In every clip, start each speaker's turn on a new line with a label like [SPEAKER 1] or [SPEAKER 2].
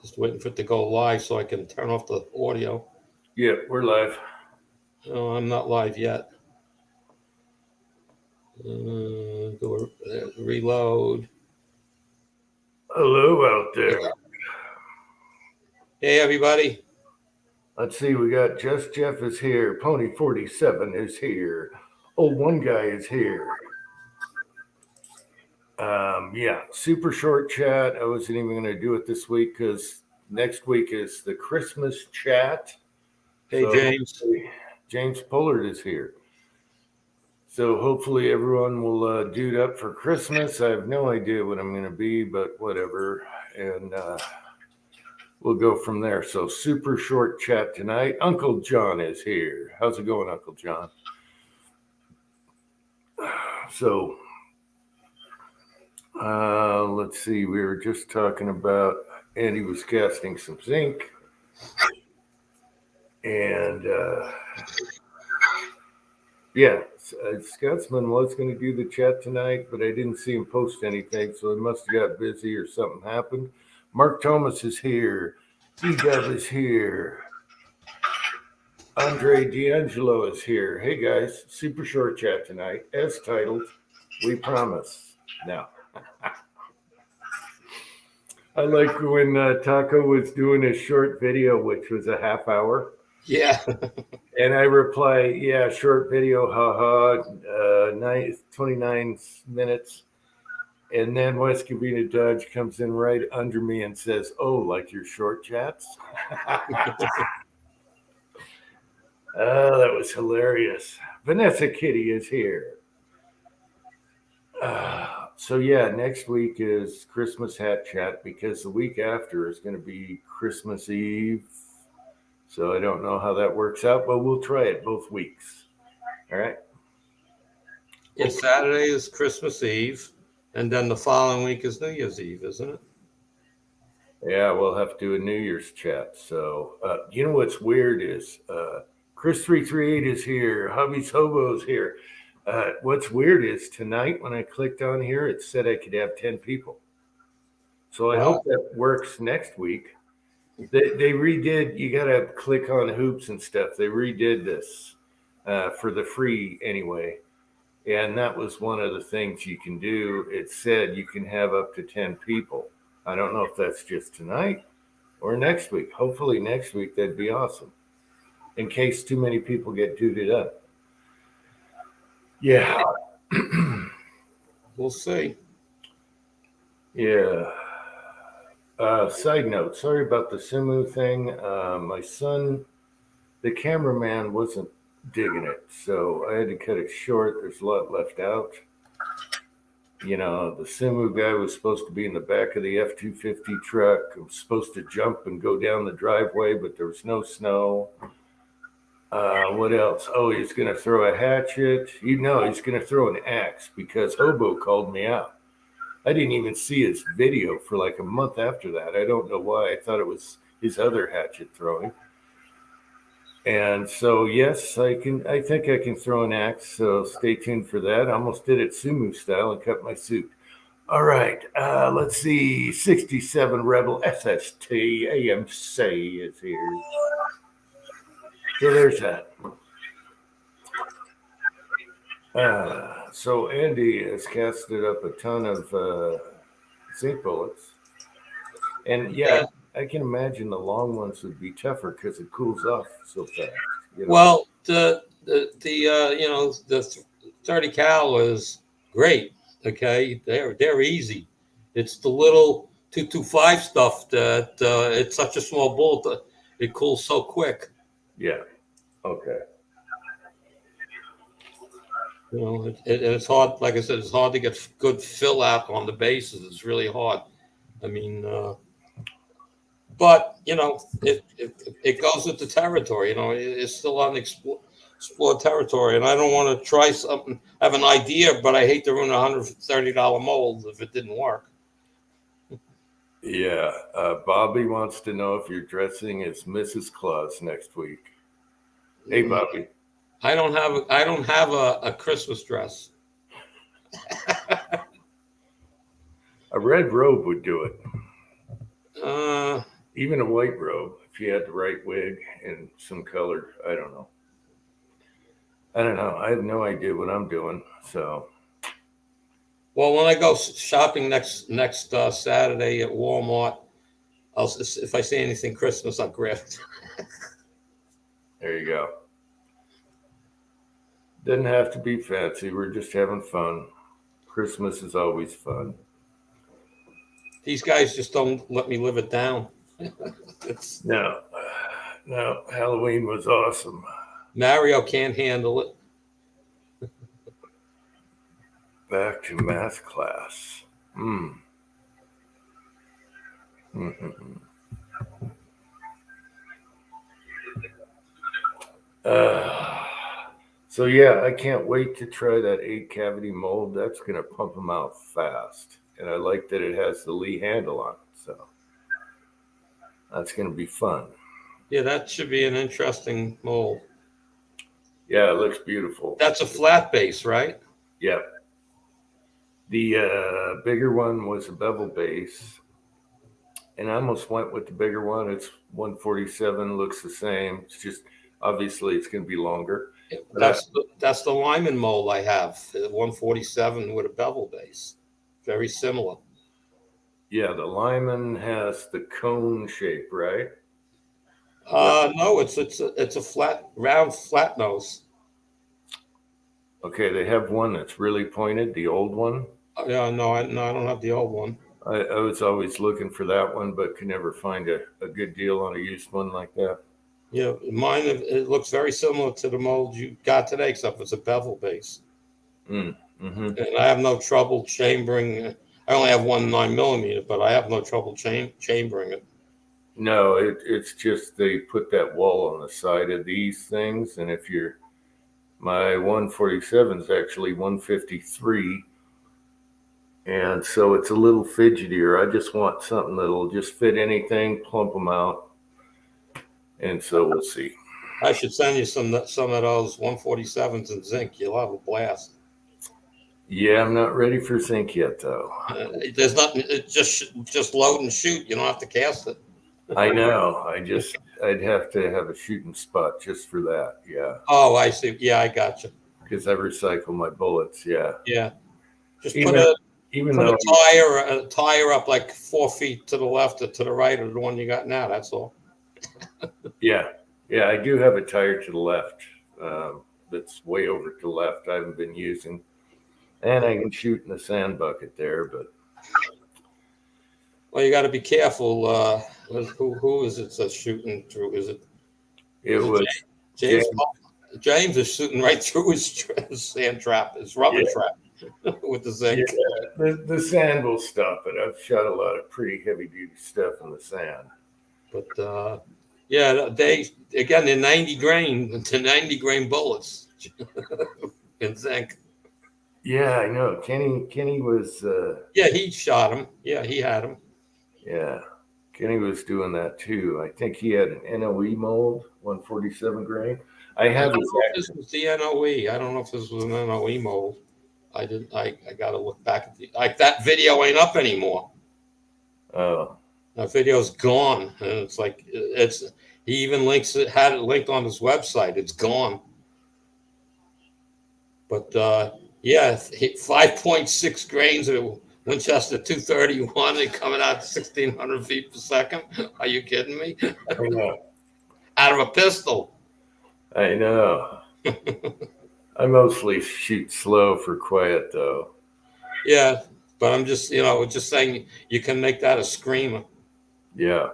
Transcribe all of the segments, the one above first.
[SPEAKER 1] Just waiting for it to go live so I can turn off the audio.
[SPEAKER 2] Yeah, we're live.
[SPEAKER 1] No, I'm not live yet. Go reload.
[SPEAKER 2] Hello out there.
[SPEAKER 1] Hey, everybody.
[SPEAKER 2] Let's see, we got Just Jeff is here. Pony 47 is here. Oh, one guy is here. Yeah, super short chat. I wasn't even going to do it this week because next week is the Christmas chat.
[SPEAKER 1] Hey,
[SPEAKER 2] So
[SPEAKER 1] James.
[SPEAKER 2] James Pollard is here. So hopefully everyone will dude up for Christmas. I have no idea what I'm going to be, but whatever. And we'll go from there. So super short chat tonight. Uncle John is here. How's it going, Uncle John? So let's see. We were just talking about Andy was casting some zinc. And yeah, Scotsman was going to do the chat tonight, but I didn't see him post anything, so he must have got busy or something happened. Mark Thomas is here. D-Dub is here. Andre D'Angelo is here. Hey guys, super short chat tonight, as titled, We Promise. Now, I like when Taco was doing his short video, which was a half hour.
[SPEAKER 1] Yeah.
[SPEAKER 2] And I reply, yeah, short video, haha, 29 minutes. And then West Covina Dodge comes in right under me and says, oh, like your short chats? Oh, that was hilarious. Vanessa Kitty is here. So yeah, next week is Christmas hat chat because the week after is going to be Christmas Eve. So I don't know how that works out, but we'll try it both weeks. All right.
[SPEAKER 1] Yeah, Saturday is Christmas Eve, and then the following week is New Year's Eve, isn't it?
[SPEAKER 2] Yeah, we'll have to do a New Year's chat. So you know what's weird is Chris 338 is here. Hubby's Hobo's here. What's weird is tonight when I clicked on here, it said I could have 10 people. So I hope that works next week. They redid, you got to click on hoops and stuff. They redid this for the free anyway. And that was one of the things you can do. It said you can have up to 10 people. I don't know if that's just tonight or next week. Hopefully next week, that'd be awesome. In case too many people get duded up. Yeah.
[SPEAKER 1] We'll see.
[SPEAKER 2] Yeah. Side note, sorry about the Sumu thing. My son, the cameraman, wasn't digging it, so I had to cut it short. There's a lot left out. You know, the Sumu guy was supposed to be in the back of the F-250 truck. It was supposed to jump and go down the driveway, but there was no snow. What else? Oh, he's going to throw a hatchet. You know, he's going to throw an axe because Hobo called me out. I didn't even see his video for like a month after that. I don't know why. I thought it was his other hatchet throwing. And so, yes, I think I can throw an axe. So stay tuned for that. I almost did it Sumu style and cut my suit. All right. Let's see. 67 Rebel SST AMC is here. So there's that. So Andy has casted up a ton of zinc bullets. And yeah, I can imagine the long ones would be tougher because it cools off so fast.
[SPEAKER 1] You know? Well, the 30 cal is great. Okay, they're easy. It's the little 225 stuff that it's such a small bullet that it cools so quick.
[SPEAKER 2] Yeah. Okay.
[SPEAKER 1] You know, it's hard. Like I said, it's hard to get good fill out on the bases. It's really hard. I mean, but you know, it goes with the territory. You know, it's still unexplored territory, and I don't want to try something. I have an idea, but I hate to ruin $130 mold if it didn't work.
[SPEAKER 2] Yeah, Bobby wants to know if you're dressing as Mrs. Claus next week. Hey, Bobby.
[SPEAKER 1] I don't have a Christmas dress.
[SPEAKER 2] A red robe would do it. even a white robe, if you had the right wig and some color. I don't know. I have no idea what I'm doing. So
[SPEAKER 1] Well, when I go shopping next Saturday at Walmart, if I see anything Christmas, I'll grab it.
[SPEAKER 2] there you go. Doesn't have to be fancy. We're just having fun. Christmas is always fun.
[SPEAKER 1] These guys just don't let me live it down.
[SPEAKER 2] No, Halloween was awesome.
[SPEAKER 1] Mario can't handle it.
[SPEAKER 2] Back to math class. So yeah, I can't wait to try that 8-cavity mold. That's gonna pump them out fast, and I like that it has the Lee handle on it. So that's gonna be fun.
[SPEAKER 1] Yeah, that should be an interesting mold.
[SPEAKER 2] Yeah, it looks beautiful.
[SPEAKER 1] That's a flat base, right?
[SPEAKER 2] Yeah. The bigger one was a bevel base, and I almost went with the bigger one. It's 147, looks the same. It's just obviously it's going to be longer.
[SPEAKER 1] That's the Lyman mold I have, 147 with a bevel base. Very similar.
[SPEAKER 2] Yeah, the Lyman has the cone shape, right?
[SPEAKER 1] No, it's a round flat nose.
[SPEAKER 2] Okay, they have one that's really pointed, the old one.
[SPEAKER 1] Yeah, no, I don't have the old one.
[SPEAKER 2] I was always looking for that one, but could never find a good deal on a used one like that.
[SPEAKER 1] Yeah, mine, it looks very similar to the mold you got today, except it's a bevel base.
[SPEAKER 2] Mm-hmm.
[SPEAKER 1] And I have no trouble chambering. I only have 1 9mm, but I have no trouble chambering it.
[SPEAKER 2] No, it's just they put that wall on the side of these things, and if my 147 is actually 153, and so it's a little fidgetier. I just want something that'll just fit anything, plump them out, and so we'll see.
[SPEAKER 1] I should send you some of those 147s in zinc. You'll have a blast.
[SPEAKER 2] Yeah, I'm not ready for zinc yet, though.
[SPEAKER 1] There's nothing. It's just load and shoot. You don't have to cast it.
[SPEAKER 2] I know. I'd have to have a shooting spot just for that. Yeah.
[SPEAKER 1] Oh, I see. Yeah, I got you.
[SPEAKER 2] Because I recycle my bullets. Yeah.
[SPEAKER 1] Yeah. Just
[SPEAKER 2] Even
[SPEAKER 1] put
[SPEAKER 2] though
[SPEAKER 1] a tire up like 4 feet to the left or to the right of the one you got now. That's all.
[SPEAKER 2] Yeah. I do have a tire to the left. That's way over to the left. I haven't been using, and I can shoot in the sand bucket there. But
[SPEAKER 1] well, you got to be careful. Who is it that's shooting through?
[SPEAKER 2] it was
[SPEAKER 1] James? James is shooting right through his sand trap, his rubber trap with the zinc.
[SPEAKER 2] Yeah, the sand will stop it. I've shot a lot of pretty heavy duty stuff in the sand.
[SPEAKER 1] But yeah, they're 90 grain bullets in zinc.
[SPEAKER 2] Yeah, I know. Kenny was.
[SPEAKER 1] Yeah, he shot him. Yeah, he had him.
[SPEAKER 2] Yeah, Kenny was doing that too. I think he had an NOE mold, 147 grain. I have
[SPEAKER 1] this was the NOE. I don't know if this was an NOE mold. I got to look back at that video ain't up anymore.
[SPEAKER 2] Oh,
[SPEAKER 1] that video's gone, and it's like he even had it linked on his website. It's gone. But yeah, 5.6 grains of Winchester 231 and coming out 1,600 feet per second. Are you kidding me?
[SPEAKER 2] I know.
[SPEAKER 1] Out of a pistol.
[SPEAKER 2] I know. I mostly shoot slow for quiet, though.
[SPEAKER 1] Yeah, but I'm just saying you can make that a screamer.
[SPEAKER 2] Yeah.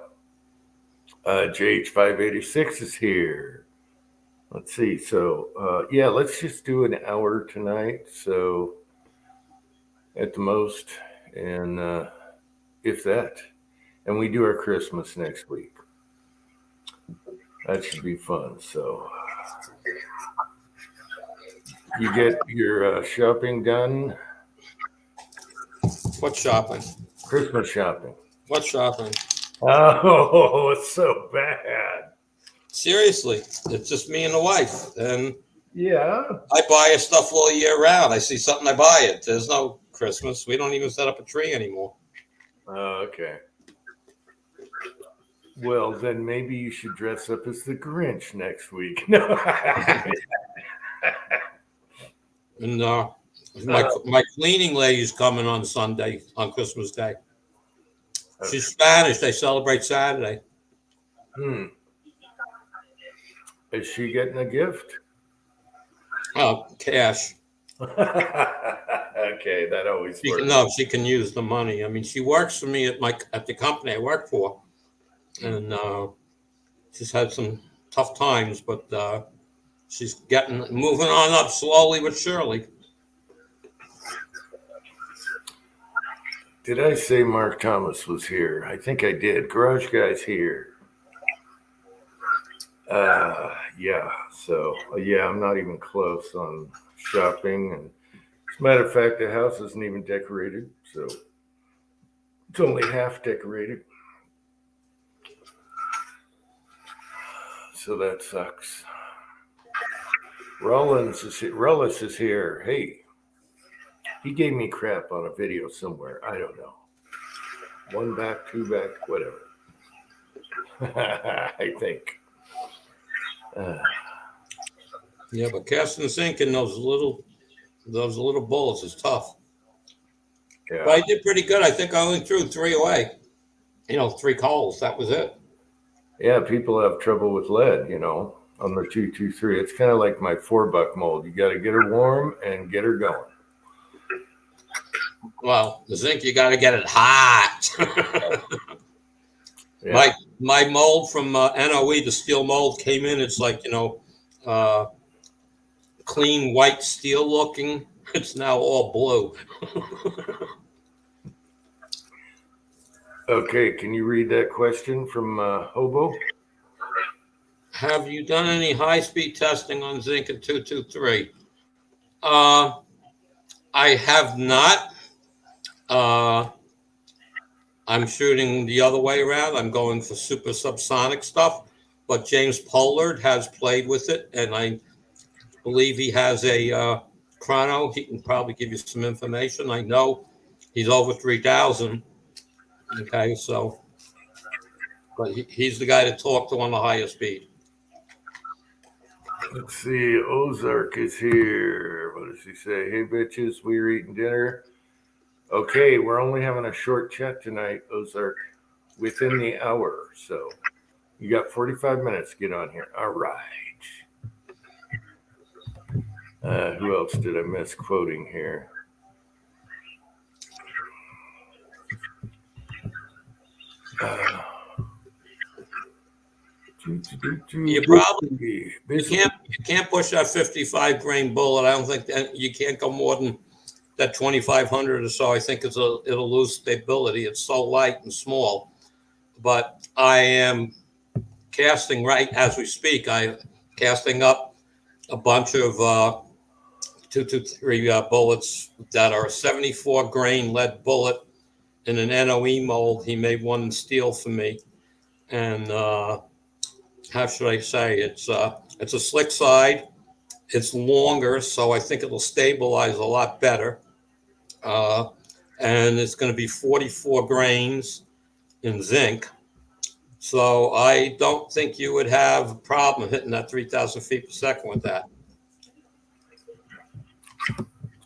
[SPEAKER 2] JH586 is here. Let's see. So, yeah, let's just do an hour tonight. So, at the most, and if that. And we do our Christmas next week. That should be fun. So, you get your shopping done?
[SPEAKER 1] What shopping?
[SPEAKER 2] Christmas shopping.
[SPEAKER 1] What shopping?
[SPEAKER 2] Oh, it's so bad.
[SPEAKER 1] Seriously, it's just me and the wife. And
[SPEAKER 2] yeah,
[SPEAKER 1] I buy her stuff all year round. I see something, I buy it. There's no Christmas. We don't even set up a tree anymore.
[SPEAKER 2] Okay. Well, then maybe you should dress up as the Grinch next week. No.
[SPEAKER 1] And my cleaning lady's coming on Sunday, on Christmas Day. She's Spanish. They celebrate Saturday.
[SPEAKER 2] Is she getting a gift?
[SPEAKER 1] Oh, cash.
[SPEAKER 2] Okay, that always works.
[SPEAKER 1] No, she can use the money. I mean, she works for me at the company I work for, and she's had some tough times, but she's moving on up slowly but surely.
[SPEAKER 2] Did I say Mark Thomas was here? I think I did. Garage Guy's here. Yeah. So yeah, I'm not even close on shopping, and as a matter of fact, the house isn't even decorated, so it's only half decorated. So that sucks. Rollis is here. Hey, he gave me crap on a video somewhere. I don't know. 1 back, 2 back, whatever. I think.
[SPEAKER 1] Yeah, but casting zinc in those little bullets is tough.
[SPEAKER 2] Yeah.
[SPEAKER 1] But I did pretty good. I think I only threw 3 away. 3 calls. That was it.
[SPEAKER 2] Yeah, people have trouble with lead, on the 223. It's kind of like my $4 mold. You got to get her warm and get her going.
[SPEAKER 1] Well, the zinc, you got to get it hot.
[SPEAKER 2] Yeah.
[SPEAKER 1] My mold from NOE, the steel mold came in. It's like, clean white steel looking. It's now all blue.
[SPEAKER 2] Okay, can you read that question from Hobo?
[SPEAKER 1] Have you done any high-speed testing on zinc at 223? I have not. I'm shooting the other way around. I'm going for super subsonic stuff, but James Pollard has played with it, and I believe he has a chrono. He can probably give you some information. I know he's over 3,000. Okay, so, but he's the guy to talk to on the higher speed.
[SPEAKER 2] Let's see, Ozark is here. What does he say? Hey, bitches, we're eating dinner. Okay, we're only having a short chat tonight, Ozark, within the hour. So you got 45 minutes to get on here. All right. Who else did I miss quoting here?
[SPEAKER 1] You probably you can't push that 55 grain bullet. I don't think that you can't go more than that 2,500 or so. I think it'll lose stability. It's so light and small. But I am casting right as we speak. I'm casting up a bunch of 223 bullets that are a 74 grain lead bullet in an NOE mold. He made one in steel for me, and how should I say? It's a slick side. It's longer, so I think it'll stabilize a lot better. And it's going to be 44 grains in zinc. So I don't think you would have a problem hitting that 3,000 feet per second with that.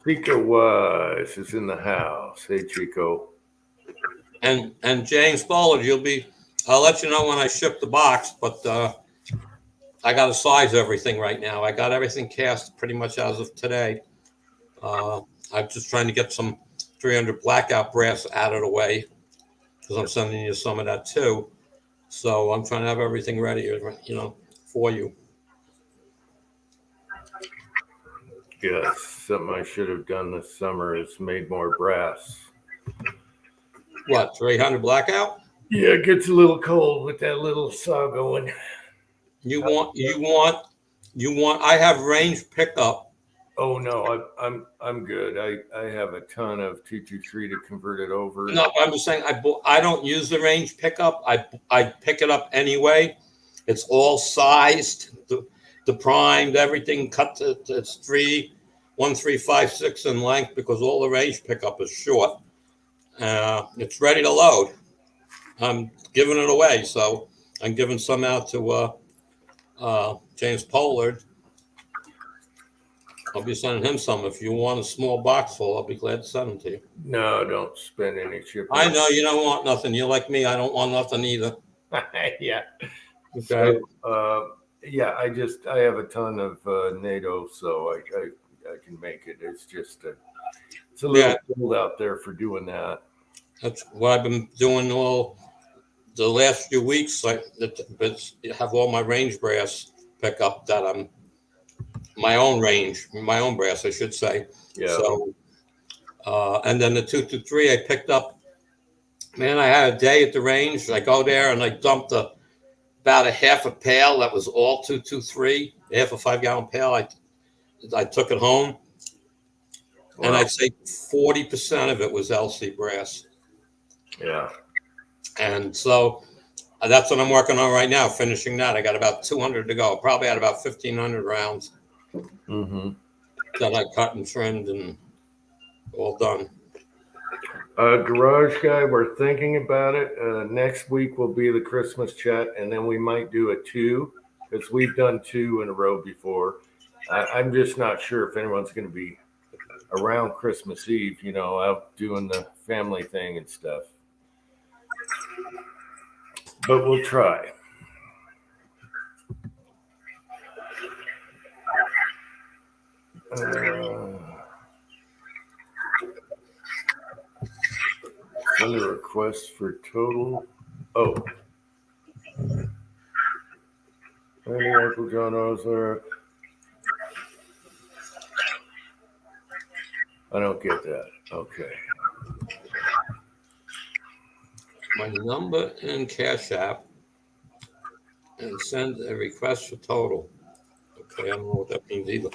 [SPEAKER 2] Chico Wise is in the house. Hey, Chico.
[SPEAKER 1] And James Pollard, I'll let you know when I ship the box, but I got to size everything right now. I got everything cast pretty much as of today. I'm just trying to get some 300 blackout brass out of the way because I'm sending you some of that too. So I'm trying to have everything ready, for you.
[SPEAKER 2] Yes, something I should have done this summer is made more brass.
[SPEAKER 1] What, 300 blackout?
[SPEAKER 2] Yeah, it gets a little cold with that little saw going.
[SPEAKER 1] You want, I have range pickup.
[SPEAKER 2] Oh no, I'm good. I have a ton of 223 to convert it over.
[SPEAKER 1] No, I'm just saying I don't use the range pickup. I pick it up anyway. It's all sized, the primed, everything cut to it's 1, 3, 5, 6 in length because all the range pickup is short. It's ready to load. I'm giving it away, so I'm giving some out to James Pollard. I'll be sending him some. If you want a small box full, I'll be glad to send them to you.
[SPEAKER 2] No, don't spend any shipping.
[SPEAKER 1] I know you don't want nothing. You're like me. I don't want nothing either.
[SPEAKER 2] Yeah.
[SPEAKER 1] Okay.
[SPEAKER 2] So, yeah, I have a ton of NATO, so I can make it. It's just it's a little cold out there for doing that.
[SPEAKER 1] That's what I've been doing all the last few weeks. I have all my range brass pick up that I'm my own brass, I should say.
[SPEAKER 2] Yeah.
[SPEAKER 1] So, and then the 223 I picked up. Man, I had a day at the range. I go there and I dumped about a half a pail that was all 223, half a 5-gallon pail. I took it home, and I'd say 40% of it was LC brass.
[SPEAKER 2] Yeah.
[SPEAKER 1] And so that's what I'm working on right now, finishing that. I got about 200 to go. Probably had about 1,500 rounds that I cut and trimmed and all done.
[SPEAKER 2] Garage guy, we're thinking about it. Next week will be the Christmas chat, and then we might do a 2 because we've done 2 in a row before. I'm just not sure if anyone's going to be around Christmas Eve, out doing the family thing and stuff. But we'll try. Under request for total. Oh. Randy, Uncle John Osler. I don't get that. Okay.
[SPEAKER 1] My number in Cash App and send a request for total. Okay, I don't know what that means either.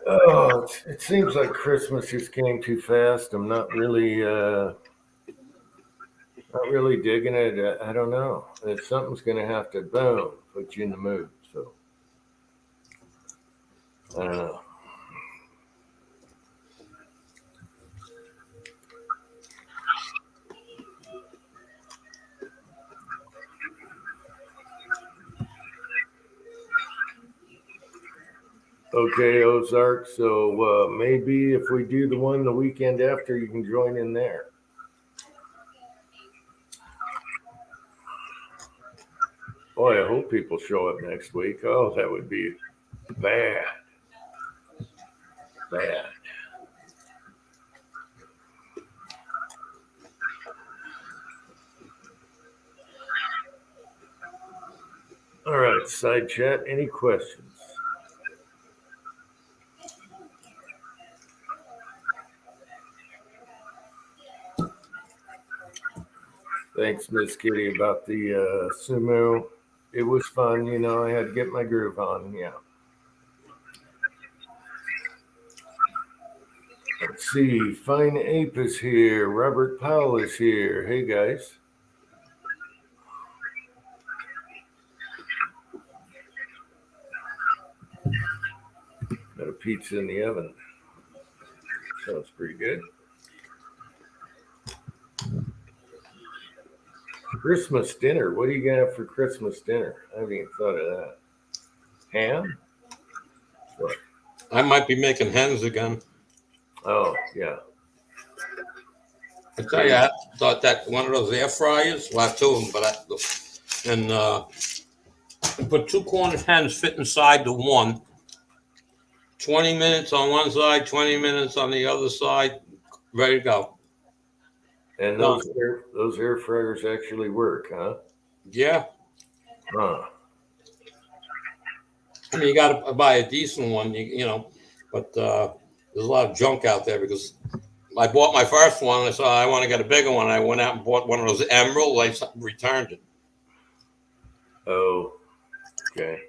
[SPEAKER 2] Oh, it seems like Christmas just came too fast. I'm not really digging it. I don't know. Something's going to have to boom, put you in the mood. So I don't know. Okay, Ozark. So maybe if we do the one the weekend after, you can join in there. Boy, I hope people show up next week. Oh, that would be bad. Bad. All right, side chat. Any questions? Thanks, Miss Kitty, about the sumo. It was fun, I had to get my groove on. Yeah. Let's see. Fine Ape is here. Robert Powell is here. Hey, guys. Got a pizza in the oven. Sounds pretty good. Christmas dinner. What do you got for Christmas dinner? I haven't even thought of that. Ham? What?
[SPEAKER 1] I might be making hens again.
[SPEAKER 2] Oh, yeah.
[SPEAKER 1] I tell you, I thought that one of those air fryers, well, I have 2 of them, I put 2 Cornish hens fit inside the one. 20 minutes on one side, 20 minutes on the other side, ready to go.
[SPEAKER 2] And those air fryers actually work, huh?
[SPEAKER 1] Yeah.
[SPEAKER 2] Huh.
[SPEAKER 1] I mean, you got to buy a decent one, but there's a lot of junk out there because I bought my first one. I said, I want to get a bigger one. I went out and bought one of those Emerald. I returned it.
[SPEAKER 2] Oh, okay.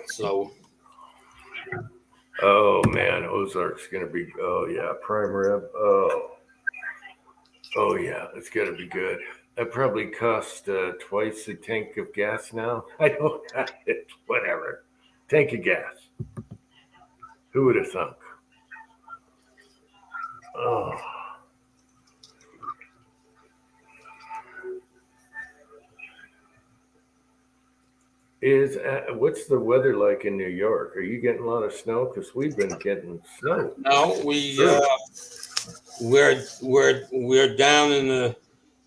[SPEAKER 1] So.
[SPEAKER 2] Oh, man, Ozark's going to be, oh, yeah, prime rib. Oh, yeah, it's going to be good. That probably cost twice the tank of gas now. I don't know. Whatever. Tank of gas. Who would have thunk? Oh. What's the weather like in New York? Are you getting a lot of snow? Because we've been getting snow.
[SPEAKER 1] No, we're down in the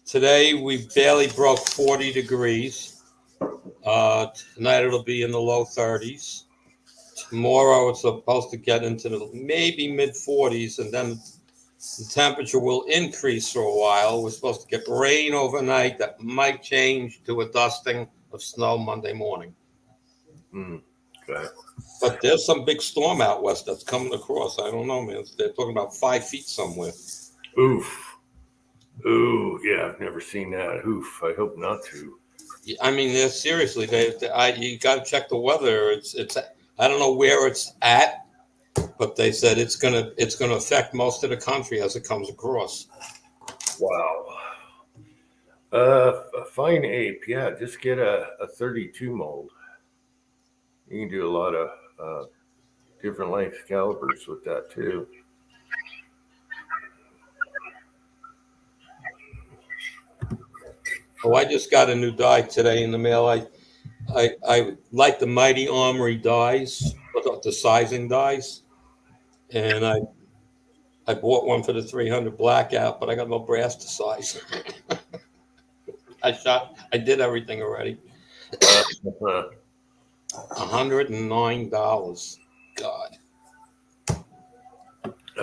[SPEAKER 1] today. We barely broke 40 degrees. Tonight it'll be in the low 30s. Tomorrow it's supposed to get into the maybe mid 40s, and then the temperature will increase for a while. We're supposed to get rain overnight that might change to a dusting of snow Monday morning.
[SPEAKER 2] Okay.
[SPEAKER 1] But there's some big storm out west that's coming across. I don't know, man. They're talking about 5 feet somewhere.
[SPEAKER 2] Oof. Ooh, yeah, I've never seen that. Oof. I hope not to.
[SPEAKER 1] I mean, they're seriously. You got to check the weather. It's. I don't know where it's at, but they said it's gonna affect most of the country as it comes across.
[SPEAKER 2] Wow. A fine ape, yeah. Just get a 32 mold. You can do a lot of different length calibers with that too.
[SPEAKER 1] Oh, I just got a new die today in the mail. I like the Mighty Armory dies, the sizing dies, and I bought one for the 300 blackout, but I got no brass to size. I did everything already. $109. God.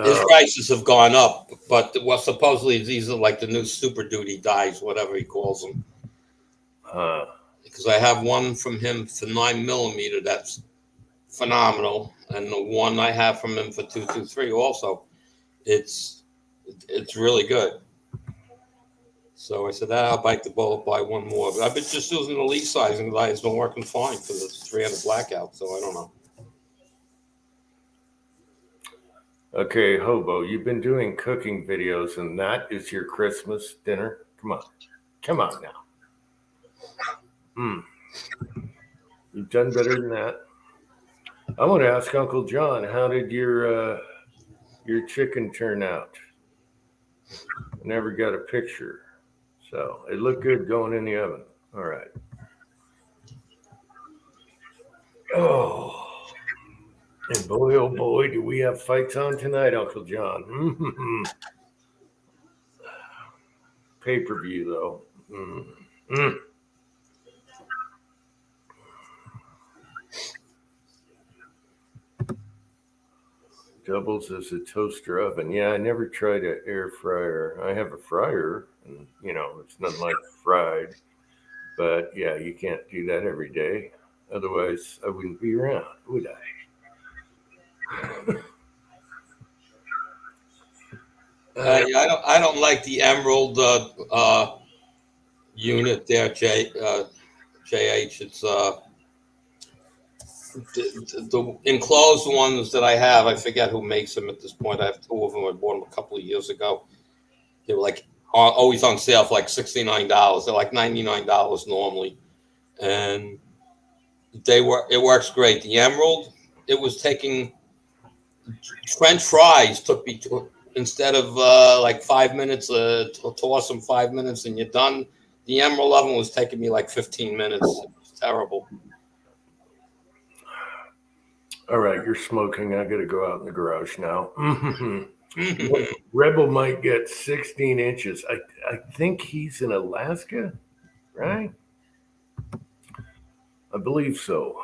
[SPEAKER 1] His prices have gone up, but supposedly these are like the new Super Duty dies, whatever he calls them. Because I have one from him for 9mm that's phenomenal, and the one I have from him for 223 also. It's really good. So I said, I'll bite the bullet, buy one more. But I've been just using the leaf sizing die. It's been working fine for the 300 blackout, so I don't know.
[SPEAKER 2] Okay, Hobo, you've been doing cooking videos, and that is your Christmas dinner? Come on now. You've done better than that. I want to ask Uncle John, how did your chicken turn out? I never got a picture, so it looked good going in the oven. All right. Oh. And boy, oh boy, do we have fights on tonight, Uncle John. Pay-per-view, though. Doubles as a toaster oven. Yeah, I never tried an air fryer. I have a fryer, and, it's nothing like fried. But, yeah, you can't do that every day. Otherwise, I wouldn't be around, would I?
[SPEAKER 1] I don't like the Emerald unit there, JH. It's the enclosed ones that I have. I forget who makes them at this point. I have 2 of them. I bought them a couple of years ago. They were like always on sale for like $69. They're like $99 normally, and it works great. The Emerald, it was taking French fries took me instead of like 5 minutes, to toss them 5 minutes and you're done. The Emerald oven was taking me like 15 minutes. It was terrible.
[SPEAKER 2] All right, you're smoking. I got to go out in the garage now. Rebel might get 16 inches. I think he's in Alaska, right? I believe so.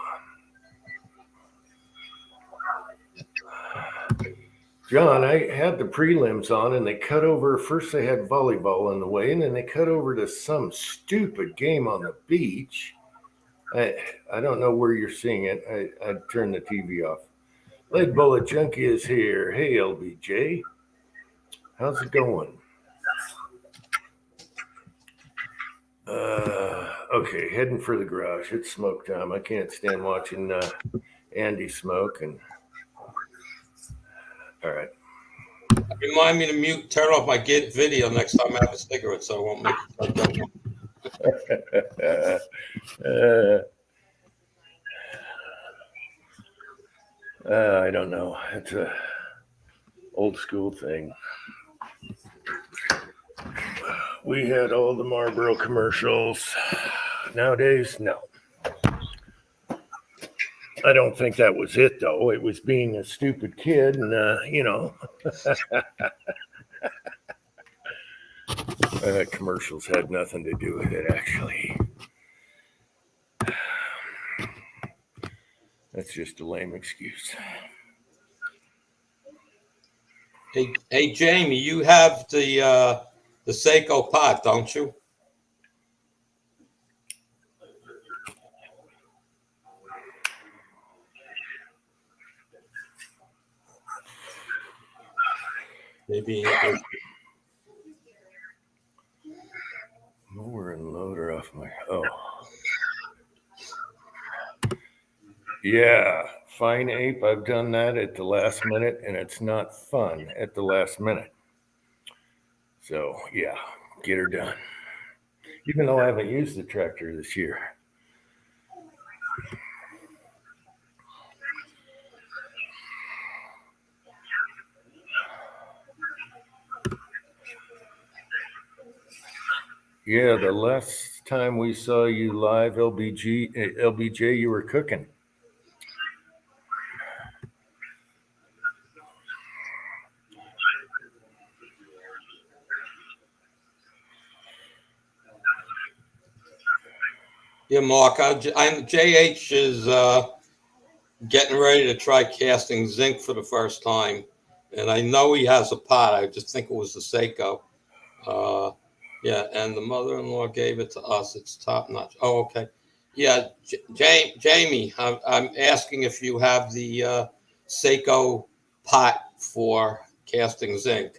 [SPEAKER 2] John, I had the prelims on, and they cut over. First, they had volleyball in the way, and then they cut over to some stupid game on the beach. I don't know where you're seeing it. I turned the TV off. Lead Bullet Junkie is here. Hey, LBJ. How's it going? Okay, heading for the garage. It's smoke time. I can't stand watching Andy smoke. And all right.
[SPEAKER 1] Remind me to turn off my video next time I have a cigarette, so I won't make it.
[SPEAKER 2] I don't know. It's a old school thing. We had all the Marlboro commercials. Nowadays, no. I don't think that was it, though. It was being a stupid kid, and commercials had nothing to do with it, actually. That's just a lame excuse.
[SPEAKER 1] Hey, Jamie, you have the Seiko pot, don't you? Maybe.
[SPEAKER 2] Mower and loader off my. Oh. Yeah, fine ape. I've done that at the last minute, and it's not fun at the last minute. So, yeah, get her done. Even though I haven't used the tractor this year. Yeah, the last time we saw you live, LBJ, you were cooking.
[SPEAKER 1] Yeah, Mark, I'm JH is getting ready to try casting zinc for the first time, and I know he has a pot. I just think it was the Seiko. Yeah, and the mother-in-law gave it to us. It's top notch. Oh, okay. Yeah, Jamie, I'm asking if you have the Seiko pot for casting zinc.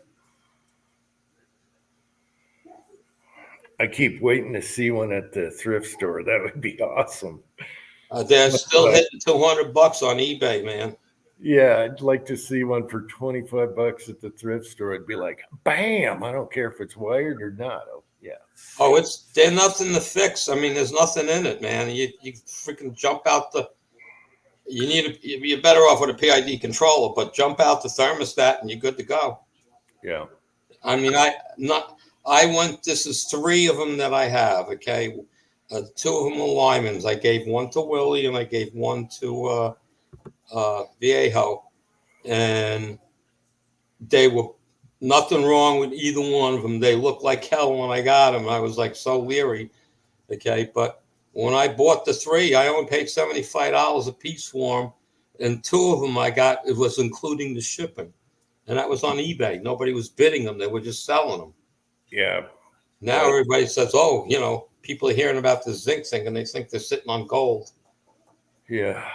[SPEAKER 2] I keep waiting to see one at the thrift store. That would be awesome.
[SPEAKER 1] They're still hitting $200 on eBay, man.
[SPEAKER 2] Yeah, I'd like to see one for $25 at the thrift store. I'd be like, bam! I don't care if it's wired or not. Oh, yeah.
[SPEAKER 1] Oh, there's nothing to fix. I mean, there's nothing in it, man. You freaking jump out the. You're better off with a PID controller, but jump out the thermostat and you're good to go.
[SPEAKER 2] Yeah.
[SPEAKER 1] I mean, this is 3 of them that I have. Okay. 2 of them are Lymans. I gave one to Willie and I gave one to Viejo, and they were nothing wrong with either one of them. They looked like hell when I got them. I was like so leery. Okay. But when I bought the 3, I only paid $75 a piece for them. And 2 of them it was including the shipping. And that was on eBay. Nobody was bidding them. They were just selling them.
[SPEAKER 2] Yeah.
[SPEAKER 1] Now everybody says, oh, people are hearing about this zinc thing and they think they're sitting on gold.
[SPEAKER 2] Yeah.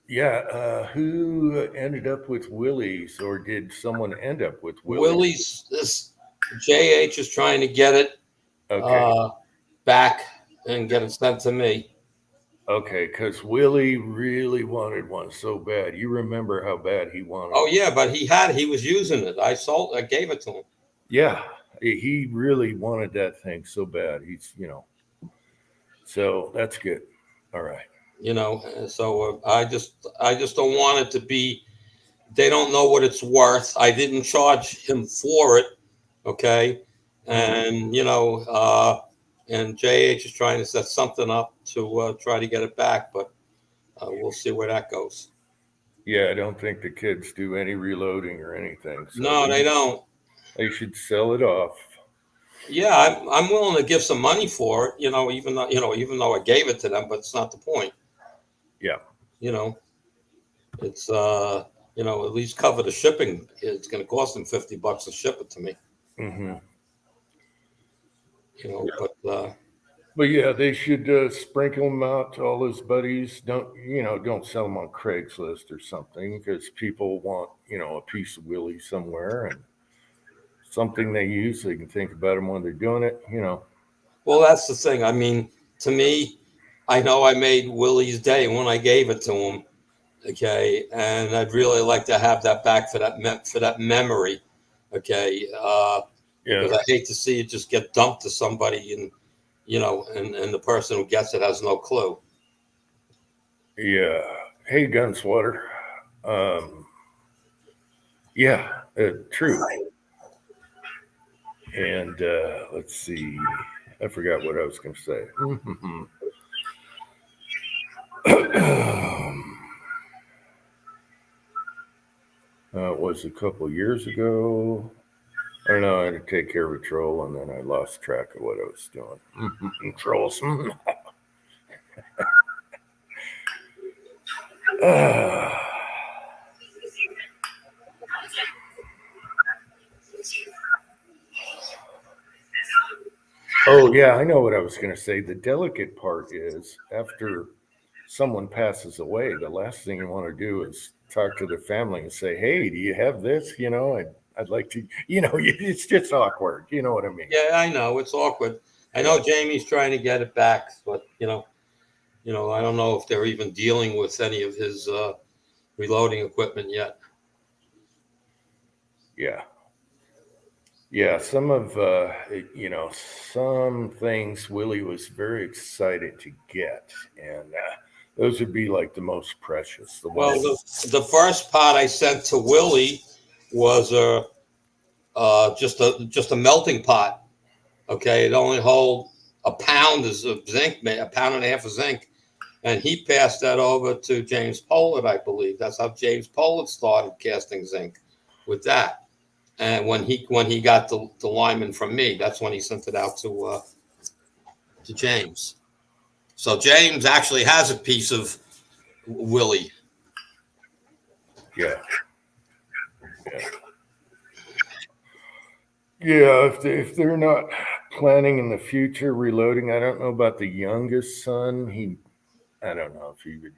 [SPEAKER 2] Yeah. Who ended up with Willie's, or did someone end up with Willie's?
[SPEAKER 1] This JH is trying to get it back and get it sent to me.
[SPEAKER 2] Okay, because Willie really wanted one so bad. You remember how bad he wanted
[SPEAKER 1] it. Oh, yeah, but he was using it. I gave it to him.
[SPEAKER 2] Yeah, he really wanted that thing so bad. He's, so that's good. All right.
[SPEAKER 1] So I just don't want it to be, they don't know what it's worth. I didn't charge him for it. Okay. And, and JH is trying to set something up to try to get it back, but we'll see where that goes.
[SPEAKER 2] Yeah, I don't think the kids do any reloading or anything.
[SPEAKER 1] So no, they don't.
[SPEAKER 2] They should sell it off.
[SPEAKER 1] Yeah, I'm willing to give some money for it, even though I gave it to them, but it's not the point.
[SPEAKER 2] Yeah.
[SPEAKER 1] It's at least cover the shipping. It's going to cost them $50 to ship it to me.
[SPEAKER 2] Mm-hmm.
[SPEAKER 1] But
[SPEAKER 2] yeah, they should sprinkle them out to all his buddies. Don't sell them on Craigslist or something, because people want, a piece of Willie somewhere and something they use. They can think about them when they're doing it,
[SPEAKER 1] Well, that's the thing. I mean, to me, I know I made Willie's day when I gave it to him. Okay. And I'd really like to have that back for that memory. Okay. Because I hate to see it just get dumped to somebody and the person who gets it has no clue.
[SPEAKER 2] Yeah. Hey, Gunswatter. Yeah, true. And let's see, I forgot what I was going to say. It was a couple years ago. I don't know. I had to take care of a troll, and then I lost track of what I was doing. Trolls. Oh, yeah, I know what I was going to say. The delicate part is after someone passes away, the last thing you want to do is talk to their family and say, "Hey, do you have this? I'd like to, it's just awkward. You know what I mean?"
[SPEAKER 1] Yeah, I know it's awkward. I know Jamie's trying to get it back, but I don't know if they're even dealing with any of his reloading equipment yet.
[SPEAKER 2] Yeah. Yeah, some things Willie was very excited to get, and those would be like the most precious.
[SPEAKER 1] Well, the first pot I sent to Willie was just a melting pot. Okay, it only hold a pound of zinc, a pound and a half of zinc, and he passed that over to James Pollard, I believe. That's how James Pollard started casting zinc with that. And when he got the lineman from me, that's when he sent it out to James. So James actually has a piece of Willie.
[SPEAKER 2] Yeah. Yeah, if they're not planning in the future reloading, I don't know about the youngest son. I don't know if he would.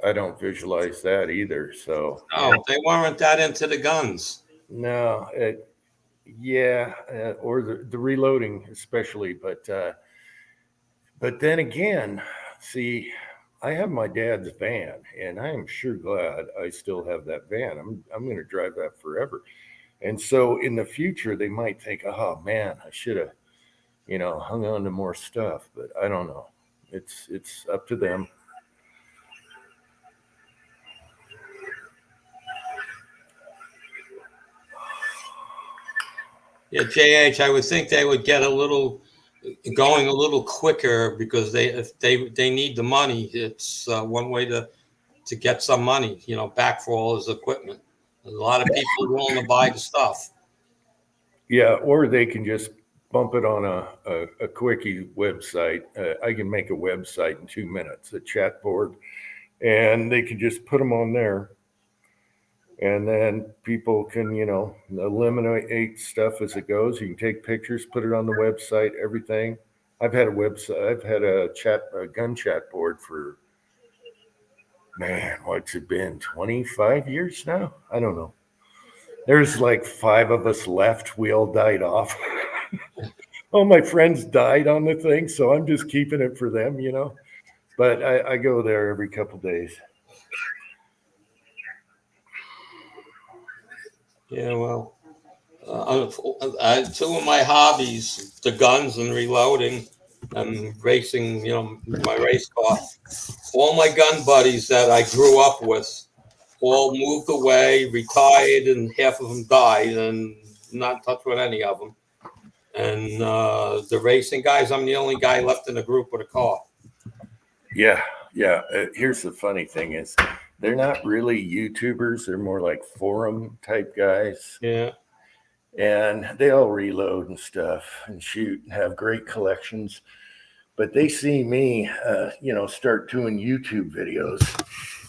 [SPEAKER 2] I don't visualize that either. So
[SPEAKER 1] No, they weren't that into the guns.
[SPEAKER 2] no, or the reloading especially. But then again, see, I have my dad's van, and I am sure glad I still have that van. I'm going to drive that forever. And so in the future, they might think, "Oh man, I should have, hung on to more stuff." But I don't know. It's up to them.
[SPEAKER 1] Yeah, JH, I would think they would get going a little quicker because they need the money. It's one way to get some money, back for all his equipment. There's a lot of people are willing to buy the stuff.
[SPEAKER 2] Yeah, or they can just bump it on a quickie website. I can make a website in 2 minutes, a chat board, and they can just put them on there. And then people can, eliminate stuff as it goes. You can take pictures, put it on the website, everything. I've had a gun chat board for, man, what's it been, 25 years now? I don't know. There's like 5 of us left. We all died off. All my friends died on the thing, so I'm just keeping it for them, But I go there every couple days.
[SPEAKER 1] Yeah, well, two of my hobbies, the guns and reloading and racing, my race car. All my gun buddies that I grew up with all moved away, retired, and half of them died, and not in touch with any of them. And the racing guys, I'm the only guy left in the group with a car.
[SPEAKER 2] Yeah. Here's the funny thing is they're not really YouTubers. They're more like forum type guys.
[SPEAKER 1] Yeah.
[SPEAKER 2] And they all reload and stuff and shoot and have great collections. But they see me, start doing YouTube videos.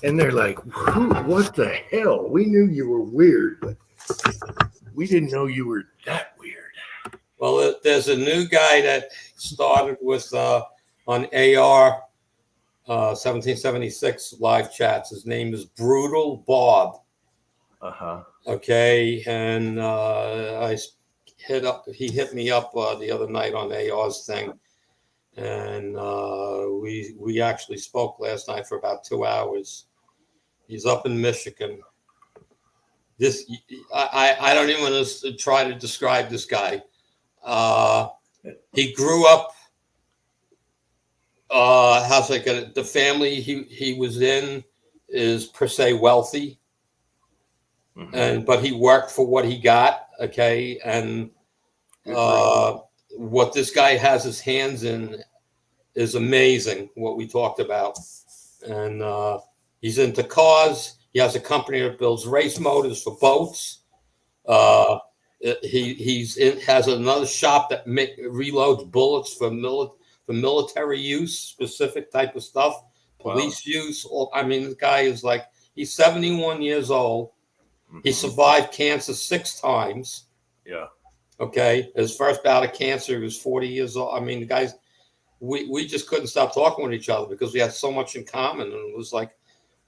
[SPEAKER 2] And they're like, "What the hell? We knew you were weird, but we didn't know you were that weird."
[SPEAKER 1] Well, there's a new guy that started with on AR 1776 live chats. His name is Brutal Bob. Okay, and he hit me up the other night on AR's thing, and we actually spoke last night for about 2 hours. He's up in Michigan. I don't even want to try to describe this guy. He grew up. The family he was in is per se wealthy. but he worked for what he got. Okay, and what this guy has his hands in is amazing. What we talked about, and he's into cars. He has a company that builds race motors for boats. Has another shop that reloads bullets for military use, specific type of stuff, police use. I mean, this guy is like, he's 71 years old. He survived cancer 6 times.
[SPEAKER 2] Yeah.
[SPEAKER 1] Okay. His first bout of cancer, he was 40 years old. I mean, the guys, we just couldn't stop talking with each other because we had so much in common. And it was like,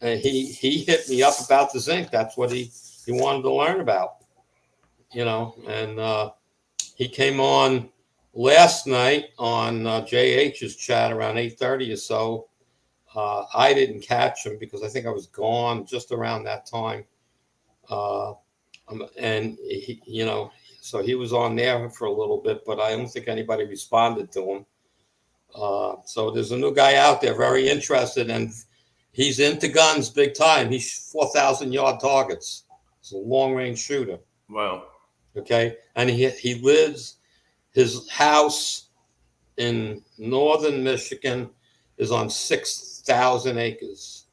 [SPEAKER 1] he hit me up about the zinc. That's what he wanted to learn about, and he came on last night on JH's chat around 8:30 or so. I didn't catch him because I think I was gone just around that time. And so he was on there for a little bit, but I don't think anybody responded to him. So there's a new guy out there, very interested, and he's into guns big time. He's 4,000-yard targets. He's a long-range shooter.
[SPEAKER 2] Wow.
[SPEAKER 1] Okay, and he lives. His house in northern Michigan is on 6,000 acres.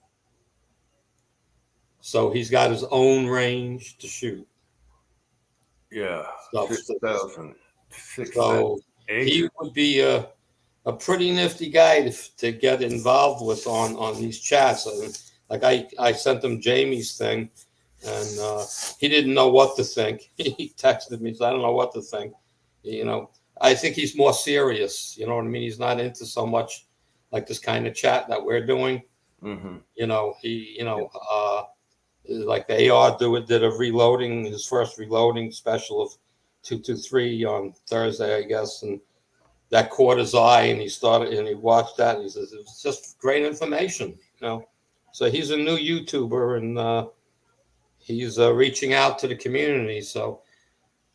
[SPEAKER 1] So he's got his own range to shoot.
[SPEAKER 2] Yeah, 6,000.
[SPEAKER 1] So he would be a pretty nifty guy to get involved with on these chats. Like I sent him Jamie's thing, and he didn't know what to think. He texted me, so I don't know what to think. I think he's more serious. You know what I mean? He's not into so much like this kind of chat that we're doing.
[SPEAKER 2] Mm-hmm.
[SPEAKER 1] Like the AR did his first reloading special of 223 on Thursday, I guess, and that caught his eye, and he watched that, and he says it's just great information. So he's a new YouTuber, and he's reaching out to the community. So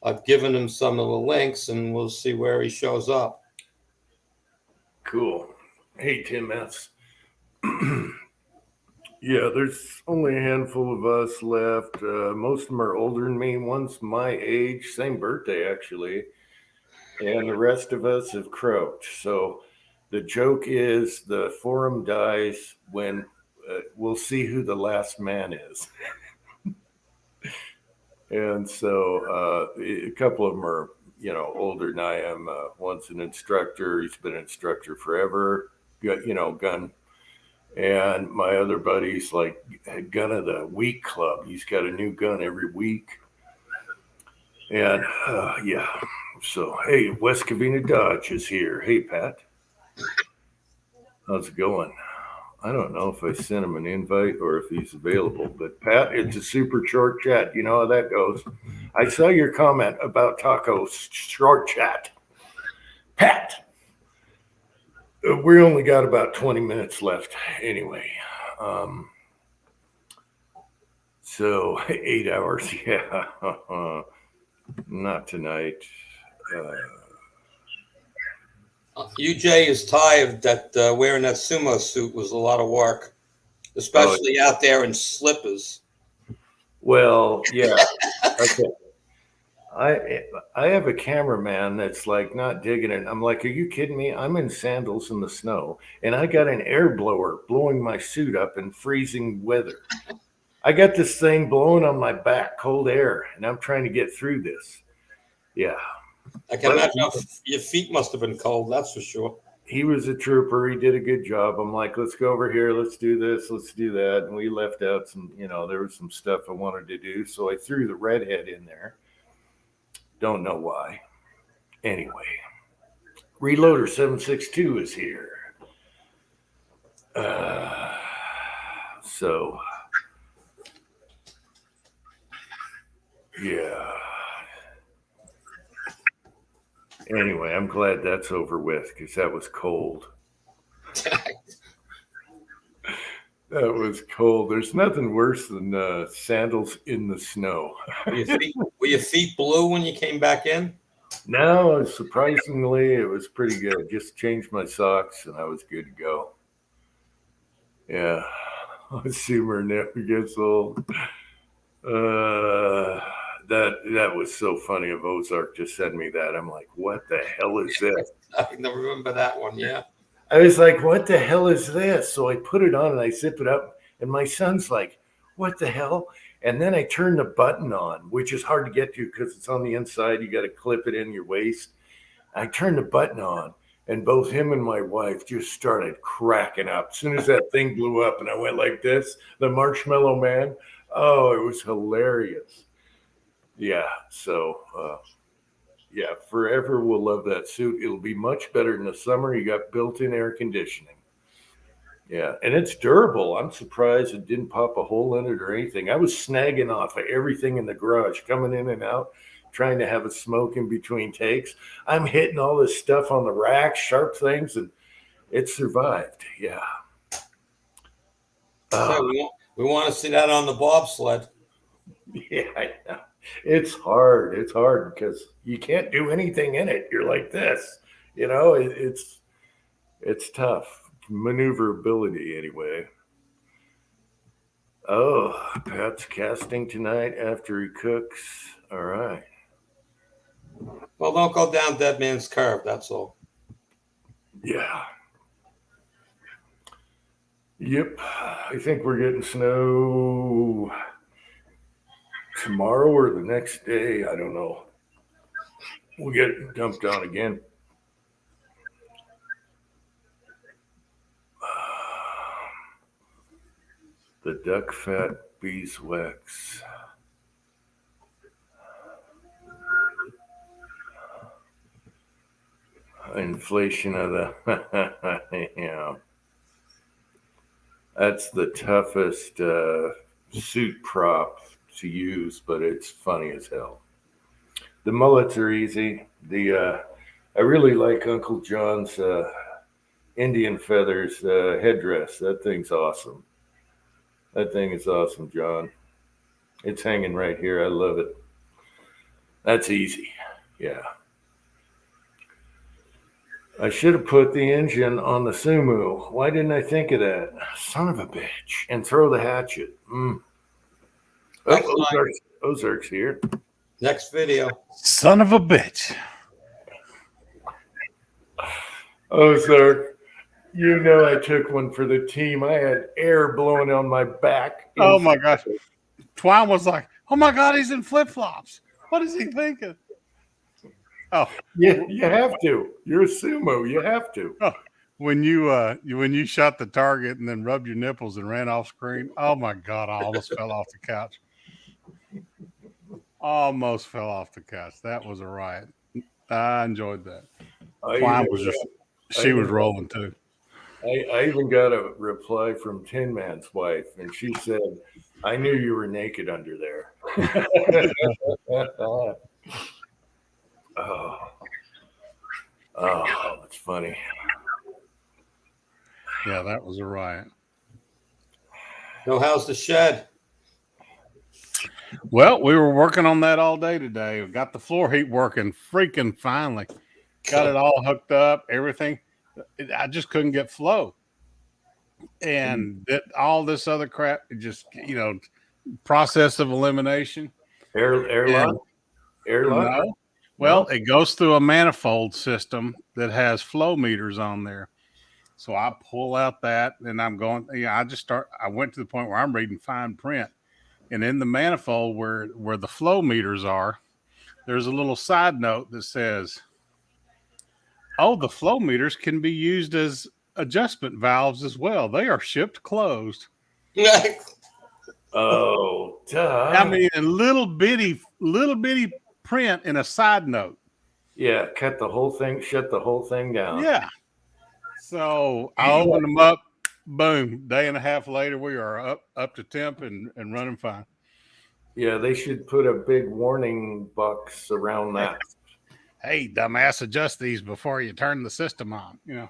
[SPEAKER 1] I've given him some of the links, and we'll see where he shows up.
[SPEAKER 2] Cool. Hey, Tim S. Yeah, there's only a handful of us left. Most of them are older than me. One's my age, same birthday, actually. And the rest of us have croaked. So the joke is the forum dies when we'll see who the last man is. And so a couple of them are, older than I am. One's an instructor. He's been an instructor forever. Gun. And my other buddy's like gun of the week club. He's got a new gun every week. And yeah. So, hey, West Covina Dodge is here. Hey, Pat. How's it going? I don't know if I sent him an invite or if he's available, but Pat, it's a super short chat. You know how that goes. I saw your comment about Taco short chat. Pat, we only got about 20 minutes left anyway. So 8 hours, yeah. Not tonight.
[SPEAKER 1] UJ is tired that wearing that sumo suit was a lot of work, especially out there in slippers.
[SPEAKER 2] Well, yeah. Okay. I have a cameraman that's like not digging it. I'm like, are you kidding me? I'm in sandals in the snow, and I got an air blower blowing my suit up in freezing weather. I got this thing blowing on my back, cold air, and I'm trying to get through this. Yeah.
[SPEAKER 1] I can imagine your feet must have been cold, that's for sure.
[SPEAKER 2] He was a trooper. He did a good job. I'm like, let's go over here. Let's do this. Let's do that. And we left out some, there was some stuff I wanted to do. So I threw the redhead in there. Don't know why. Anyway, Reloader 762 is here. So, yeah. Anyway, I'm glad that's over with because that was cold. That was cold. There's nothing worse than sandals in the snow.
[SPEAKER 1] Were your feet blue when you came back in?
[SPEAKER 2] No, surprisingly, it was pretty good. Just changed my socks and I was good to go. Yeah, Zoomer never gets old. That was so funny. Of Ozark just sent me that. I'm like, what the hell is this?
[SPEAKER 1] I can remember that one. Yeah.
[SPEAKER 2] I was like, what the hell is this? So I put it on and I zip it up, and my son's like, what the hell? And then I turn the button on, which is hard to get to because it's on the inside. You got to clip it in your waist. I turned the button on, and both him and my wife just started cracking up. As soon as that thing blew up and I went like this, the Marshmallow Man, oh, it was hilarious. Yeah, so yeah, forever we'll love that suit. It'll be much better in the summer. You got built-in air conditioning. Yeah, and it's durable. I'm surprised it didn't pop a hole in it or anything. I was snagging off of everything in the garage, coming in and out, trying to have a smoke in between takes. I'm hitting all this stuff on the rack, sharp things, and it survived. Yeah.
[SPEAKER 1] So we want to see that on the bobsled.
[SPEAKER 2] Yeah, I know. It's hard. It's hard because you can't do anything in it. You're like this, it's tough maneuverability anyway. Oh, Pat's casting tonight after he cooks. All right.
[SPEAKER 1] Well, don't go down Dead Man's Curve. That's all.
[SPEAKER 2] Yeah. Yep. I think we're getting snow tomorrow or the next day. I don't know. We'll get it dumped on again. The duck fat beeswax. Inflation of the yeah. That's the toughest suit prop to use, but it's funny as hell. The mullets are easy. I really like Uncle John's Indian feathers headdress. That thing's awesome. That thing is awesome, John. It's hanging right here. I love it. That's easy. Yeah. I should have put the engine on the Sumu. Why didn't I think of that? Son of a bitch. And throw the hatchet. Ozark's here.
[SPEAKER 1] Next video.
[SPEAKER 3] Son of a bitch.
[SPEAKER 2] Ozark, I took one for the team. I had air blowing on my back.
[SPEAKER 3] Oh, my gosh. Twine was like, oh, my God, he's in flip-flops. What is he thinking? Oh,
[SPEAKER 2] yeah, you have to. You're a sumo. You have to.
[SPEAKER 3] Oh, when you shot the target and then rubbed your nipples and ran off screen, oh my God, I almost fell off the couch. Almost fell off the couch. That was a riot. I enjoyed that. She was rolling too.
[SPEAKER 2] I even got a reply from Tin Man's wife, and she said, "I knew you were naked under there." Oh, that's funny.
[SPEAKER 3] Yeah, that was a riot.
[SPEAKER 1] So how's the shed?
[SPEAKER 3] Well, we were working on that all day today. We got the floor heat working freaking finally. Got it all hooked up, everything. I just couldn't get flow. And all this other crap, just, process of elimination.
[SPEAKER 2] Airlock?
[SPEAKER 3] No. Well, it goes through a manifold system that has flow meters on there. So I pull out that and I'm going, I went to the point where I'm reading fine print. And in the manifold where the flow meters are, there's a little side note that says, oh, the flow meters can be used as adjustment valves as well. They are shipped closed.
[SPEAKER 2] Oh, duh.
[SPEAKER 3] I mean, a little bitty print in a side note.
[SPEAKER 2] Yeah, shut the whole thing down.
[SPEAKER 3] Yeah. So I opened them up, boom, day and a half later, we are up to temp and running fine.
[SPEAKER 2] Yeah, they should put a big warning box around that.
[SPEAKER 3] Hey, dumbass, adjust these before you turn the system on,
[SPEAKER 2] Yeah.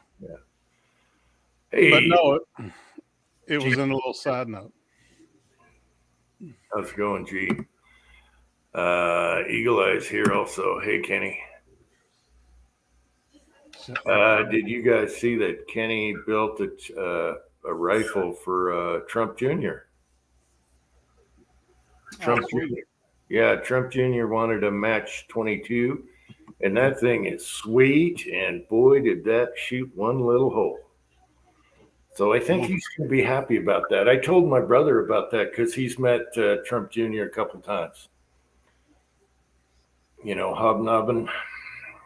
[SPEAKER 3] Hey, but no, it was in a little side note.
[SPEAKER 2] How's it going, G? Eagle Eyes here also. Hey, Kenny. Did you guys see that Kenny built a rifle for Trump Jr.? Trump
[SPEAKER 3] sweet.
[SPEAKER 2] Jr. Yeah, Trump Jr. wanted a match 22, and that thing is sweet. And boy, did that shoot one little hole. So I think he's going to be happy about that. I told my brother about that because he's met Trump Jr. a couple times. You know, hobnobbing.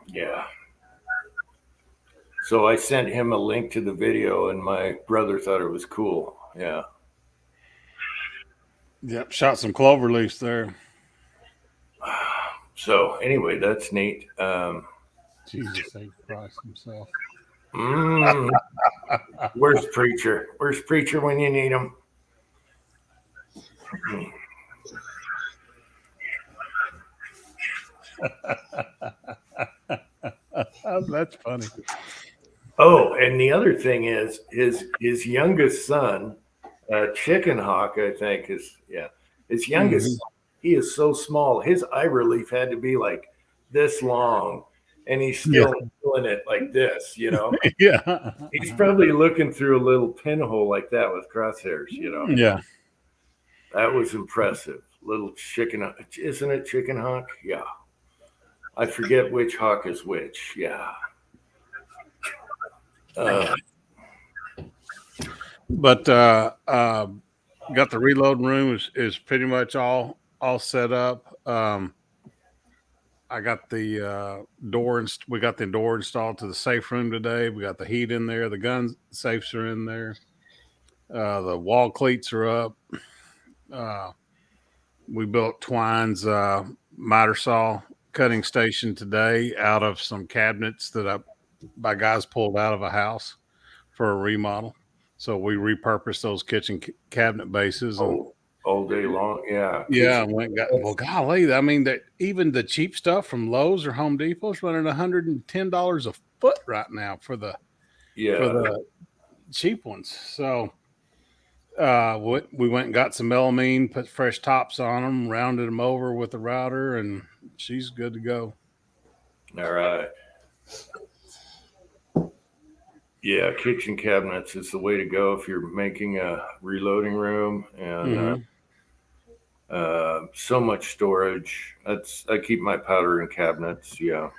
[SPEAKER 2] Yeah. So I sent him a link to the video, and my brother thought it was cool. Yeah.
[SPEAKER 3] Yep, shot some clover leaves there.
[SPEAKER 2] So anyway, that's neat.
[SPEAKER 3] Jesus, save Christ himself.
[SPEAKER 2] Where's Preacher? Where's Preacher when you need him?
[SPEAKER 3] That's funny.
[SPEAKER 2] Oh, and the other thing is his youngest son, Chicken Hawk, I think his youngest. Son, he is so small. His eye relief had to be like this long, and he's still doing it like this. You know.
[SPEAKER 3] Yeah.
[SPEAKER 2] He's probably looking through a little pinhole like that with crosshairs. You know.
[SPEAKER 3] Yeah.
[SPEAKER 2] That was impressive. Little chicken, isn't it? Chicken Hawk. Yeah. I forget which hawk is which. Yeah.
[SPEAKER 3] But got the reload room is pretty much all set up. I got the we got the door installed to the safe room today. We got the heat in there. The gun safes are in there. The wall cleats are up. We built Twine's miter saw cutting station today out of some cabinets that my guys pulled out of a house for a remodel. So we repurposed those kitchen cabinet bases
[SPEAKER 2] all day long. Yeah.
[SPEAKER 3] Yeah. Well, golly, I mean, that even the cheap stuff from Lowe's or Home Depot is running $110 a foot right now for the cheap ones. So we went and got some melamine, put fresh tops on them, rounded them over with the router, and she's good to go.
[SPEAKER 2] All right. Yeah, kitchen cabinets is the way to go if you're making a reloading room, and so much storage. I keep my powder in cabinets. Yeah.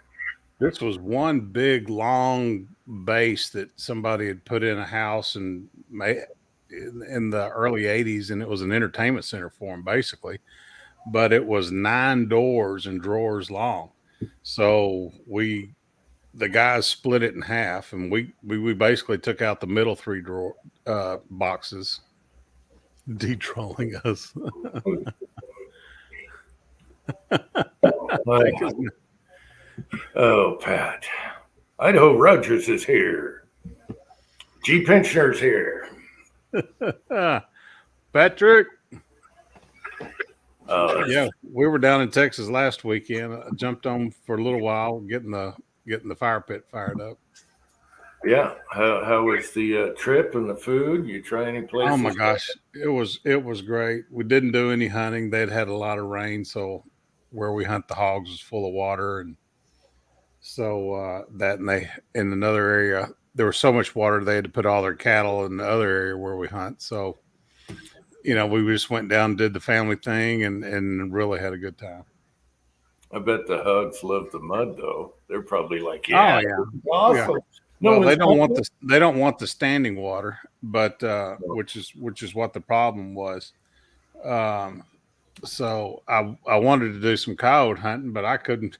[SPEAKER 3] This was one big long base that somebody had put in a house and made in the early 80s, and it was an entertainment center for them basically, but it was 9 doors and drawers long. So the guys split it in half, and we basically took out the middle 3 drawer boxes, de-trolling us.
[SPEAKER 2] Oh, Pat. Idaho Rogers is here. G. Pensioner's here.
[SPEAKER 3] Patrick.
[SPEAKER 2] Oh,
[SPEAKER 3] yeah, we were down in Texas last weekend. I jumped on for a little while, getting the fire pit fired up.
[SPEAKER 2] Yeah. How was the trip and the food? You try any places?
[SPEAKER 3] Oh my gosh, it was great. We didn't do any hunting. They'd had a lot of rain, so where we hunt the hogs was full of water, and so in another area there was so much water they had to put all their cattle in the other area where we hunt. So we just went down and did the family thing and really had a good time.
[SPEAKER 2] I bet the Hugs love the mud though. They're probably like,
[SPEAKER 3] yeah,
[SPEAKER 2] awesome.
[SPEAKER 3] Yeah. Well, they don't want the standing water, but which is what the problem was. So I wanted to do some coyote hunting, but I couldn't.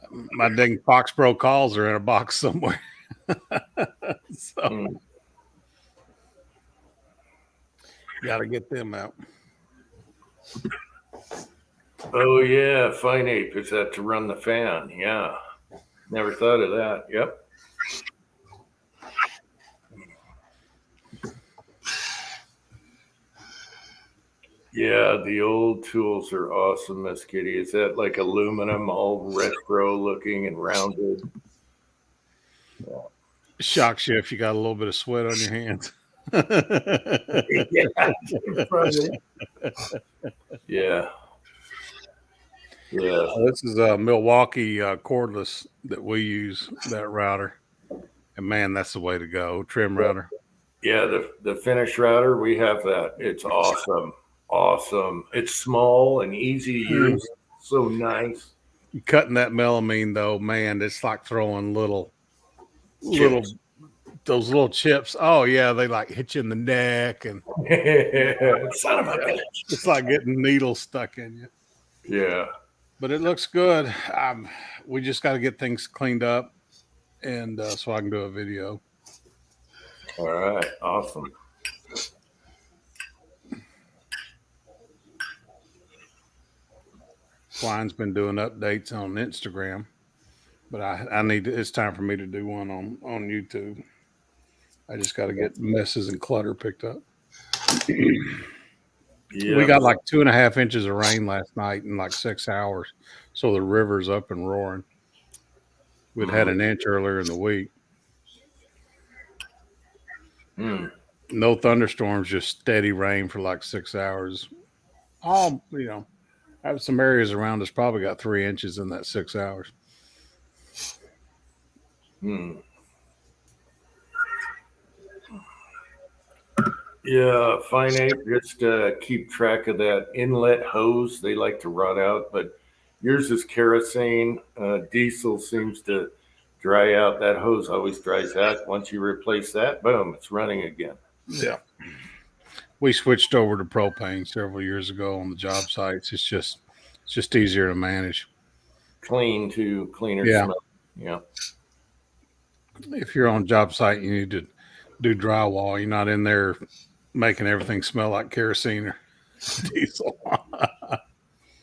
[SPEAKER 3] My dang Foxborough calls are in a box somewhere. So got to get them out.
[SPEAKER 2] Oh yeah, Fine Ape is that to run the fan? Yeah, never thought of that. Yep. Yeah, the old tools are awesome, Miss Kitty. Is that like aluminum, all retro looking and rounded?
[SPEAKER 3] Yeah. Shocks you if you got a little bit of sweat on your hands.
[SPEAKER 2] Yeah. Yeah.
[SPEAKER 3] This is a Milwaukee cordless that we use, that router. And man, that's the way to go. Trim router.
[SPEAKER 2] Yeah, the finish router, we have that. It's awesome. awesome. It's small and easy to use. So nice.
[SPEAKER 3] Cutting that melamine though, man, it's like throwing little
[SPEAKER 2] Chips.
[SPEAKER 3] those little chips. Oh yeah, they like hit you in the neck, and
[SPEAKER 2] Son of a bitch.
[SPEAKER 3] it's like getting needles stuck in you.
[SPEAKER 2] Yeah.
[SPEAKER 3] But it looks good. We just got to get things cleaned up, and so I can do a video.
[SPEAKER 2] All right. Awesome.
[SPEAKER 3] Flying's been doing updates on Instagram, but I need to, it's time for me to do one on YouTube. I just got to get messes and clutter picked up.
[SPEAKER 2] Yeah.
[SPEAKER 3] We got like 2.5 inches of rain last night in like 6 hours, so the river's up and roaring. We'd had an inch earlier in the week. No thunderstorms, just steady rain for like 6 hours. I have some areas around us probably got 3 inches in that 6 hours.
[SPEAKER 2] Yeah, Fine Ape, just keep track of that inlet hose. They like to rot out, but yours is kerosene. Diesel seems to dry out. That hose always dries out. Once you replace that, boom, it's running again.
[SPEAKER 3] Yeah. We switched over to propane several years ago on the job sites. It's just easier to manage.
[SPEAKER 2] Clean too, cleaner
[SPEAKER 3] Yeah.
[SPEAKER 2] smell. Yeah.
[SPEAKER 3] If you're on a job site, you need to do drywall. You're not in there making everything smell like kerosene or diesel.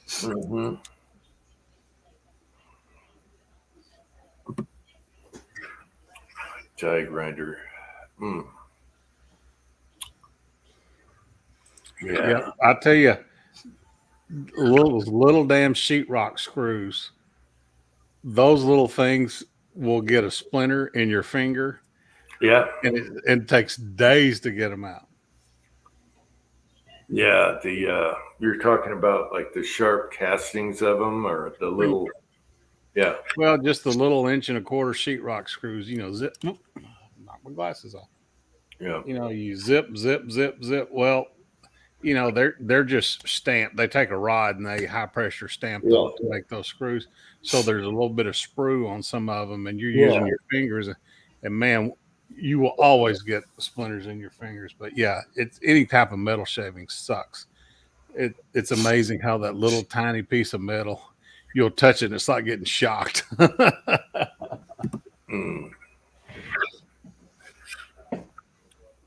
[SPEAKER 2] Mm-hmm. Tie grinder.
[SPEAKER 3] Yeah, I tell you, little damn sheetrock screws. Those little things will get a splinter in your finger.
[SPEAKER 2] Yeah.
[SPEAKER 3] And it takes days to get them out.
[SPEAKER 2] Yeah, you're talking about like the sharp castings of them, or the little. Yeah.
[SPEAKER 3] Well, just the little 1.25 inch sheetrock screws. Zip. Knock my glasses off.
[SPEAKER 2] Yeah.
[SPEAKER 3] You zip. Well, they're just stamped. They take a rod and they high pressure stamp them to make those screws. So there's a little bit of sprue on some of them, and you're using your fingers, and man, you will always get splinters in your fingers. But yeah, it's any type of metal shaving sucks. It's amazing how that little tiny piece of metal, you'll touch it and it's like getting shocked.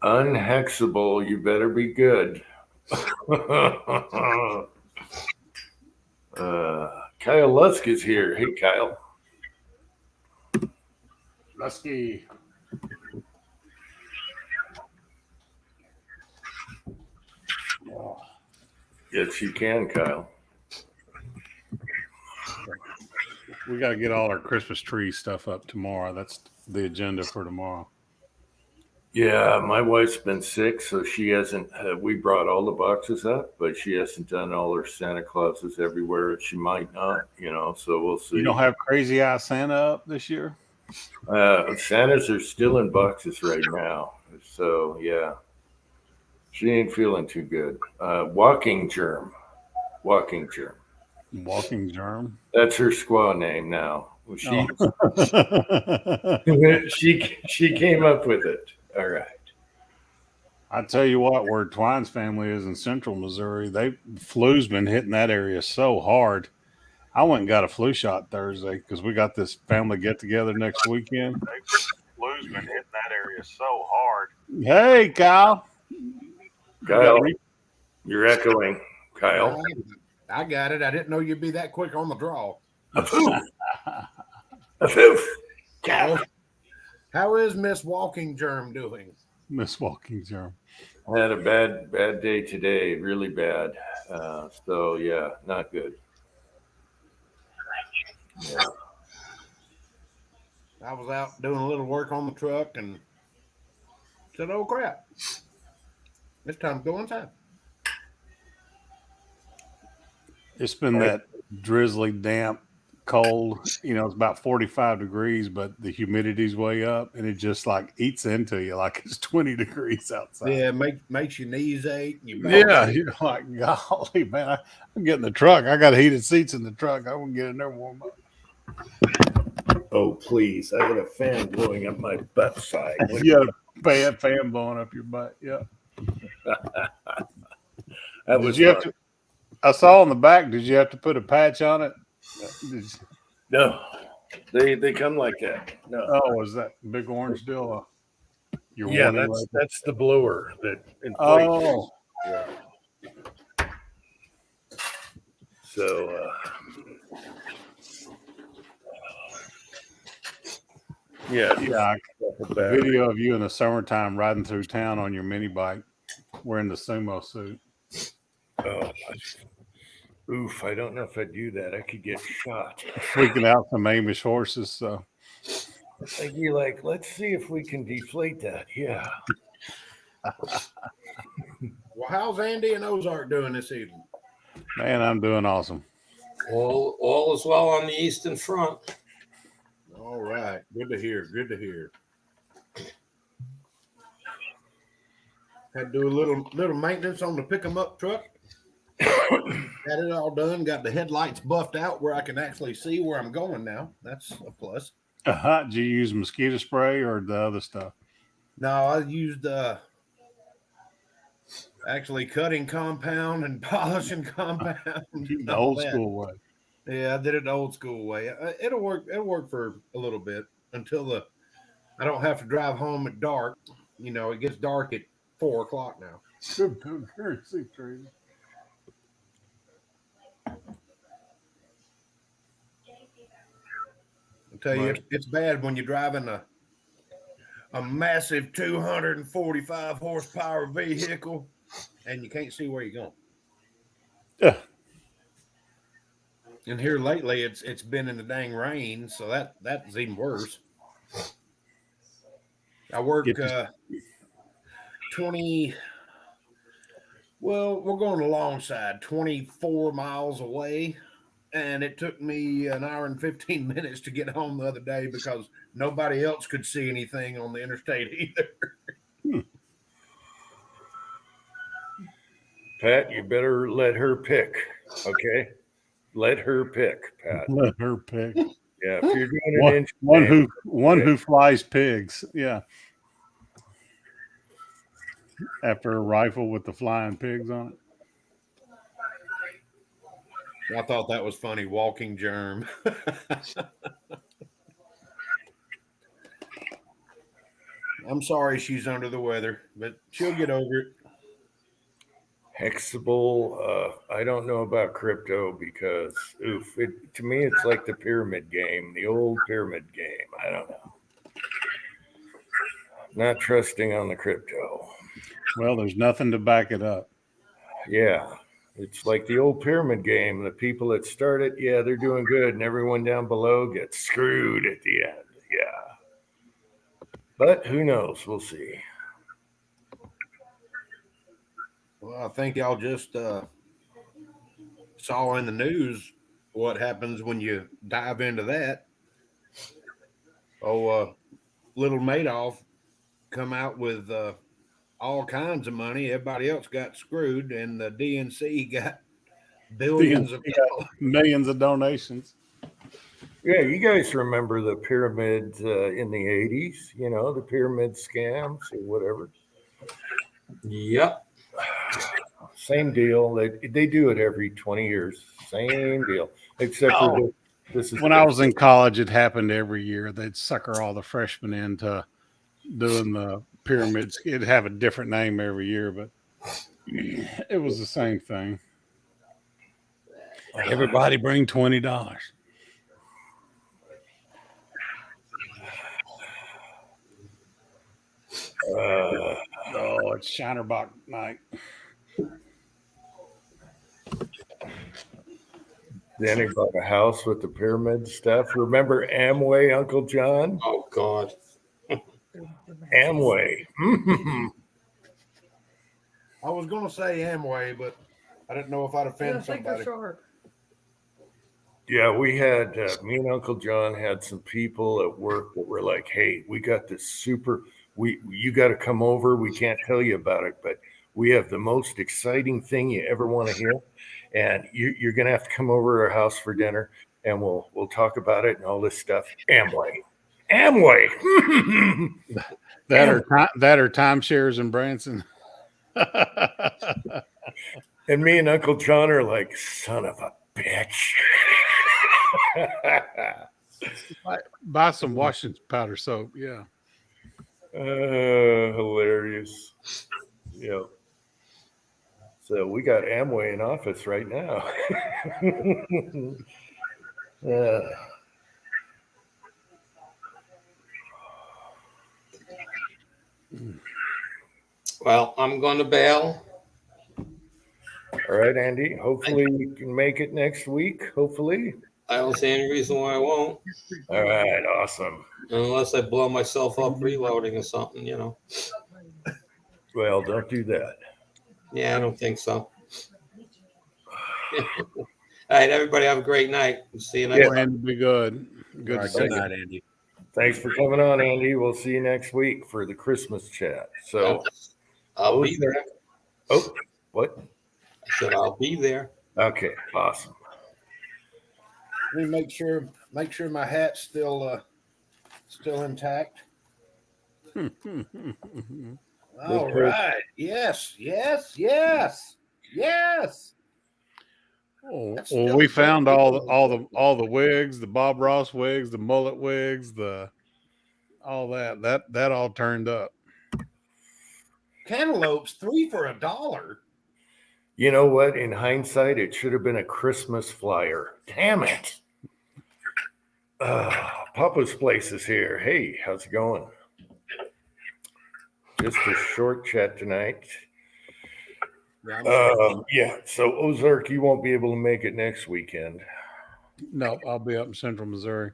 [SPEAKER 2] Unhexable, you better be good. Kyle Lusk is here. Hey, Kyle.
[SPEAKER 3] Lusky.
[SPEAKER 2] Yes, you can, Kyle.
[SPEAKER 3] We got to get all our Christmas tree stuff up tomorrow. That's the agenda for tomorrow.
[SPEAKER 2] Yeah, my wife's been sick, so she hasn't. We brought all the boxes up, but she hasn't done all her Santa Clauses everywhere. She might not, so we'll see.
[SPEAKER 3] You don't have Crazy Eye Santa up this year?
[SPEAKER 2] Santas are still in boxes right now. So, yeah. She ain't feeling too good. Walking Germ.
[SPEAKER 3] Walking Germ?
[SPEAKER 2] That's her squaw name now. She she came up with it. All right.
[SPEAKER 3] I tell you what, where Twine's family is in central Missouri, flu's been hitting that area so hard. I went and got a flu shot Thursday because we got this family get together next weekend. Flu's been hitting that area so hard. Hey, Kyle.
[SPEAKER 2] Kyle, you're echoing. Kyle.
[SPEAKER 4] I got it. I didn't know you'd be that quick on the draw. How is Miss Walking Germ doing?
[SPEAKER 3] Miss Walking Germ.
[SPEAKER 2] I had a bad day today, really bad. So yeah, not good. Yeah.
[SPEAKER 4] I was out doing a little work on the truck and said, "Oh crap, it's time to go inside."
[SPEAKER 3] It's been that drizzly, damp cold. It's about 45 degrees, but the humidity's way up, and it just like eats into you like it's 20 degrees outside.
[SPEAKER 4] Yeah, makes your knees ache. And your back
[SPEAKER 3] Yeah,
[SPEAKER 4] ache.
[SPEAKER 3] you're like, golly, man, I'm getting the truck. I got heated seats in the truck. I won't get in there warm up.
[SPEAKER 2] Oh, please. I got a fan blowing up my butt side.
[SPEAKER 3] You got a bad fan blowing up your butt. Yeah.
[SPEAKER 2] That was
[SPEAKER 3] Did you have to? I saw on the back. Did you have to put a patch on it?
[SPEAKER 2] No, they come like that. No.
[SPEAKER 3] Oh, was that big orange deal? Your
[SPEAKER 2] Yeah,
[SPEAKER 3] warning light?
[SPEAKER 2] that's the blower that inflates.
[SPEAKER 3] Oh,
[SPEAKER 2] Yeah. So, yeah,
[SPEAKER 3] yeah.
[SPEAKER 2] the
[SPEAKER 3] Video of you in the summertime riding through town on your mini bike, wearing the sumo suit.
[SPEAKER 2] Oh, oof! I don't know if I'd do that. I could get shot.
[SPEAKER 3] Freaking out some Amish horses. So
[SPEAKER 2] I'd be like, let's see if we can deflate that. Yeah.
[SPEAKER 4] Well, how's Andy and Ozark doing this evening?
[SPEAKER 3] man, I'm doing awesome.
[SPEAKER 1] All is well on the Eastern Front.
[SPEAKER 4] All right. Good to hear. Good to hear. Had to do a little maintenance on the pick 'em up truck. Had it all done. Got the headlights buffed out where I can actually see where I'm going now. That's a plus.
[SPEAKER 3] Did you use mosquito spray or the other stuff?
[SPEAKER 4] No, I used actually cutting compound and polishing compound.
[SPEAKER 3] The old school way.
[SPEAKER 4] Yeah, I did it the old school way. It'll work. It'll work for a little bit until I don't have to drive home at dark. It gets dark at 4 o'clock now.
[SPEAKER 3] Good currency trading.
[SPEAKER 4] I tell you, it's bad when you're driving a massive 245 horsepower vehicle and you can't see where you're going.
[SPEAKER 3] Yeah.
[SPEAKER 4] And here lately, it's been in the dang rain, so that's even worse. I work 20. Well, we're going alongside 24 miles away, and it took me an hour and 15 minutes to get home the other day because nobody else could see anything on the interstate either.
[SPEAKER 2] Pat, you better let her pick. Okay, let her pick, Pat.
[SPEAKER 3] Let her pick.
[SPEAKER 2] Yeah, if you're doing an inch,
[SPEAKER 3] One who flies pigs. Yeah. After a rifle with the flying pigs on it.
[SPEAKER 4] I thought that was funny. Walking germ. I'm sorry she's under the weather, but she'll get over it.
[SPEAKER 2] Hexable. I don't know about crypto because, to me, it's like the pyramid game, the old pyramid game. I don't know. Not trusting on the crypto.
[SPEAKER 3] Well, there's nothing to back it up.
[SPEAKER 2] Yeah. It's like the old pyramid game. The people that start it, yeah, they're doing good. And everyone down below gets screwed at the end. Yeah. But who knows? We'll see.
[SPEAKER 4] Well, I think y'all just saw in the news what happens when you dive into that. Little Madoff come out with all kinds of money. Everybody else got screwed, and the DNC got billions of dollars.
[SPEAKER 3] Millions of donations.
[SPEAKER 2] Yeah, you guys remember the pyramids in the 80s, the pyramid scams or whatever.
[SPEAKER 1] Yep.
[SPEAKER 2] Same deal. They do it every 20 years. Same deal. Except for this is
[SPEAKER 3] when I was in college, it happened every year. They'd sucker all the freshmen into doing the pyramids. It'd have a different name every year, but it was the same thing. Everybody bring $20. It's Shinerbach night.
[SPEAKER 2] Then he bought a house with the pyramid stuff. Remember Amway, Uncle John?
[SPEAKER 1] Oh, God.
[SPEAKER 2] Amway.
[SPEAKER 4] I was going to say Amway, but I didn't know if I'd offend somebody.
[SPEAKER 2] Yeah, we had me and Uncle John had some people at work that were like, "Hey, we got this super. You got to come over. We can't tell you about it, but we have the most exciting thing you ever want to hear, and you're gonna have to come over to our house for dinner, and we'll talk about it and all this stuff." Amway.
[SPEAKER 3] That are timeshares in Branson.
[SPEAKER 2] And me and Uncle John are like, "Son of a bitch."
[SPEAKER 3] Buy some Washington powder soap. Yeah.
[SPEAKER 2] Hilarious. Yeah. So we got Amway in office right now.
[SPEAKER 1] Well, I'm going to bail.
[SPEAKER 2] All right, Andy. Hopefully we can make it next week. Hopefully.
[SPEAKER 1] I don't see any reason why I won't,
[SPEAKER 2] All right. Awesome.
[SPEAKER 1] unless I blow myself up reloading or something, you know.
[SPEAKER 2] Well, don't do that.
[SPEAKER 1] Yeah, I don't think so. All right, everybody, have a great night. See you next
[SPEAKER 2] Yeah.
[SPEAKER 1] time.
[SPEAKER 3] And be good. Good
[SPEAKER 4] All
[SPEAKER 3] to
[SPEAKER 4] right,
[SPEAKER 3] see
[SPEAKER 4] good
[SPEAKER 3] you.
[SPEAKER 4] night, Andy.
[SPEAKER 2] Thanks for coming on, Andy. We'll see you next week for the Christmas chat. So,
[SPEAKER 1] I'll be there.
[SPEAKER 2] oh, what?
[SPEAKER 1] I said I'll be there.
[SPEAKER 2] Okay, awesome.
[SPEAKER 4] Let me make sure my hat's still intact. All right. Yes.
[SPEAKER 3] Oh,
[SPEAKER 4] That's
[SPEAKER 3] well,
[SPEAKER 4] still
[SPEAKER 3] we
[SPEAKER 4] a
[SPEAKER 3] found
[SPEAKER 4] great
[SPEAKER 3] all the wigs, the Bob Ross wigs, the mullet wigs, all that all turned up.
[SPEAKER 4] Cantaloupes 3 for $1.
[SPEAKER 2] You know what? In hindsight, it should have been a Christmas flyer. Damn it. Papa's Place is here. Hey, how's it going? Just a short chat tonight. Yeah, so Ozark, you won't be able to make it next weekend.
[SPEAKER 3] No, I'll be up in Central Missouri,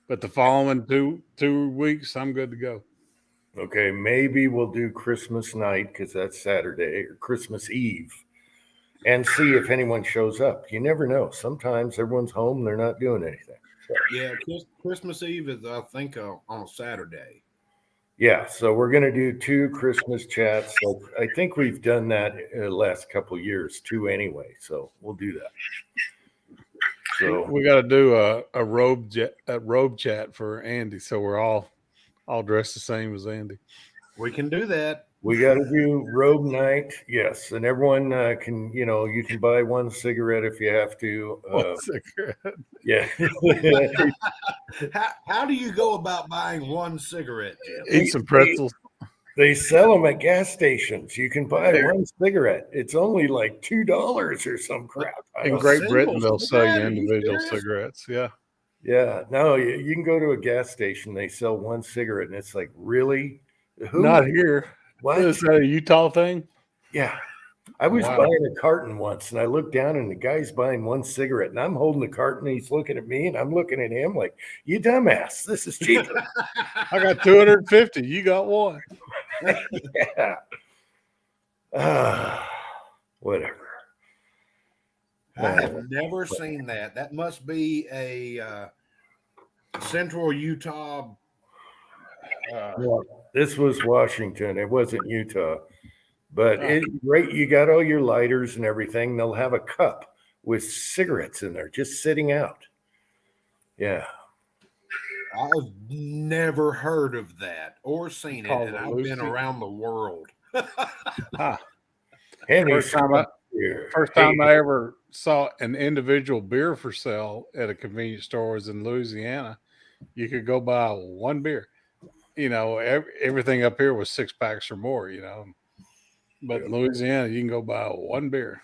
[SPEAKER 3] but the following two weeks, I'm good to go.
[SPEAKER 2] Okay, maybe we'll do Christmas night because that's Saturday, or Christmas Eve, and see if anyone shows up. You never know. Sometimes everyone's home, they're not doing anything. So,
[SPEAKER 4] Yeah, Christmas Eve is I think on a Saturday.
[SPEAKER 2] yeah, so we're going to do 2 Christmas chats. So I think we've done that in the last couple of years too anyway. So we'll do that. So
[SPEAKER 3] We got to do a robe chat for Andy, so we're all dressed the same as Andy.
[SPEAKER 4] We can do that.
[SPEAKER 2] we got to do robe night. Yes. And everyone can, you can buy 1 cigarette if you have to. Yeah.
[SPEAKER 4] How do you go about buying 1 cigarette, Jim?
[SPEAKER 3] Eat some pretzels.
[SPEAKER 2] They sell them at gas stations. You can buy 1 cigarette. It's only like $2 or some crap.
[SPEAKER 3] In Great Britain, they'll sell you individual cigarettes. Yeah.
[SPEAKER 2] Yeah. No, you can go to a gas station. They sell 1 cigarette, and it's like, really? Who?
[SPEAKER 3] Not here.
[SPEAKER 2] What?
[SPEAKER 3] Is that a Utah thing?
[SPEAKER 2] Yeah. I was
[SPEAKER 3] Wow.
[SPEAKER 2] buying a carton once, and I looked down, and the guy's buying 1 cigarette, and I'm holding the carton, and he's looking at me, and I'm looking at him like, you dumbass. This is cheaper.
[SPEAKER 3] I got 250. You got 1.
[SPEAKER 2] Yeah. Whatever.
[SPEAKER 4] I have never seen that. That must be a Central Utah.
[SPEAKER 2] This was Washington. It wasn't Utah. But you got all your lighters and everything. They'll have a cup with cigarettes in there just sitting out. Yeah.
[SPEAKER 4] I've never heard of that or seen it, and I've been around the world.
[SPEAKER 3] First time I ever saw an individual beer for sale at a convenience store was in Louisiana. You could go buy 1 beer. Everything up here was 6 packs or more, But in Louisiana, you can go buy 1 beer.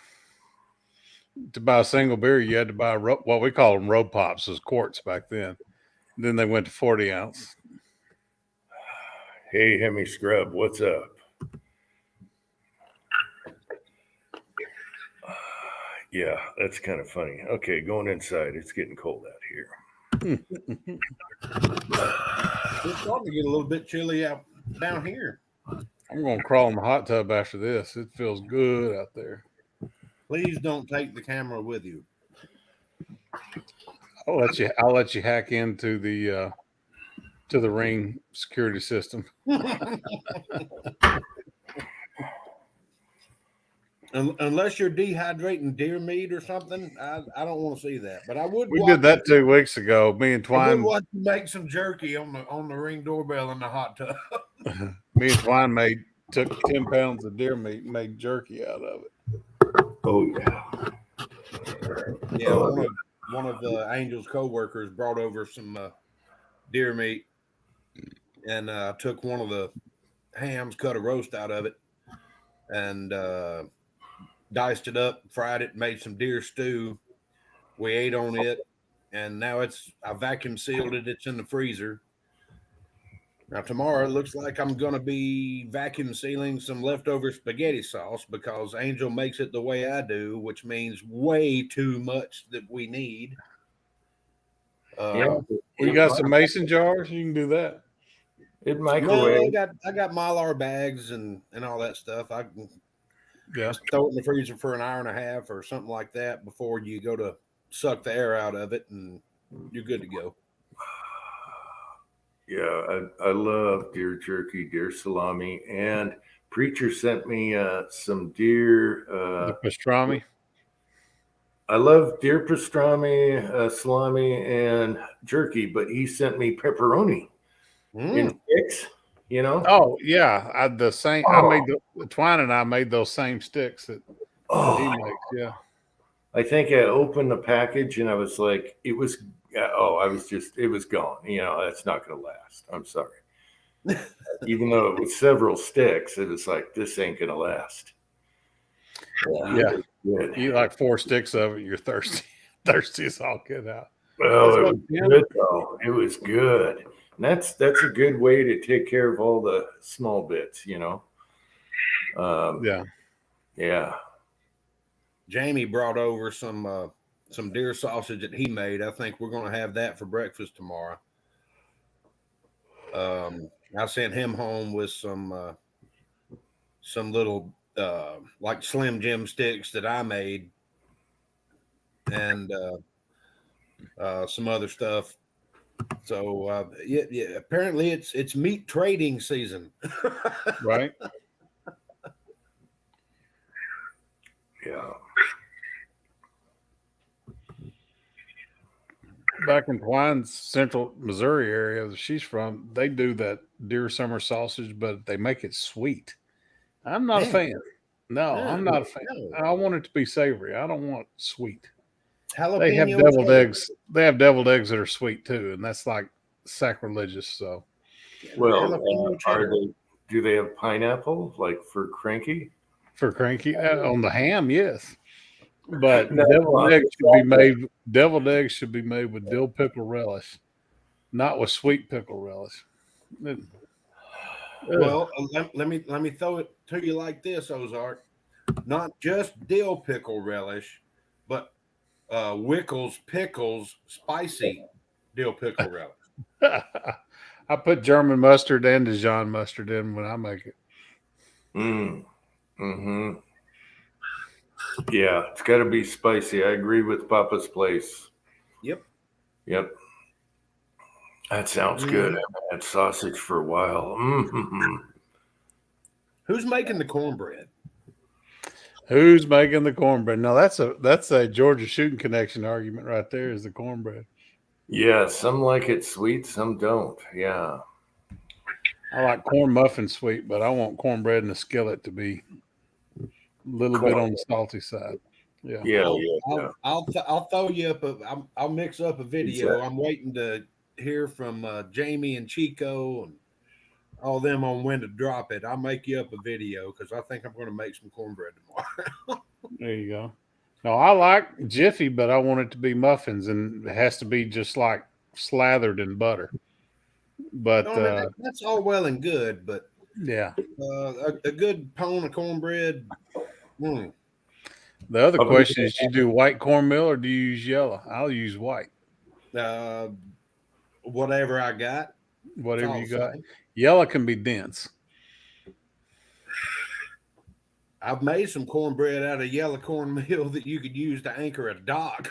[SPEAKER 3] To buy a single beer, you had to buy what we call them road pops, as quarts back then. Then they went to 40 ounce.
[SPEAKER 2] Hey, Hemi Scrub, what's up? Yeah, that's kind of funny. Okay, going inside. It's getting cold out here.
[SPEAKER 4] It's starting to get a little bit chilly out down here.
[SPEAKER 3] I'm going to crawl in the hot tub after this. It feels good out there.
[SPEAKER 4] Please don't take the camera with you.
[SPEAKER 3] I'll let you hack into the to the ring security system.
[SPEAKER 4] Unless you're dehydrating deer meat or something, I don't want to see that. But I would.
[SPEAKER 3] We
[SPEAKER 4] watch
[SPEAKER 3] did that 2 weeks ago. Me and
[SPEAKER 4] I would
[SPEAKER 3] Twine,
[SPEAKER 4] watch you make some jerky on the ring doorbell in the hot tub.
[SPEAKER 3] me and Twine took 10 pounds of deer meat and made jerky out of it.
[SPEAKER 2] Oh yeah.
[SPEAKER 4] Yeah,
[SPEAKER 2] Oh,
[SPEAKER 4] one of Angel's coworkers brought over some deer meat, and took one of the hams, cut a roast out of it, and diced it up, fried it, made some deer stew. We ate on it, and now I vacuum sealed it. It's in the freezer. Now tomorrow it looks like I'm gonna be vacuum sealing some leftover spaghetti sauce because Angel makes it the way I do, which means way too much that we need.
[SPEAKER 2] yeah.
[SPEAKER 3] You got some mason jars? You can do that.
[SPEAKER 2] It
[SPEAKER 4] Well,
[SPEAKER 2] microwave.
[SPEAKER 4] I got Mylar bags and all that stuff. I can
[SPEAKER 3] Yeah.
[SPEAKER 4] throw it in the freezer for an hour and a half or something like that before you go to suck the air out of it, and you're good to go.
[SPEAKER 2] Yeah, I love deer jerky, deer salami, and Preacher sent me some deer.
[SPEAKER 3] The pastrami.
[SPEAKER 2] I love deer pastrami, salami, and jerky, but he sent me pepperoni in sticks. You know?
[SPEAKER 3] Oh yeah, I made Twine and I made those same sticks that he
[SPEAKER 2] Oh,
[SPEAKER 3] makes. Yeah.
[SPEAKER 2] I think I opened the package and I was like, it was gone. You know, that's not going to last. I'm sorry. Even though it was several sticks, it was like, this ain't going to last.
[SPEAKER 3] Yeah.
[SPEAKER 2] Good.
[SPEAKER 3] You eat like 4 sticks of it, you're thirsty. Thirsty as all get out.
[SPEAKER 2] Well, it
[SPEAKER 3] That's
[SPEAKER 2] was
[SPEAKER 3] what-
[SPEAKER 2] good though. It was good. And that's a good way to take care of all the small bits, you know.
[SPEAKER 3] Yeah.
[SPEAKER 2] Yeah.
[SPEAKER 4] Jamie brought over some deer sausage that he made. I think we're going to have that for breakfast tomorrow. I sent him home with some little like Slim Jim sticks that I made, and some other stuff. So yeah. Apparently it's meat trading season.
[SPEAKER 3] Right.
[SPEAKER 2] Yeah.
[SPEAKER 3] Back in Twine's central Missouri area that she's from, they do that deer summer sausage, but they make it sweet. I'm not a fan. No,
[SPEAKER 4] Yeah,
[SPEAKER 3] I'm not a fan.
[SPEAKER 4] no.
[SPEAKER 3] I want it to be savory. I don't want sweet.
[SPEAKER 4] Jalapeno.
[SPEAKER 3] They have deviled eggs. They have deviled eggs that are sweet too, and that's like sacrilegious. So,
[SPEAKER 2] Well,
[SPEAKER 4] Jalapeno cheddar.
[SPEAKER 2] do they have pineapple like for cranky?
[SPEAKER 3] for cranky on the ham, yes, but
[SPEAKER 2] No,
[SPEAKER 3] deviled eggs should be made. Deviled eggs should be made with dill pickle relish, not with sweet pickle relish.
[SPEAKER 4] Well, let me throw it to you like this, Ozark. Not just dill pickle relish, but Wickles pickles spicy dill pickle relish.
[SPEAKER 3] I put German mustard and Dijon mustard in when I make it.
[SPEAKER 2] Mm-hmm. Yeah, it's got to be spicy. I agree with Papa's Place.
[SPEAKER 4] Yep.
[SPEAKER 2] That sounds good. I haven't had sausage for a while. Mm-hmm.
[SPEAKER 4] Who's making the cornbread?
[SPEAKER 3] Who's making the cornbread? No, that's a Georgia shooting connection argument right there. Is the cornbread?
[SPEAKER 2] Yeah, some like it sweet, some don't. Yeah.
[SPEAKER 3] I like corn muffin sweet, but I want cornbread in the skillet to be a little bit on the salty side. Yeah.
[SPEAKER 2] Yeah.
[SPEAKER 4] I'll throw you up. I'll mix up a video.
[SPEAKER 2] Exactly.
[SPEAKER 4] I'm waiting to hear from Jamie and Chico and all them on when to drop it. I'll make you up a video because I think I'm going to make some cornbread tomorrow.
[SPEAKER 3] There you go. No, I like Jiffy, but I want it to be muffins, and it has to be just like slathered in butter. But
[SPEAKER 4] No, I mean, that's all well and good, but
[SPEAKER 3] yeah,
[SPEAKER 4] a good pound of cornbread.
[SPEAKER 3] the other question is: you do white cornmeal or do you use yellow? I'll use white.
[SPEAKER 4] Whatever I got.
[SPEAKER 3] Whatever you got. Yellow can be dense.
[SPEAKER 4] I've made some cornbread out of yellow cornmeal that you could use to anchor a dock.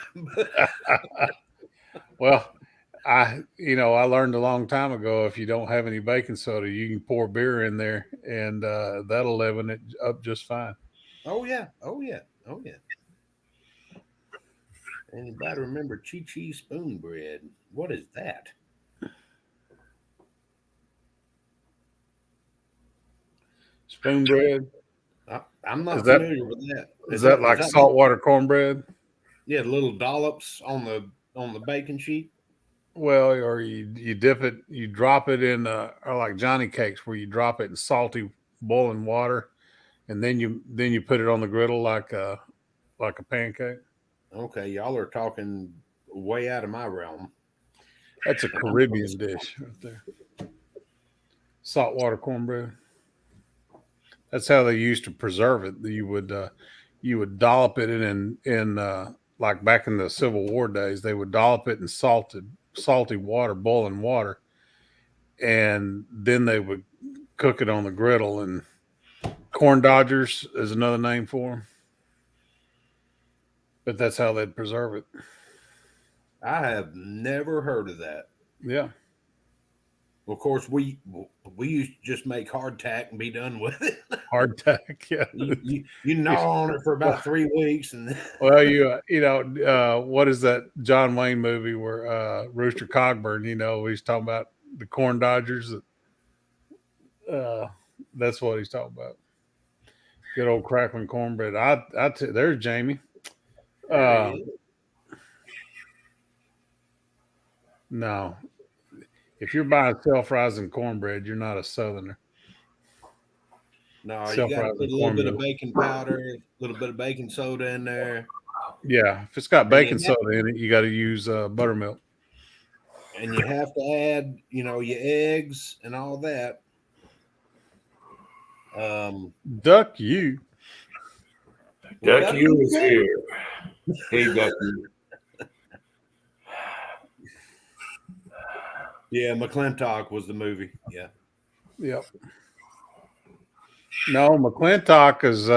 [SPEAKER 3] Well, I learned a long time ago if you don't have any baking soda, you can pour beer in there, and that'll leaven it up just fine.
[SPEAKER 4] Oh yeah. Oh yeah. Oh yeah. Anybody remember Chi spoon bread? What is that?
[SPEAKER 3] Spoon bread.
[SPEAKER 4] I'm not
[SPEAKER 3] Is that
[SPEAKER 4] familiar with that.
[SPEAKER 3] is that like saltwater cornbread?
[SPEAKER 4] Yeah, little dollops on the baking sheet.
[SPEAKER 3] Well, or you dip it, you drop it in, or like Johnny cakes, where you drop it in salty boiling water, and then you put it on the griddle like a pancake.
[SPEAKER 4] Okay, y'all are talking way out of my realm.
[SPEAKER 3] That's a Caribbean dish right there. Saltwater cornbread. That's how they used to preserve it. You would dollop it in like back in the Civil War days. They would dollop it in salty water, boiling water, and then they would cook it on the griddle. And corn dodgers is another name for them, but that's how they'd preserve it.
[SPEAKER 4] I have never heard of that.
[SPEAKER 3] Yeah.
[SPEAKER 4] Of course, we used to just make hardtack and be done with it.
[SPEAKER 3] Hardtack. Yeah.
[SPEAKER 4] You gnaw on it for about 3 weeks, and
[SPEAKER 3] Well, what is that John Wayne movie where Rooster Cogburn? He's talking about the corn dodgers. That's what he's talking about. Good old crackling cornbread. There's Jamie. No, if you're buying self-rising cornbread, you're not a Southerner.
[SPEAKER 4] no, you got to put a little bit of baking powder, a little bit of baking soda in there.
[SPEAKER 3] Yeah, if it's got baking soda in it, you got to use buttermilk.
[SPEAKER 4] And you have to add, your eggs and all that.
[SPEAKER 3] Duck you.
[SPEAKER 2] Duck you is here. Hey, Duck you.
[SPEAKER 4] Yeah, McClintock was the movie. Yeah.
[SPEAKER 3] Yep. No, McClintock is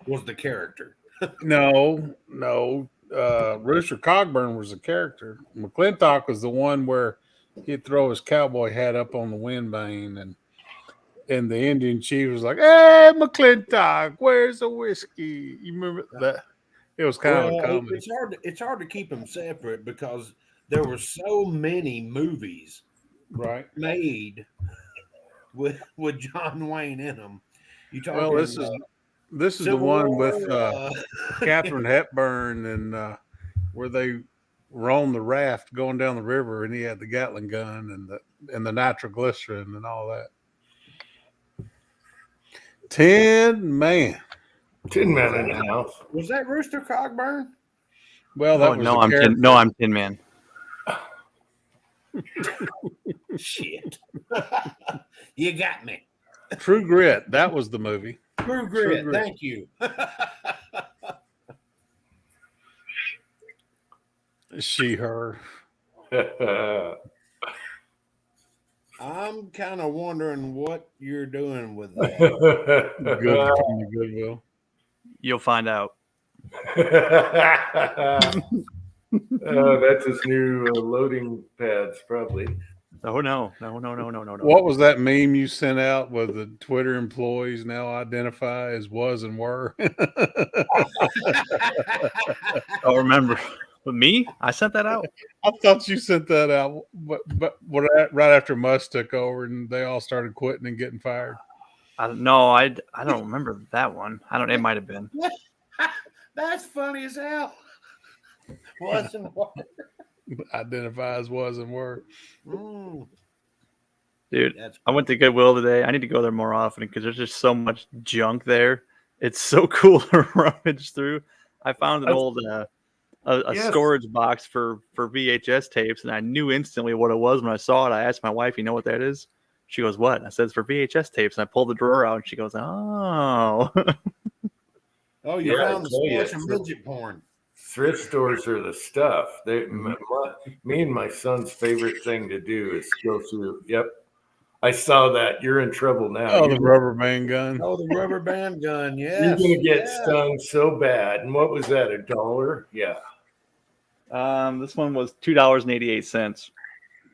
[SPEAKER 4] Was the character.
[SPEAKER 3] no. Rooster Cogburn was the character. McClintock was the one where he'd throw his cowboy hat up on the wind vane, and the Indian chief was like, "Hey, McClintock, where's the whiskey?" You remember that? It was kind of a comedy.
[SPEAKER 4] It's hard to keep them separate because there were so many movies
[SPEAKER 3] Right.
[SPEAKER 4] made with John Wayne in them. You talking?
[SPEAKER 3] Well, this is the one with Katharine Hepburn and where they were on the raft going down the river, and he had the Gatling gun and the nitroglycerin and all that. Tin Man.
[SPEAKER 2] Tin Man in the house.
[SPEAKER 4] Was that Rooster Cogburn?
[SPEAKER 3] Well, that was
[SPEAKER 5] I'm Tin Man.
[SPEAKER 4] Shit. You got me.
[SPEAKER 3] True Grit. That was the movie.
[SPEAKER 4] True Grit. Thank you.
[SPEAKER 3] She, her.
[SPEAKER 4] I'm kind of wondering what you're doing with that.
[SPEAKER 3] Good from the Goodwill.
[SPEAKER 5] You'll find out.
[SPEAKER 2] Oh, that's his new loading pads, probably.
[SPEAKER 5] Oh no.
[SPEAKER 3] What was that meme you sent out with the Twitter employees now identify as was and were?
[SPEAKER 5] Don't remember. With me? I sent that out.
[SPEAKER 3] I thought you sent that out, but right after Musk took over and they all started quitting and getting fired.
[SPEAKER 5] I don't remember that one. It might have been.
[SPEAKER 4] That's funny as hell. Was and were.
[SPEAKER 3] Identify as was and were.
[SPEAKER 5] Dude, I went to Goodwill today. I need to go there more often because there's just so much junk there. It's so cool to rummage through. I found an old storage box for VHS tapes, and I knew instantly what it was when I saw it. I asked my wife, "You know what that is?" She goes, "What?" I said, "It's for VHS tapes." And I pulled the drawer out, and she goes, "Oh."
[SPEAKER 4] Oh, you found the sports and midget porn.
[SPEAKER 2] Thrift stores are the stuff. Me and my son's favorite thing to do is go through. Yep, I saw that. You're in trouble now.
[SPEAKER 3] Oh, the rubber band gun.
[SPEAKER 4] Oh, the rubber band gun. Yeah,
[SPEAKER 2] you're gonna get stung so bad. And what was that? $1? Yeah.
[SPEAKER 5] This one was $2.88.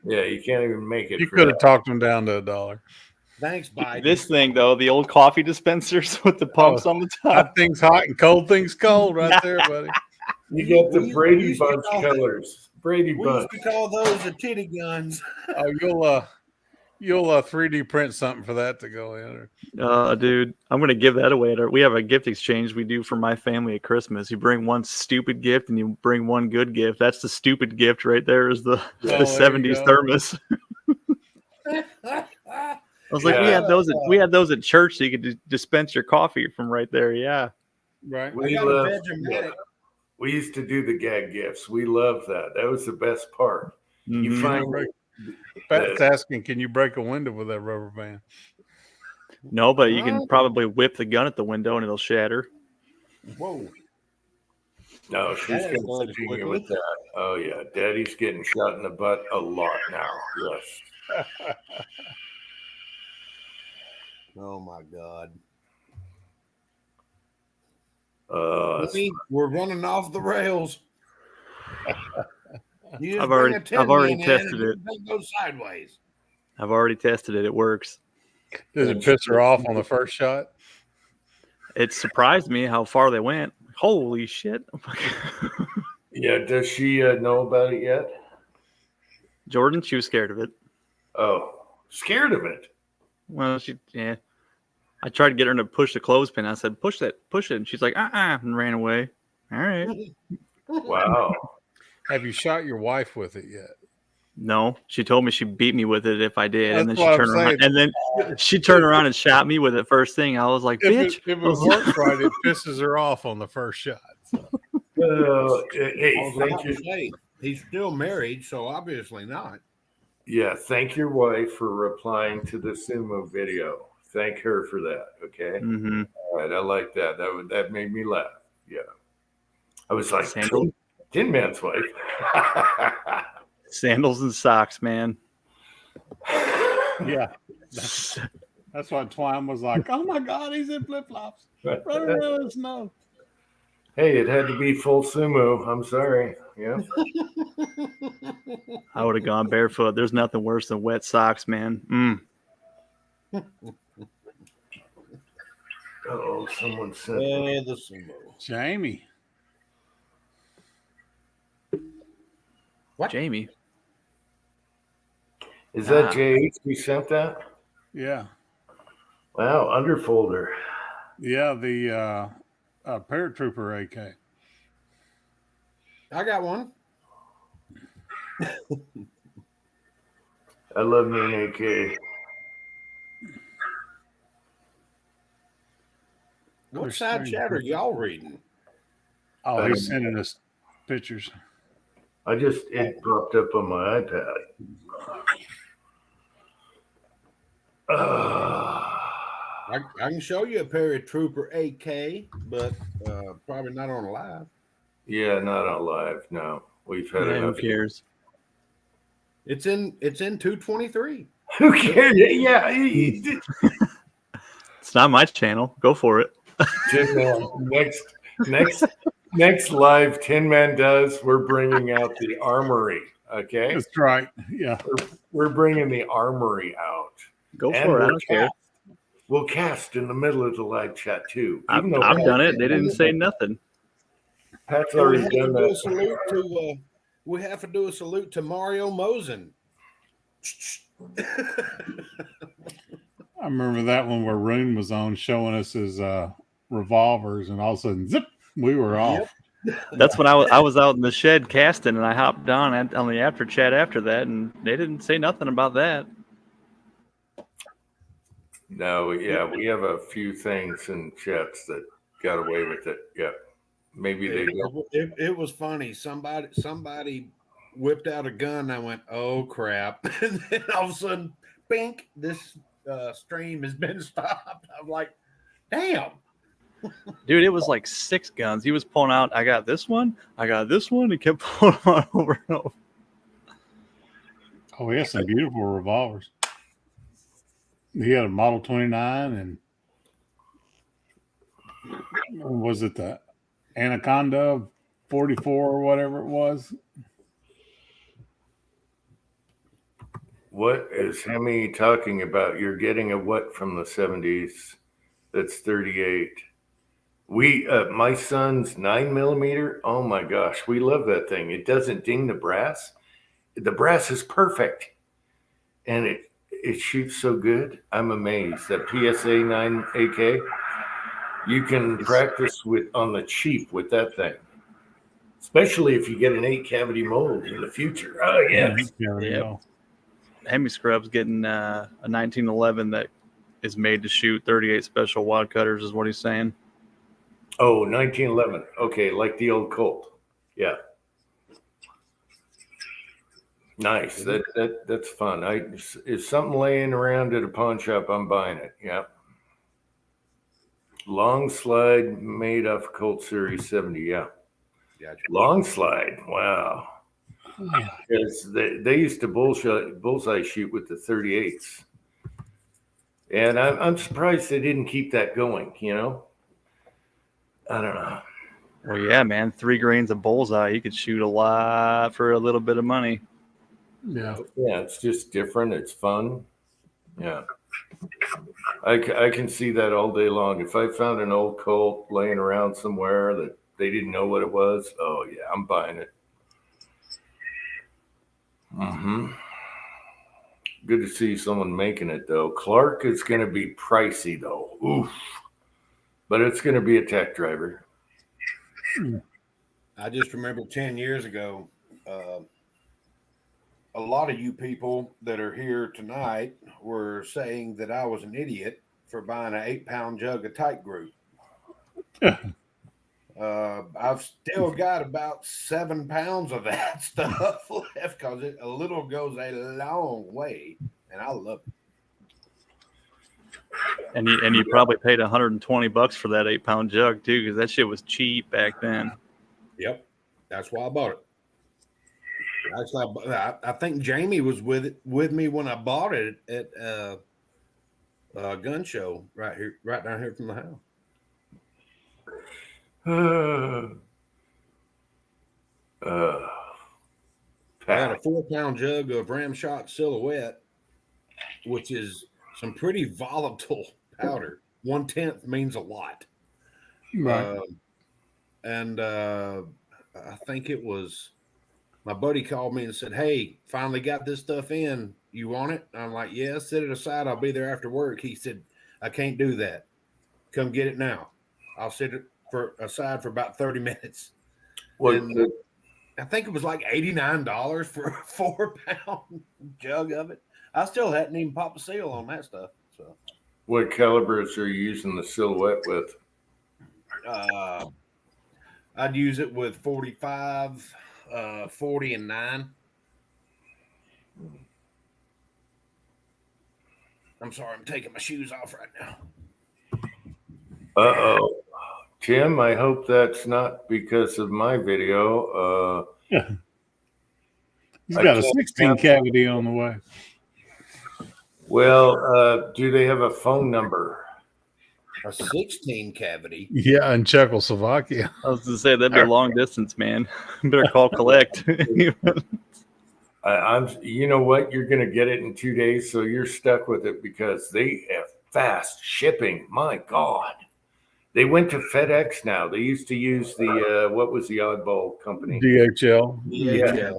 [SPEAKER 2] Yeah, you can't even make it.
[SPEAKER 3] You
[SPEAKER 2] for
[SPEAKER 3] could have
[SPEAKER 2] that.
[SPEAKER 3] talked them down to $1.
[SPEAKER 4] Thanks, Biden.
[SPEAKER 5] This thing though, the old coffee dispensers with the pumps on the top.
[SPEAKER 3] Hot thing's hot and cold thing's cold, right there, buddy.
[SPEAKER 2] You get the
[SPEAKER 4] We
[SPEAKER 2] Brady
[SPEAKER 4] used to
[SPEAKER 2] Bunch
[SPEAKER 4] call-
[SPEAKER 2] colors. Brady
[SPEAKER 4] we
[SPEAKER 2] Bunch.
[SPEAKER 4] used to call those the titty guns.
[SPEAKER 3] Oh, you'll 3D print something for that to go in.
[SPEAKER 5] Dude, I'm gonna give that away. We have a gift exchange we do for my family at Christmas. You bring one stupid gift and you bring one good gift. That's the stupid gift right there. Is the
[SPEAKER 3] there
[SPEAKER 5] the
[SPEAKER 3] you
[SPEAKER 5] 70s
[SPEAKER 3] go.
[SPEAKER 5] thermos. I was like, we had those at church, so you could dispense your coffee from right there. Yeah,
[SPEAKER 3] Right.
[SPEAKER 4] I
[SPEAKER 2] We
[SPEAKER 4] got a
[SPEAKER 2] love.
[SPEAKER 4] Vegematic.
[SPEAKER 2] We used to do the gag gifts. We love that. That was the best part. You
[SPEAKER 5] Mhm.
[SPEAKER 2] find
[SPEAKER 3] Pat's asking, can you break a window with that rubber band?
[SPEAKER 5] No, but you can probably whip the gun at the window and it'll shatter.
[SPEAKER 4] Whoa.
[SPEAKER 2] no, she's
[SPEAKER 4] That
[SPEAKER 2] going
[SPEAKER 4] escalated
[SPEAKER 2] to see you
[SPEAKER 4] quickly.
[SPEAKER 2] with that. Oh yeah, Daddy's getting shot in the butt a lot now. Yes.
[SPEAKER 4] Oh my God.
[SPEAKER 2] Uh,
[SPEAKER 4] We're running off the rails. You just
[SPEAKER 5] I've
[SPEAKER 4] bring
[SPEAKER 5] already-
[SPEAKER 4] a tin
[SPEAKER 5] I've already
[SPEAKER 4] man in
[SPEAKER 5] tested
[SPEAKER 4] and
[SPEAKER 5] it.
[SPEAKER 4] everything goes sideways.
[SPEAKER 5] I've already tested it. It works.
[SPEAKER 3] Does it piss her off on the first shot?
[SPEAKER 5] It surprised me how far they went. Holy shit.
[SPEAKER 2] yeah. Does she know about it yet?
[SPEAKER 5] Jordan, she was scared of it.
[SPEAKER 2] Oh, scared of it.
[SPEAKER 5] Well, yeah. I tried to get her to push the clothespin. I said, push it. And she's like, and ran away. All right.
[SPEAKER 2] Wow.
[SPEAKER 3] Have you shot your wife with it yet?
[SPEAKER 5] No, she told me she'd beat me with it if I did. And then
[SPEAKER 3] That's
[SPEAKER 5] she
[SPEAKER 3] what I'm
[SPEAKER 5] turned around
[SPEAKER 3] saying.
[SPEAKER 5] and then she turned around and shot me with it first thing. I was like, bitch.
[SPEAKER 3] If it works right, it pisses her off on the first shot. So.
[SPEAKER 2] Hey,
[SPEAKER 4] I was
[SPEAKER 2] thank
[SPEAKER 4] about
[SPEAKER 2] you.
[SPEAKER 4] to say, he's still married, so obviously not.
[SPEAKER 2] Yeah, thank your wife for replying to the sumo video. Thank her for that. Okay.
[SPEAKER 5] Mm-hmm.
[SPEAKER 2] All right, I like that. That made me laugh. Yeah. I was like,
[SPEAKER 5] Sandal-
[SPEAKER 2] Tin Man's wife.
[SPEAKER 5] Sandals and socks, man.
[SPEAKER 3] Yeah. That's why Twine was like, oh my God, he's in flip flops. Running around the snow.
[SPEAKER 2] Hey, it had to be full sumo. I'm sorry. Yeah.
[SPEAKER 5] I would have gone barefoot. There's nothing worse than wet socks, man.
[SPEAKER 2] Oh, someone said.
[SPEAKER 4] The sumo.
[SPEAKER 3] Jamie.
[SPEAKER 4] What?
[SPEAKER 5] Jamie.
[SPEAKER 2] Is that JH who sent that?
[SPEAKER 3] Yeah.
[SPEAKER 2] Wow, underfolder.
[SPEAKER 3] Yeah, the paratrooper AK.
[SPEAKER 4] I got one.
[SPEAKER 2] I love me an AK.
[SPEAKER 4] What
[SPEAKER 3] They're
[SPEAKER 4] side
[SPEAKER 3] strange
[SPEAKER 4] chat are
[SPEAKER 3] people.
[SPEAKER 4] y'all reading?
[SPEAKER 3] Oh, he's sending us pictures.
[SPEAKER 2] It popped up on my iPad.
[SPEAKER 4] I can show you a paratrooper AK, but probably not on live.
[SPEAKER 2] Yeah, not on live. No, we've had
[SPEAKER 5] Yeah, who
[SPEAKER 2] enough.
[SPEAKER 5] cares?
[SPEAKER 4] It's in 223.
[SPEAKER 2] Who cares? Yeah,
[SPEAKER 5] It's not my channel. Go for it.
[SPEAKER 2] Tin Man. Next live Tin Man does. We're bringing out the armory. Okay,
[SPEAKER 3] That's right. Yeah.
[SPEAKER 2] we're bringing the armory out.
[SPEAKER 5] Go
[SPEAKER 2] And
[SPEAKER 5] for it. I
[SPEAKER 2] we'll
[SPEAKER 5] don't care.
[SPEAKER 2] cast. We'll cast in the middle of the live chat too.
[SPEAKER 5] I've
[SPEAKER 2] Even though
[SPEAKER 5] done it. They didn't say nothing.
[SPEAKER 2] Pat's
[SPEAKER 4] We
[SPEAKER 2] already
[SPEAKER 4] have to
[SPEAKER 2] done
[SPEAKER 4] do a
[SPEAKER 2] that.
[SPEAKER 4] salute to. We have to do a salute to Mario Mosen.
[SPEAKER 3] I remember that one where Rune was on showing us his revolvers, and all of a sudden, zip, we were off.
[SPEAKER 5] That's when I was out in the shed casting, and I hopped on the after chat after that, and they didn't say nothing about that.
[SPEAKER 2] No, yeah, we have a few things in chats that got away with it. Yeah, maybe they don't.
[SPEAKER 4] It was funny. Somebody whipped out a gun. And I went, "Oh crap!" And then all of a sudden, bink! This stream has been stopped. I'm like, "Damn!"
[SPEAKER 5] Dude, it was like 6 guns. He was pulling out, I got this one. He kept pulling them out over and over.
[SPEAKER 3] Oh, he has some beautiful revolvers. He had a Model 29, and was it the Anaconda 44 or whatever it was?
[SPEAKER 2] What is Hemi talking about? You're getting a what from the 70s? That's 38. My son's 9mm. Oh my gosh, we love that thing. It doesn't ding the brass. The brass is perfect, and it shoots so good. I'm amazed. That PSA 9 AK, you can practice on the cheap with that thing, especially if you get an 8-cavity mold in the future. Oh yeah.
[SPEAKER 5] Yeah. Hemi Scrub's getting a 1911 that is made to shoot 38 special wad cutters, is what he's saying.
[SPEAKER 2] Oh, 1911. Okay, like the old Colt. Yeah. Nice. That's fun. If something laying around at a pawn shop, I'm buying it. Yeah. Long slide made off Colt Series 70. Yeah.
[SPEAKER 4] Gotcha.
[SPEAKER 2] Long slide. Wow. Because they used to bullseye shoot with the 38s. And I'm surprised they didn't keep that going, you know? I don't know.
[SPEAKER 5] Well, yeah, man. 3 grains of bullseye, you could shoot a lot for a little bit of money.
[SPEAKER 3] Yeah.
[SPEAKER 2] Yeah, it's just different. It's fun. Yeah. I can see that all day long. If I found an old Colt laying around somewhere that they didn't know what it was, oh, yeah, I'm buying it. Good to see someone making it, though. Clark is going to be pricey, though. Oof. But it's going to be a tech driver.
[SPEAKER 4] I just remember 10 years ago, a lot of you people that are here tonight were saying that I was an idiot for buying an 8-pound jug of Tight Group. I've still got about 7 pounds of that stuff left because a little goes a long way, and I love it.
[SPEAKER 5] And you probably paid $120 for that 8-pound jug too, because that shit was cheap back then.
[SPEAKER 4] Yep, that's why I bought it. Actually, I think Jamie was with me when I bought it at a gun show right down here from the house. I had a 4-pound jug of Ramshot Silhouette, which is some pretty volatile powder. 1/10 means a lot.
[SPEAKER 3] Right.
[SPEAKER 4] I think it was my buddy called me and said, "Hey, finally got this stuff in. You want it?" I'm like, "Yeah, set it aside. I'll be there after work." He said, "I can't do that. Come get it now. I'll set it aside for about 30 minutes." I think it was like $89 for a 4-pound jug of it. I still hadn't even popped a seal on that stuff. So,
[SPEAKER 2] what calibers are you using the Silhouette with?
[SPEAKER 4] I'd use it with 45, 40, and 9. I'm sorry, I'm taking my shoes off right now.
[SPEAKER 2] Uh-oh. Tim, I hope that's not because of my video.
[SPEAKER 3] He's got a 16 cavity on the way.
[SPEAKER 2] Well, do they have a phone number?
[SPEAKER 4] A 16 cavity?
[SPEAKER 3] Yeah, in Czechoslovakia.
[SPEAKER 5] I was going to say, that'd be a long distance, man. Better call collect.
[SPEAKER 2] You know what? You're going to get it in 2 days, so you're stuck with it because they have fast shipping. My God. They went to FedEx now. They used to use the, what was the oddball company?
[SPEAKER 3] DHL.
[SPEAKER 2] Yeah.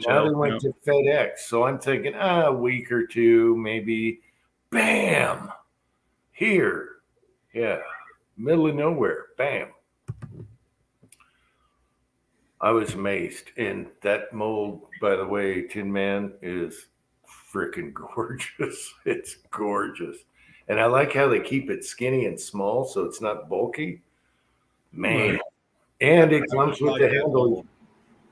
[SPEAKER 2] Now they went to FedEx. So I'm thinking, a week or two, maybe. Bam. Here. Yeah. Middle of nowhere. Bam. I was amazed. And that mold, by the way, Tin Man, is freaking gorgeous. It's gorgeous. And I like how they keep it skinny and small so it's not bulky. Man. And it comes with the handle.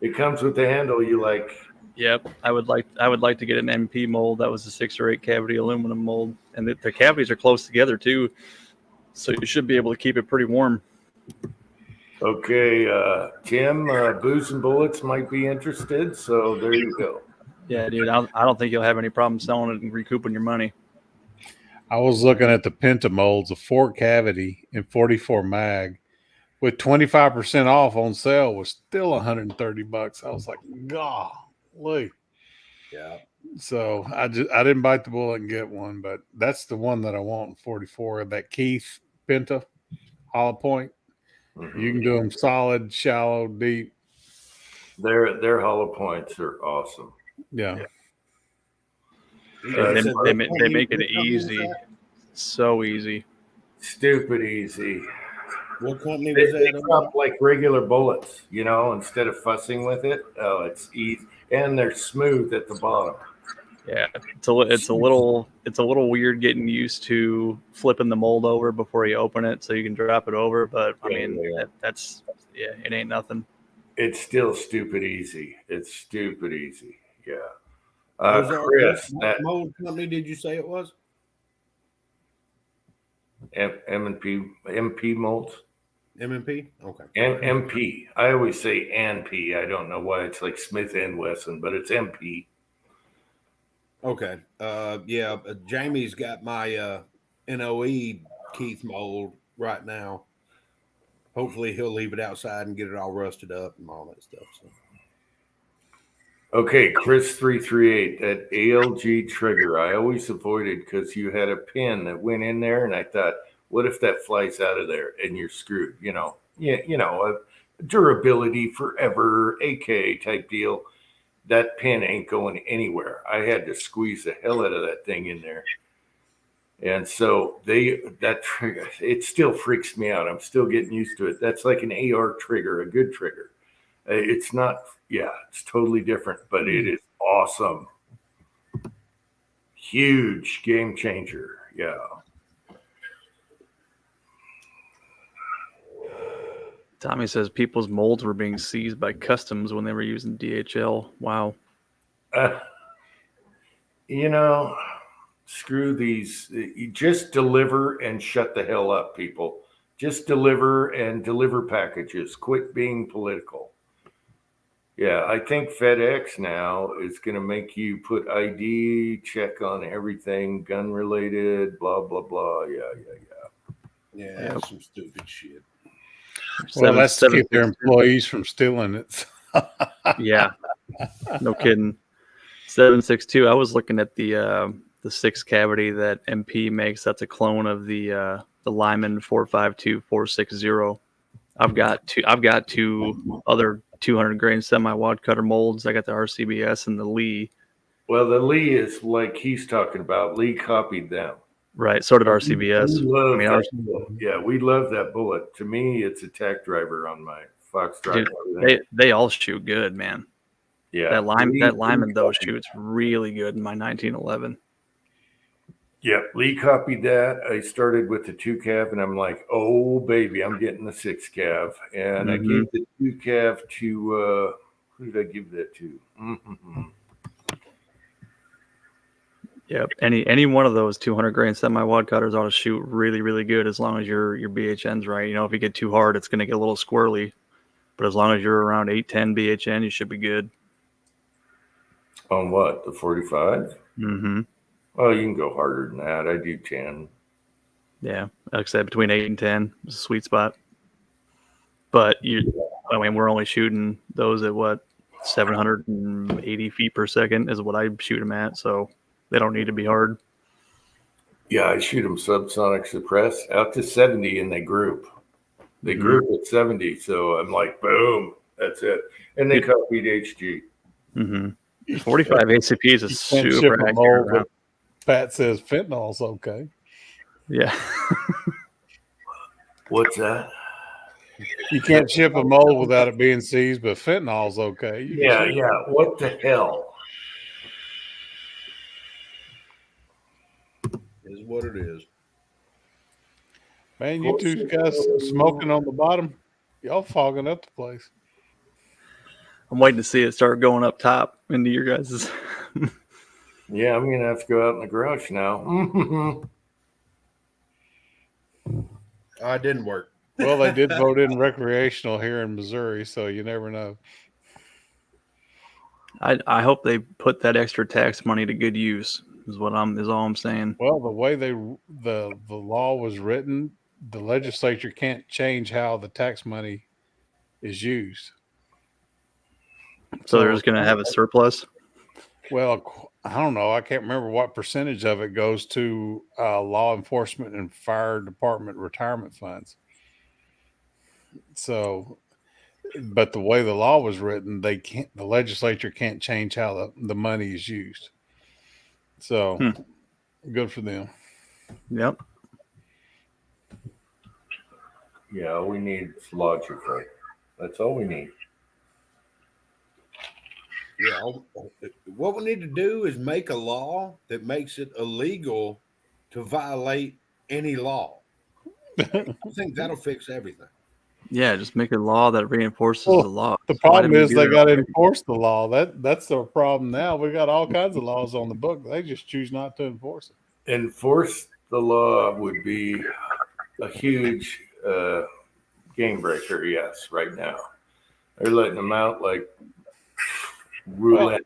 [SPEAKER 2] It comes with the handle you like.
[SPEAKER 5] Yep. I would like to get an MP mold. That was a 6 or 8 cavity aluminum mold. And the cavities are close together too. So you should be able to keep it pretty warm.
[SPEAKER 2] Okay, Tim, Booze and Bullets might be interested. So there you go.
[SPEAKER 5] Yeah, dude. I don't think you'll have any problem selling it and recouping your money.
[SPEAKER 3] I was looking at the Penta molds, a 4 cavity and 44 mag with 25% off on sale was still $130. I was like, golly.
[SPEAKER 4] Yeah.
[SPEAKER 3] So I didn't bite the bullet and get one, but that's the one that I want in 44. That Keith Penta hollow point.
[SPEAKER 2] Mhm.
[SPEAKER 3] You can do them solid, shallow, deep.
[SPEAKER 2] Their hollow points are awesome.
[SPEAKER 3] Yeah.
[SPEAKER 5] Yeah,
[SPEAKER 2] Uh,
[SPEAKER 5] they make it easy, so easy.
[SPEAKER 2] Stupid easy.
[SPEAKER 4] What company
[SPEAKER 2] They,
[SPEAKER 4] was
[SPEAKER 2] they
[SPEAKER 4] that?
[SPEAKER 2] drop like regular bullets, instead of fussing with it. Oh, it's easy, and they're smooth at the bottom.
[SPEAKER 5] Yeah, it's a little weird getting used to flipping the mold over before you open it, so you can drop it over. But I mean, that's it ain't nothing.
[SPEAKER 2] It's still stupid easy. It's stupid easy. Yeah.
[SPEAKER 4] Chris,
[SPEAKER 2] Chris,
[SPEAKER 4] what
[SPEAKER 2] that
[SPEAKER 4] mold company did you say it was?
[SPEAKER 2] MP molds.
[SPEAKER 4] M&P? Okay.
[SPEAKER 2] MP. I always say NP. I don't know why it's like Smith and Wesson, but it's MP.
[SPEAKER 4] Okay. Jamie's got my NOE Keith mold right now. Hopefully he'll leave it outside and get it all rusted up and all that stuff. So.
[SPEAKER 2] Okay, Chris 338, that ALG trigger, I always avoided because you had a pin that went in there, and I thought, what if that flies out of there and you're screwed? A durability forever, AK type deal. That pin ain't going anywhere. I had to squeeze the hell out of that thing in there. And so that trigger, it still freaks me out. I'm still getting used to it. That's like an AR trigger, a good trigger. It's not, it's totally different, but it is awesome. Huge game changer. Yeah.
[SPEAKER 5] Tommy says people's molds were being seized by customs when they were using DHL. Wow.
[SPEAKER 2] Screw these. You just deliver and shut the hell up, people. Just deliver and deliver packages. Quit being political. Yeah, I think FedEx now is going to make you put ID, check on everything, gun related, blah, blah, blah.
[SPEAKER 4] Yeah, that's some stupid shit.
[SPEAKER 3] Well, that's to keep their employees from stealing it.
[SPEAKER 5] Yeah, no kidding. 762. I was looking at the 6 cavity that MP makes. That's a clone of the Lyman 452460. I've got two other 200 grain semi-wad cutter molds. I got the RCBS and the Lee.
[SPEAKER 2] Well, the Lee is like he's talking about. Lee copied them.
[SPEAKER 5] Right. So did RCBS.
[SPEAKER 2] We love that bullet. To me, it's a tech driver on my Foxtrot.
[SPEAKER 5] They all shoot good, man.
[SPEAKER 2] Yeah.
[SPEAKER 5] That Lyman though shoots really good in my 1911.
[SPEAKER 2] Yep, Lee copied that. I started with the 2 cav, and I'm like, oh baby, I'm getting the 6 cav, and I gave the 2 cav to who did I give that to?
[SPEAKER 5] Yep, any one of those 200 grain semi-wad cutters ought to shoot really, really good as long as your BHN's right. If you get too hard, it's going to get a little squirrely, but as long as you're around 810 BHN, you should be good.
[SPEAKER 2] On what, the 45?
[SPEAKER 5] Mm-hmm.
[SPEAKER 2] Oh, you can go harder than that. I do 10.
[SPEAKER 5] Yeah, like I said, between 8 and 10 is a sweet spot. But we're only shooting those at 780 feet per second is what I shoot them at, so they don't need to be hard.
[SPEAKER 2] Yeah, I shoot them subsonic suppress out to 70, and they group. They group at 70, so I'm like, boom, that's it. And they copied HG.
[SPEAKER 5] 45 ACPs is super accurate.
[SPEAKER 3] Pat says fentanyl's okay.
[SPEAKER 5] Yeah.
[SPEAKER 2] What's that?
[SPEAKER 3] You can't ship a mold without it being seized, but fentanyl's okay.
[SPEAKER 2] Yeah. What the hell?
[SPEAKER 4] Is what it is.
[SPEAKER 3] Man, you two guys smoking on the bottom, y'all fogging up the place.
[SPEAKER 5] I'm waiting to see it start going up top into your guys'.
[SPEAKER 2] Yeah, I'm gonna have to go out in the garage now.
[SPEAKER 4] It didn't work.
[SPEAKER 3] Well, they did vote in recreational here in Missouri, so you never know.
[SPEAKER 5] I hope they put that extra tax money to good use. Is all I'm saying.
[SPEAKER 3] Well, the way the law was written, the legislature can't change how the tax money is used.
[SPEAKER 5] So they're just going to have a surplus.
[SPEAKER 3] Well, I don't know. I can't remember what percentage of it goes to law enforcement and fire department retirement funds. So, but the way the law was written, the legislature can't change how the money is used. So, good for them.
[SPEAKER 5] Yep.
[SPEAKER 2] Yeah, all we need is logical. That's all we need.
[SPEAKER 4] Yeah, what we need to do is make a law that makes it illegal to violate any law. I think that'll fix everything.
[SPEAKER 5] Yeah, just make a law that reinforces
[SPEAKER 3] Well,
[SPEAKER 5] the law.
[SPEAKER 3] The
[SPEAKER 5] Why
[SPEAKER 3] problem
[SPEAKER 5] didn't we
[SPEAKER 3] is
[SPEAKER 5] do
[SPEAKER 3] they
[SPEAKER 5] that
[SPEAKER 3] got to
[SPEAKER 5] already?
[SPEAKER 3] enforce the law. That's the problem now. We got all kinds of laws on the book. They just choose not to enforce it.
[SPEAKER 2] Enforce the law would be a huge game breaker. Yes, right now they're letting them out like roulette.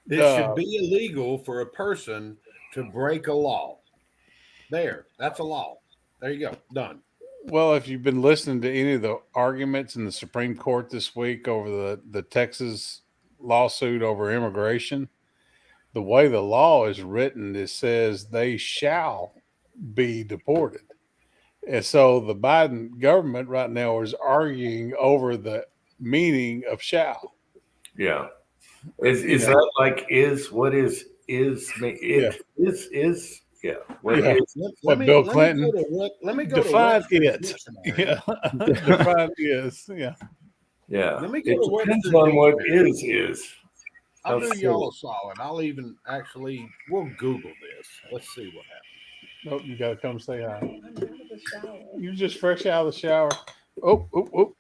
[SPEAKER 4] It should be illegal for a person to break a law. That's a law. There you go. Done.
[SPEAKER 3] Well, if you've been listening to any of the arguments in the Supreme Court this week over the Texas lawsuit over immigration, the way the law is written, it says they shall be deported. And so the Biden government right now is arguing over the meaning of shall.
[SPEAKER 2] Yeah. Is that like what is it is yeah. What
[SPEAKER 3] Yeah.
[SPEAKER 2] is
[SPEAKER 3] What Bill Clinton
[SPEAKER 4] Let me go
[SPEAKER 3] define
[SPEAKER 4] to Webster's
[SPEAKER 3] it.
[SPEAKER 4] Dictionary.
[SPEAKER 3] Yeah. Define is. Yeah.
[SPEAKER 2] yeah.
[SPEAKER 4] Let me
[SPEAKER 2] It
[SPEAKER 4] go to
[SPEAKER 2] depends
[SPEAKER 4] Webster's
[SPEAKER 2] on what
[SPEAKER 4] Dictionary.
[SPEAKER 2] is.
[SPEAKER 4] I'll
[SPEAKER 2] How
[SPEAKER 4] do y'all a solid. I'll even we'll Google this. Let's see what happens.
[SPEAKER 3] Nope, you got to come say hi. You just fresh out of the shower. Oh.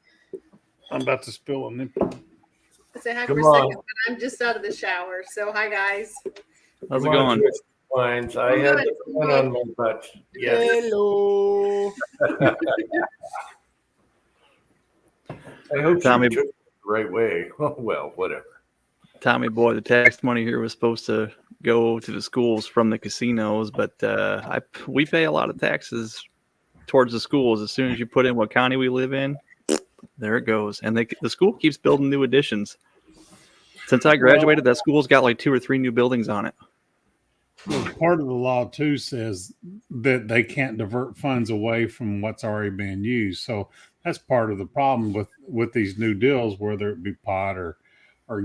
[SPEAKER 3] I'm about to spill on them.
[SPEAKER 6] I say hi
[SPEAKER 2] Come
[SPEAKER 6] for a
[SPEAKER 2] on.
[SPEAKER 6] second, but I'm just out of the shower. So hi guys.
[SPEAKER 5] How's it
[SPEAKER 2] Come on,
[SPEAKER 5] going?
[SPEAKER 2] twist lines. I had the one on my butt. Yes.
[SPEAKER 4] Hello.
[SPEAKER 2] I hope
[SPEAKER 5] Tommy-
[SPEAKER 2] you took it the right way. Well, whatever.
[SPEAKER 5] Tommy boy, the tax money here was supposed to go to the schools from the casinos, but we pay a lot of taxes towards the schools. As soon as you put in what county we live in, there it goes. And the school keeps building new additions. Since I graduated, that school's got like 2 or 3 new buildings on it.
[SPEAKER 3] Well, part of the law too says that they can't divert funds away from what's already being used. So that's part of the problem with these new deals, whether it be pot or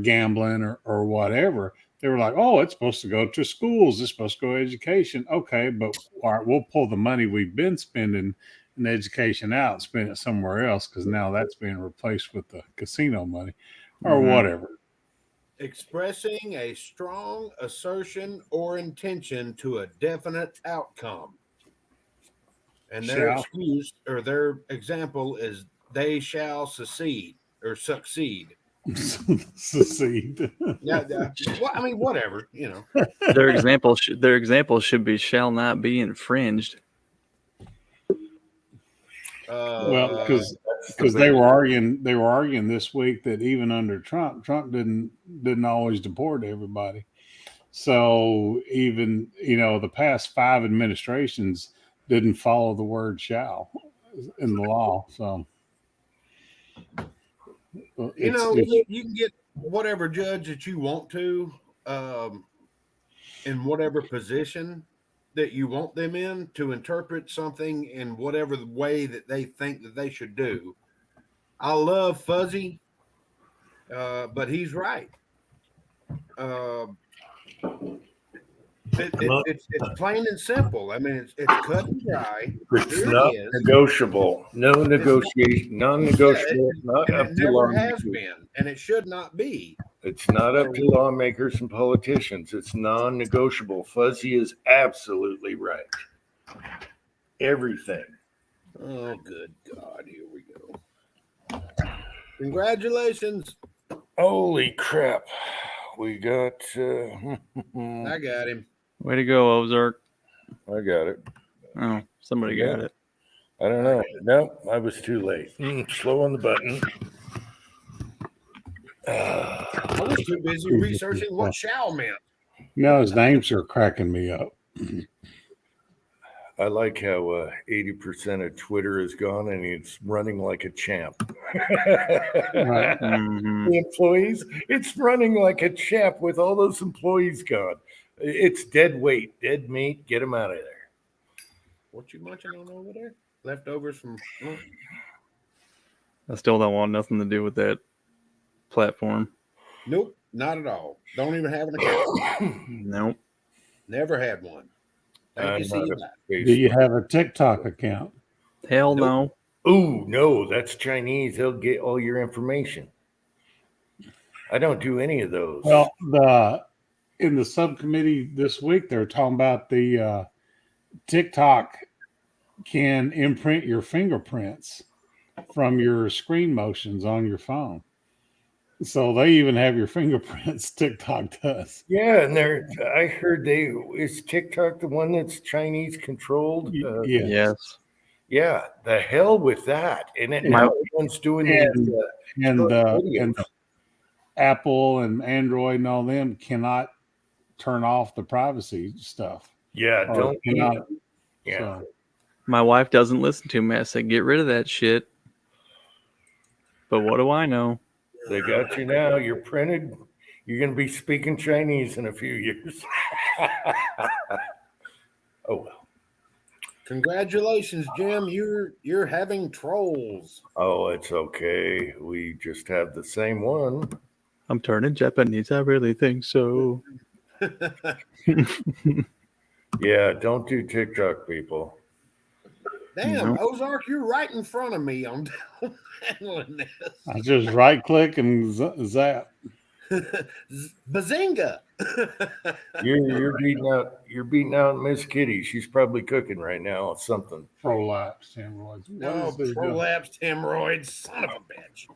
[SPEAKER 3] gambling or whatever. They were like, oh, it's supposed to go to schools. It's supposed to go to education. Okay, but all right, we'll pull the money we've been spending in education out and spend it somewhere else because now that's being replaced with the casino money or whatever.
[SPEAKER 4] Expressing a strong assertion or intention to a definite outcome. And their
[SPEAKER 3] Shall.
[SPEAKER 4] excuse or their example is they shall succeed or succeed.
[SPEAKER 3] Succeed.
[SPEAKER 4] Yeah, well, I mean, whatever, you know.
[SPEAKER 5] Their example should be shall not be infringed.
[SPEAKER 3] Well, because they were arguing this week that even under Trump didn't always deport everybody. So even the past 5 administrations didn't follow the word shall in the law. So
[SPEAKER 4] you can get whatever judge that you want to in whatever position that you want them in to interpret something in whatever the way that they think that they should do. I love Fuzzy, but he's right. It's plain and simple. I mean, it's cut and dry.
[SPEAKER 2] It's
[SPEAKER 4] Here
[SPEAKER 2] not
[SPEAKER 4] it is.
[SPEAKER 2] negotiable. No negotiation. Non-negotiable. Not
[SPEAKER 4] And
[SPEAKER 2] up
[SPEAKER 4] it
[SPEAKER 2] to
[SPEAKER 4] never has
[SPEAKER 2] lawmakers.
[SPEAKER 4] been, and it should not be.
[SPEAKER 2] It's not up to lawmakers and politicians. It's non-negotiable. Fuzzy is absolutely right. Everything.
[SPEAKER 4] Oh, good God. Here we go. Congratulations.
[SPEAKER 2] Holy crap. We got
[SPEAKER 4] I got him.
[SPEAKER 5] Way to go, Ozark.
[SPEAKER 2] I got it.
[SPEAKER 5] Oh, somebody got it.
[SPEAKER 2] I don't know. No, I was too late. Slow on the button.
[SPEAKER 4] I was too busy researching what shall meant.
[SPEAKER 3] his names are cracking me up.
[SPEAKER 2] I like how 80% of Twitter is gone and it's running like a champ.
[SPEAKER 3] Right.
[SPEAKER 5] Mhm.
[SPEAKER 2] The employees, it's running like a champ with all those employees gone. It's dead weight, dead meat. Get them out of there.
[SPEAKER 4] What you munching on over there? Leftovers from.
[SPEAKER 5] I still don't want nothing to do with that platform.
[SPEAKER 4] Nope, not at all. Don't even have an account.
[SPEAKER 5] Nope.
[SPEAKER 4] Never had one. Thank you. See
[SPEAKER 2] not
[SPEAKER 4] you
[SPEAKER 2] a
[SPEAKER 4] back.
[SPEAKER 3] Do you have a TikTok account?
[SPEAKER 5] Hell no.
[SPEAKER 2] Ooh, no, that's Chinese. They'll get all your information. I don't do any of those.
[SPEAKER 3] Well, in the subcommittee this week, they're talking about the TikTok can imprint your fingerprints from your screen motions on your phone. So they even have your fingerprints. TikTok does.
[SPEAKER 2] Yeah, and I heard is TikTok the one that's Chinese controlled?
[SPEAKER 3] Yeah.
[SPEAKER 5] Yes.
[SPEAKER 2] Yeah, the hell with that. And then
[SPEAKER 5] My-
[SPEAKER 2] now everyone's doing
[SPEAKER 3] And-
[SPEAKER 2] these,
[SPEAKER 3] And,
[SPEAKER 2] short
[SPEAKER 3] and
[SPEAKER 2] videos.
[SPEAKER 3] Apple and Android and all them cannot turn off the privacy stuff.
[SPEAKER 2] Yeah,
[SPEAKER 3] Or
[SPEAKER 2] don't
[SPEAKER 3] cannot.
[SPEAKER 2] yeah.
[SPEAKER 3] So,
[SPEAKER 5] My wife doesn't listen to me. I said, get rid of that shit. But what do I know?
[SPEAKER 2] They got you now. You're printed. You're going to be speaking Chinese in a few years. Oh well.
[SPEAKER 4] Congratulations, Jim. You're having trolls.
[SPEAKER 2] Oh, it's okay. We just have the same one.
[SPEAKER 5] I'm turning Japanese. I really think so.
[SPEAKER 2] Yeah, don't do TikTok, people.
[SPEAKER 4] Damn,
[SPEAKER 5] No.
[SPEAKER 4] Ozark, you're right in front of me on handling this.
[SPEAKER 3] I just right click and zap.
[SPEAKER 4] Bazinga.
[SPEAKER 2] You're beating out Miss Kitty. She's probably cooking right now. Something.
[SPEAKER 3] Prolapse hemorrhoids. What
[SPEAKER 4] No,
[SPEAKER 3] is this doing?
[SPEAKER 4] prolapsed hemorrhoids. Son of a bitch.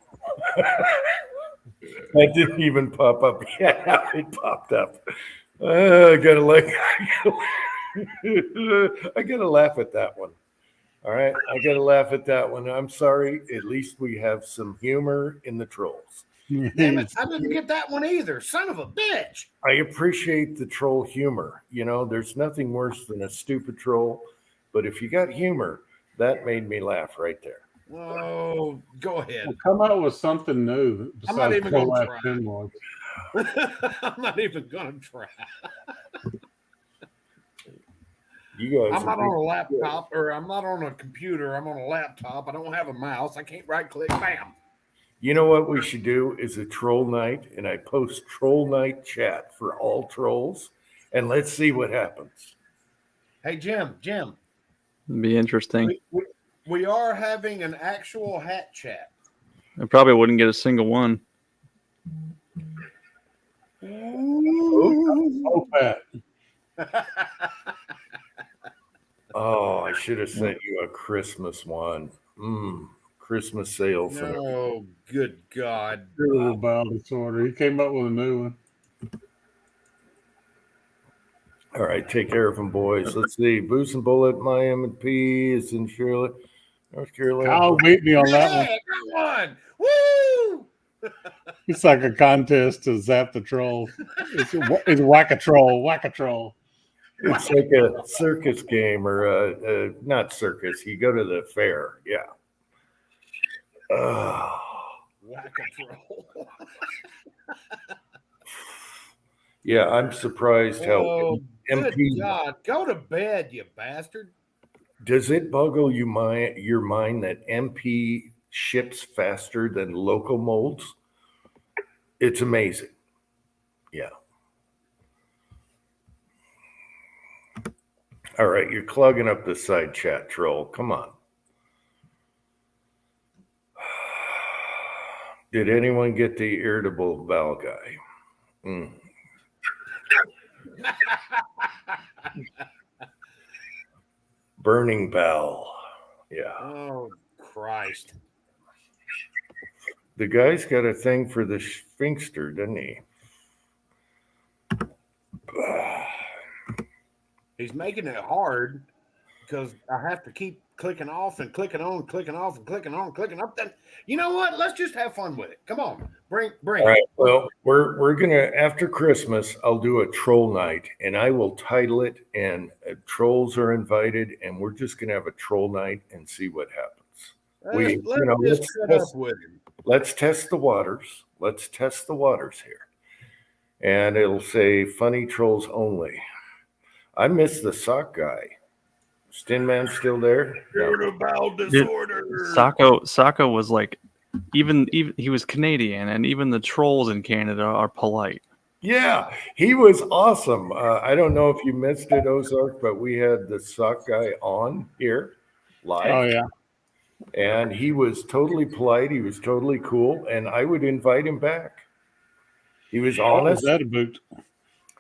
[SPEAKER 2] That didn't even pop up. Yeah, it popped up. I gotta like. I gotta laugh at that one. All right, I gotta laugh at that one. I'm sorry. At least we have some humor in the trolls.
[SPEAKER 4] Damn it, I didn't get that one either. Son of a bitch.
[SPEAKER 2] I appreciate the troll humor. You know, there's nothing worse than a stupid troll. But if you got humor, that made me laugh right there.
[SPEAKER 4] Oh, go ahead.
[SPEAKER 3] Well, come up with something new
[SPEAKER 4] I'm not
[SPEAKER 3] besides
[SPEAKER 4] even gonna
[SPEAKER 3] prolapse
[SPEAKER 4] try.
[SPEAKER 3] hemorrhoids.
[SPEAKER 4] I'm not even gonna try.
[SPEAKER 2] You guys,
[SPEAKER 4] I'm not on a laptop or I'm not on a computer. I'm on a laptop. I don't have a mouse. I can't right click. Bam.
[SPEAKER 2] You know what we should do is a troll night, and I post troll night chat for all trolls, and let's see what happens.
[SPEAKER 4] Hey, Jim.
[SPEAKER 5] It'd be interesting.
[SPEAKER 4] We are having an actual hat chat.
[SPEAKER 5] I probably wouldn't get a single one.
[SPEAKER 3] Oh, Pat.
[SPEAKER 2] Oh, I should have sent you a Christmas one. Christmas sales.
[SPEAKER 4] No, good God.
[SPEAKER 3] Irritable bowel disorder. He came up with a new one.
[SPEAKER 2] All right, take care of them, boys. Let's see. Boost and Bullet, my M&P is in Charlotte, North Carolina.
[SPEAKER 3] Kyle beat me on that one.
[SPEAKER 4] Hey, good one. Woo!
[SPEAKER 3] It's like a contest to zap the troll. It's whack a troll, whack a troll.
[SPEAKER 2] It's like a circus game or not circus. You go to the fair. Yeah.
[SPEAKER 4] Whack-a-troll.
[SPEAKER 2] Yeah, I'm surprised how
[SPEAKER 4] Oh, good
[SPEAKER 2] MP
[SPEAKER 4] God. Go to bed, you bastard.
[SPEAKER 2] does it boggle your mind that MP ships faster than local molds? It's amazing. Yeah. All right, you're clogging up the side chat, troll. Come on. Did anyone get the irritable bowel guy? Burning bowel. Yeah.
[SPEAKER 4] Oh, Christ.
[SPEAKER 2] The guy's got a thing for the sphincter, doesn't he?
[SPEAKER 4] He's making it hard because I have to keep clicking off and clicking on, clicking off and clicking on, clicking up. Then you know what? Let's just have fun with it. Come on, bring
[SPEAKER 2] All right. Well, We're gonna, after Christmas, I'll do a troll night, and I will title it, and trolls are invited, and we're just gonna have a troll night and see what happens.
[SPEAKER 4] Let's just shut up with him.
[SPEAKER 2] Let's test the waters. Let's test the waters here, and it'll say funny trolls only. I miss the sock guy. Stin Man still there? No.
[SPEAKER 4] Irritable disorder.
[SPEAKER 5] Sacco was like, even he was Canadian, and even the trolls in Canada are polite.
[SPEAKER 2] Yeah, he was awesome. I don't know if you missed it, Ozark, but we had the sock guy on here live.
[SPEAKER 3] Oh yeah.
[SPEAKER 2] And he was totally polite. He was totally cool. And I would invite him back. He was honest.
[SPEAKER 3] That a boot.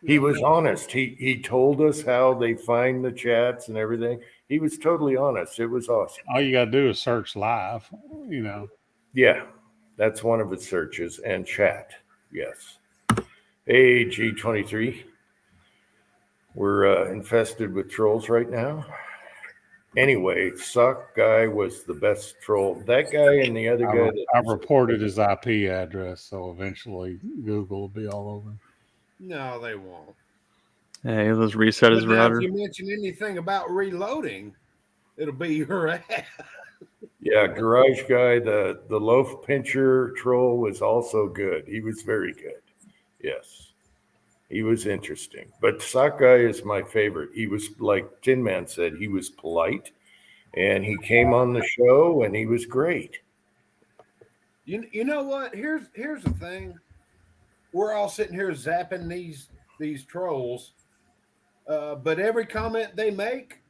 [SPEAKER 2] He was honest. He told us how they find the chats and everything. He was totally honest. It was awesome.
[SPEAKER 3] All you gotta do is search live,
[SPEAKER 2] Yeah, that's one of its searches. And chat. Yes. Hey, G23. We're infested with trolls right now. Anyway, Sock guy was the best troll. That guy and the other guy.
[SPEAKER 3] I've reported his IP address, so eventually Google will be all over.
[SPEAKER 4] No, they won't.
[SPEAKER 5] Hey, let's reset his
[SPEAKER 4] But now
[SPEAKER 5] router.
[SPEAKER 4] if you mention anything about reloading, it'll be your ass.
[SPEAKER 2] Yeah, garage guy, the loaf pincher troll was also good. He was very good. Yes. He was interesting. But Sock guy is my favorite. He was, like Tin Man said, he was polite, and he came on the show and he was great.
[SPEAKER 4] You know what? Here's the thing. We're all sitting here zapping these trolls, but every comment they make,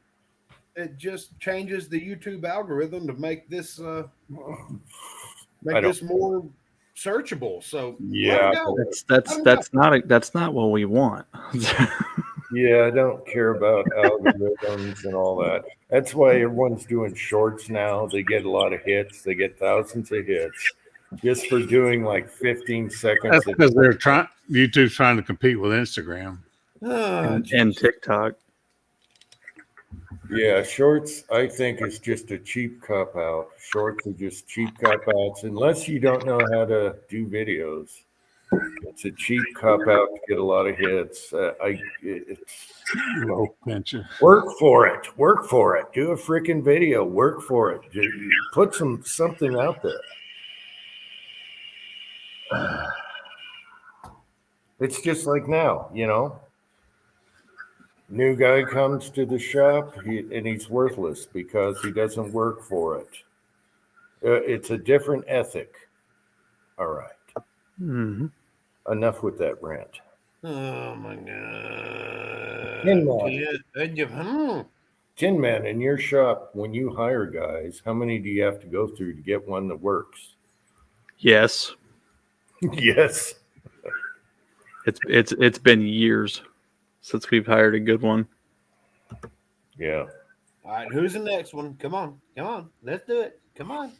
[SPEAKER 4] it just changes the YouTube algorithm to make this more searchable. So
[SPEAKER 2] Yeah,
[SPEAKER 5] That's not what we want.
[SPEAKER 2] Yeah, I don't care about algorithms and all that. That's why everyone's doing shorts now. They get a lot of hits. They get thousands of hits just for doing like 15 seconds.
[SPEAKER 3] That's because YouTube's trying to compete with Instagram.
[SPEAKER 5] and TikTok.
[SPEAKER 2] Yeah, shorts, I think, is just a cheap cop out. Shorts are just cheap cop outs, unless you don't know how to do videos. It's a cheap cop out to get a lot of hits. It's
[SPEAKER 3] Low pincher.
[SPEAKER 2] work for it. Work for it. Do a freaking video. Work for it. Put something out there. It's just like now, New guy comes to the shop and he's worthless because he doesn't work for it. It's a different ethic. All right.
[SPEAKER 5] Mhm.
[SPEAKER 2] Enough with that rant.
[SPEAKER 4] Oh my god.
[SPEAKER 2] Tin Man, in your shop, when you hire guys, how many do you have to go through to get one that works?
[SPEAKER 5] Yes,
[SPEAKER 2] Yes.
[SPEAKER 5] it's been years since we've hired a good one.
[SPEAKER 2] Yeah.
[SPEAKER 4] All right, who's the next one? Come on. Let's do it. Come on.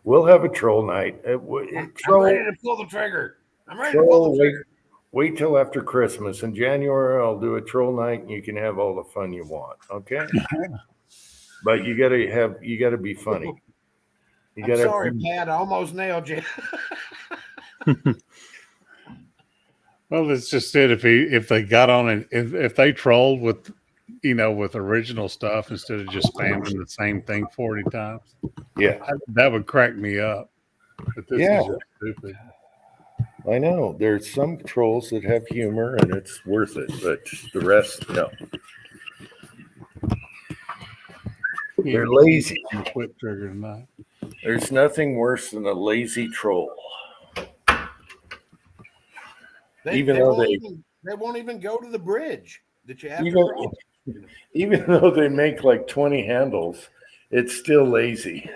[SPEAKER 2] We'll have a troll night.
[SPEAKER 4] I'm ready to pull the trigger.
[SPEAKER 2] Wait till after Christmas. In January, I'll do a troll night, and you can have all the fun you want. Okay, but you gotta be funny.
[SPEAKER 4] I'm sorry, Pat. I almost nailed you.
[SPEAKER 3] Well, it's just it. If they got on and if they trolled with original stuff instead of just spamming the same thing 40 times,
[SPEAKER 2] Yeah,
[SPEAKER 3] that would crack me up. But this
[SPEAKER 2] Yeah.
[SPEAKER 3] is just stupid.
[SPEAKER 2] I know. There's some trolls that have humor, and it's worth it. But the rest, no. They're lazy.
[SPEAKER 3] Quit trigger tonight.
[SPEAKER 2] There's nothing worse than a lazy troll.
[SPEAKER 4] They won't even go to the bridge that you have to cross.
[SPEAKER 2] Even though they make like 20 handles, it's still lazy.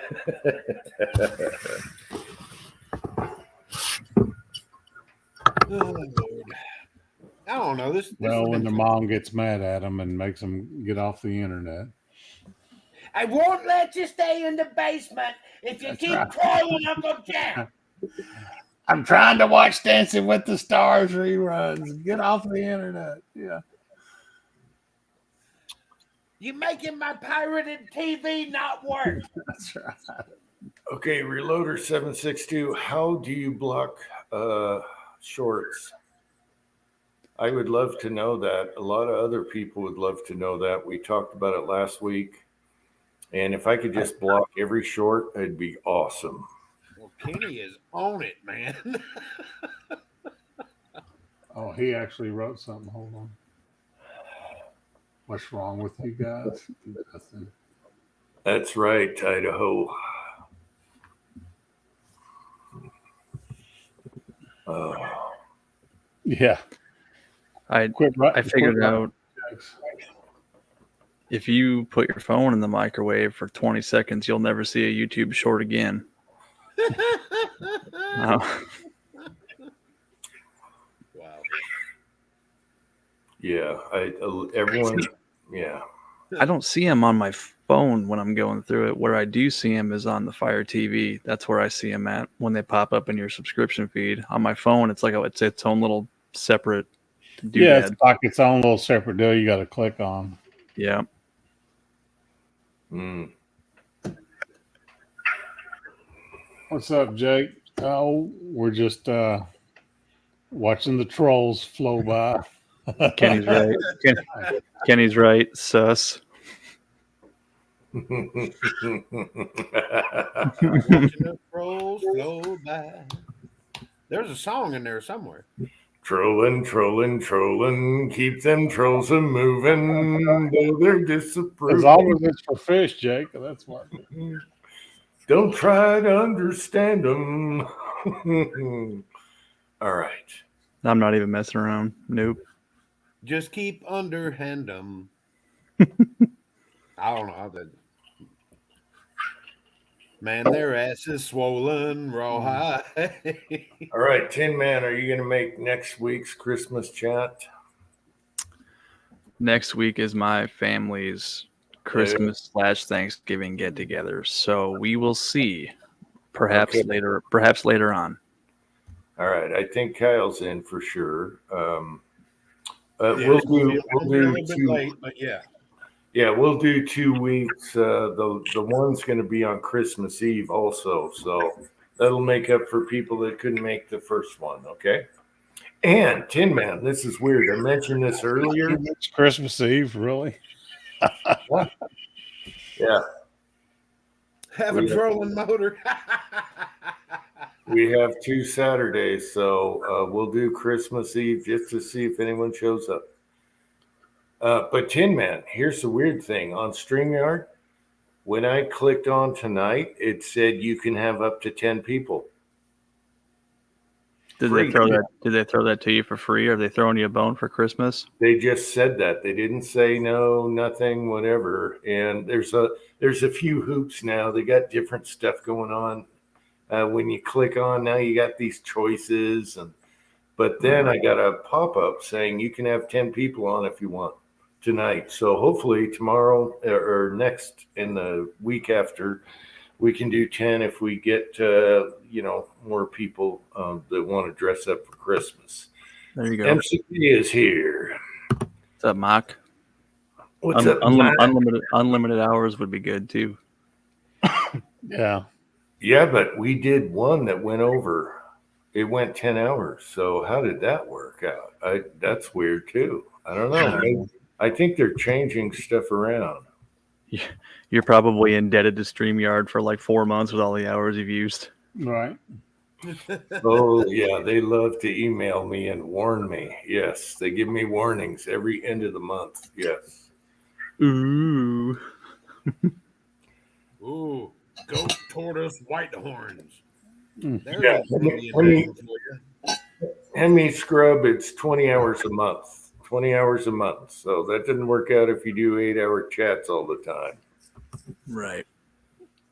[SPEAKER 4] Oh, Lord. I don't know. This
[SPEAKER 3] Well, when their mom gets mad at them and makes them get off the internet.
[SPEAKER 4] I won't let you stay in the basement if you keep crawling, Uncle Jack.
[SPEAKER 3] I'm trying to watch Dancing with the Stars reruns. Get off the internet. Yeah.
[SPEAKER 4] You're making my pirated TV not work.
[SPEAKER 3] That's right.
[SPEAKER 2] Okay, Reloader 762. How do you block shorts. I would love to know that. A lot of other people would love to know that. We talked about it last week. And if I could just block every short, it'd be awesome.
[SPEAKER 4] Well, Kenny is on it, man.
[SPEAKER 3] Oh, he actually wrote something. Hold on. What's wrong with you guys? Nothing.
[SPEAKER 2] That's right, Idaho.
[SPEAKER 3] Yeah.
[SPEAKER 5] I figured out if you put your phone in the microwave for 20 seconds, you'll never see a YouTube short again.
[SPEAKER 4] Wow.
[SPEAKER 2] Yeah, everyone. Yeah,
[SPEAKER 5] I don't see them on my phone when I'm going through it. Where I do see them is on the Fire TV. That's where I see them at when they pop up in your subscription feed. On my phone, it's like it's its own little separate doodad.
[SPEAKER 3] Yeah, it's like its own little separate deal you got to click on.
[SPEAKER 5] Yeah.
[SPEAKER 2] Mm.
[SPEAKER 3] What's up, Jake? Oh, we're just watching the trolls flow by.
[SPEAKER 5] Kenny's right. Kenny's right. Sus.
[SPEAKER 4] Watching the trolls flow by. There's a song in there somewhere.
[SPEAKER 2] Trolling, trolling, trolling. Keep them trolls a moving. Though they're disapproving.
[SPEAKER 3] As long as it's for fish, Jake. That's what.
[SPEAKER 2] Don't try to understand them. All right.
[SPEAKER 5] I'm not even messing around. Nope.
[SPEAKER 4] Just keep underhand them. I don't know. Man, their ass is swollen raw high.
[SPEAKER 2] All right, Tin Man, are you going to make next week's Christmas chat?
[SPEAKER 5] Next week is my family's Christmas / Thanksgiving get together. So we will see. Perhaps later on.
[SPEAKER 2] All right. I think Kyle's in for sure.
[SPEAKER 4] We'll do
[SPEAKER 2] we'll do
[SPEAKER 4] a little bit late, but yeah.
[SPEAKER 2] Yeah, we'll do 2 weeks. The one's going to be on Christmas Eve also. So that'll make up for people that couldn't make the first one. Okay. And Tin Man, this is weird. I mentioned this earlier.
[SPEAKER 3] It's Christmas Eve, really?
[SPEAKER 2] Yeah.
[SPEAKER 4] Have a trolling motor.
[SPEAKER 2] We have 2 Saturdays, so we'll do Christmas Eve just to see if anyone shows up. But Tin Man, here's the weird thing. On StreamYard, when I clicked on tonight, it said you can have up to 10 people.
[SPEAKER 5] Did they throw that to you for free? Are they throwing you a bone for Christmas?
[SPEAKER 2] They just said that. They didn't say no, nothing, whatever. And there's a few hoops now. They got different stuff going on. When you click on, now you got these choices. But then I got a pop-up saying you can have 10 people on if you want tonight. So hopefully tomorrow or next in the week after, we can do 10 if we get, more people that want to dress up for Christmas.
[SPEAKER 5] There you go.
[SPEAKER 2] MCP is here.
[SPEAKER 5] What's up, Mock?
[SPEAKER 2] What's up, Matt?
[SPEAKER 5] Unlimited hours would be good too.
[SPEAKER 3] Yeah.
[SPEAKER 2] Yeah, but we did one that went over. It went 10 hours. So how did that work out? That's weird too. I don't know. I think they're changing stuff around.
[SPEAKER 5] You're probably indebted to StreamYard for like 4 months with all the hours you've used.
[SPEAKER 3] Right.
[SPEAKER 2] Oh, yeah. They love to email me and warn me. Yes. They give me warnings every end of the month. Yes.
[SPEAKER 5] Ooh.
[SPEAKER 4] Ooh, goat tortoise white horns. There's
[SPEAKER 2] Yeah.
[SPEAKER 4] a Canadian name for you.
[SPEAKER 2] Hemi Scrub, it's 20 hours a month. 20 hours a month. So that doesn't work out if you do 8-hour chats all the time.
[SPEAKER 5] Right.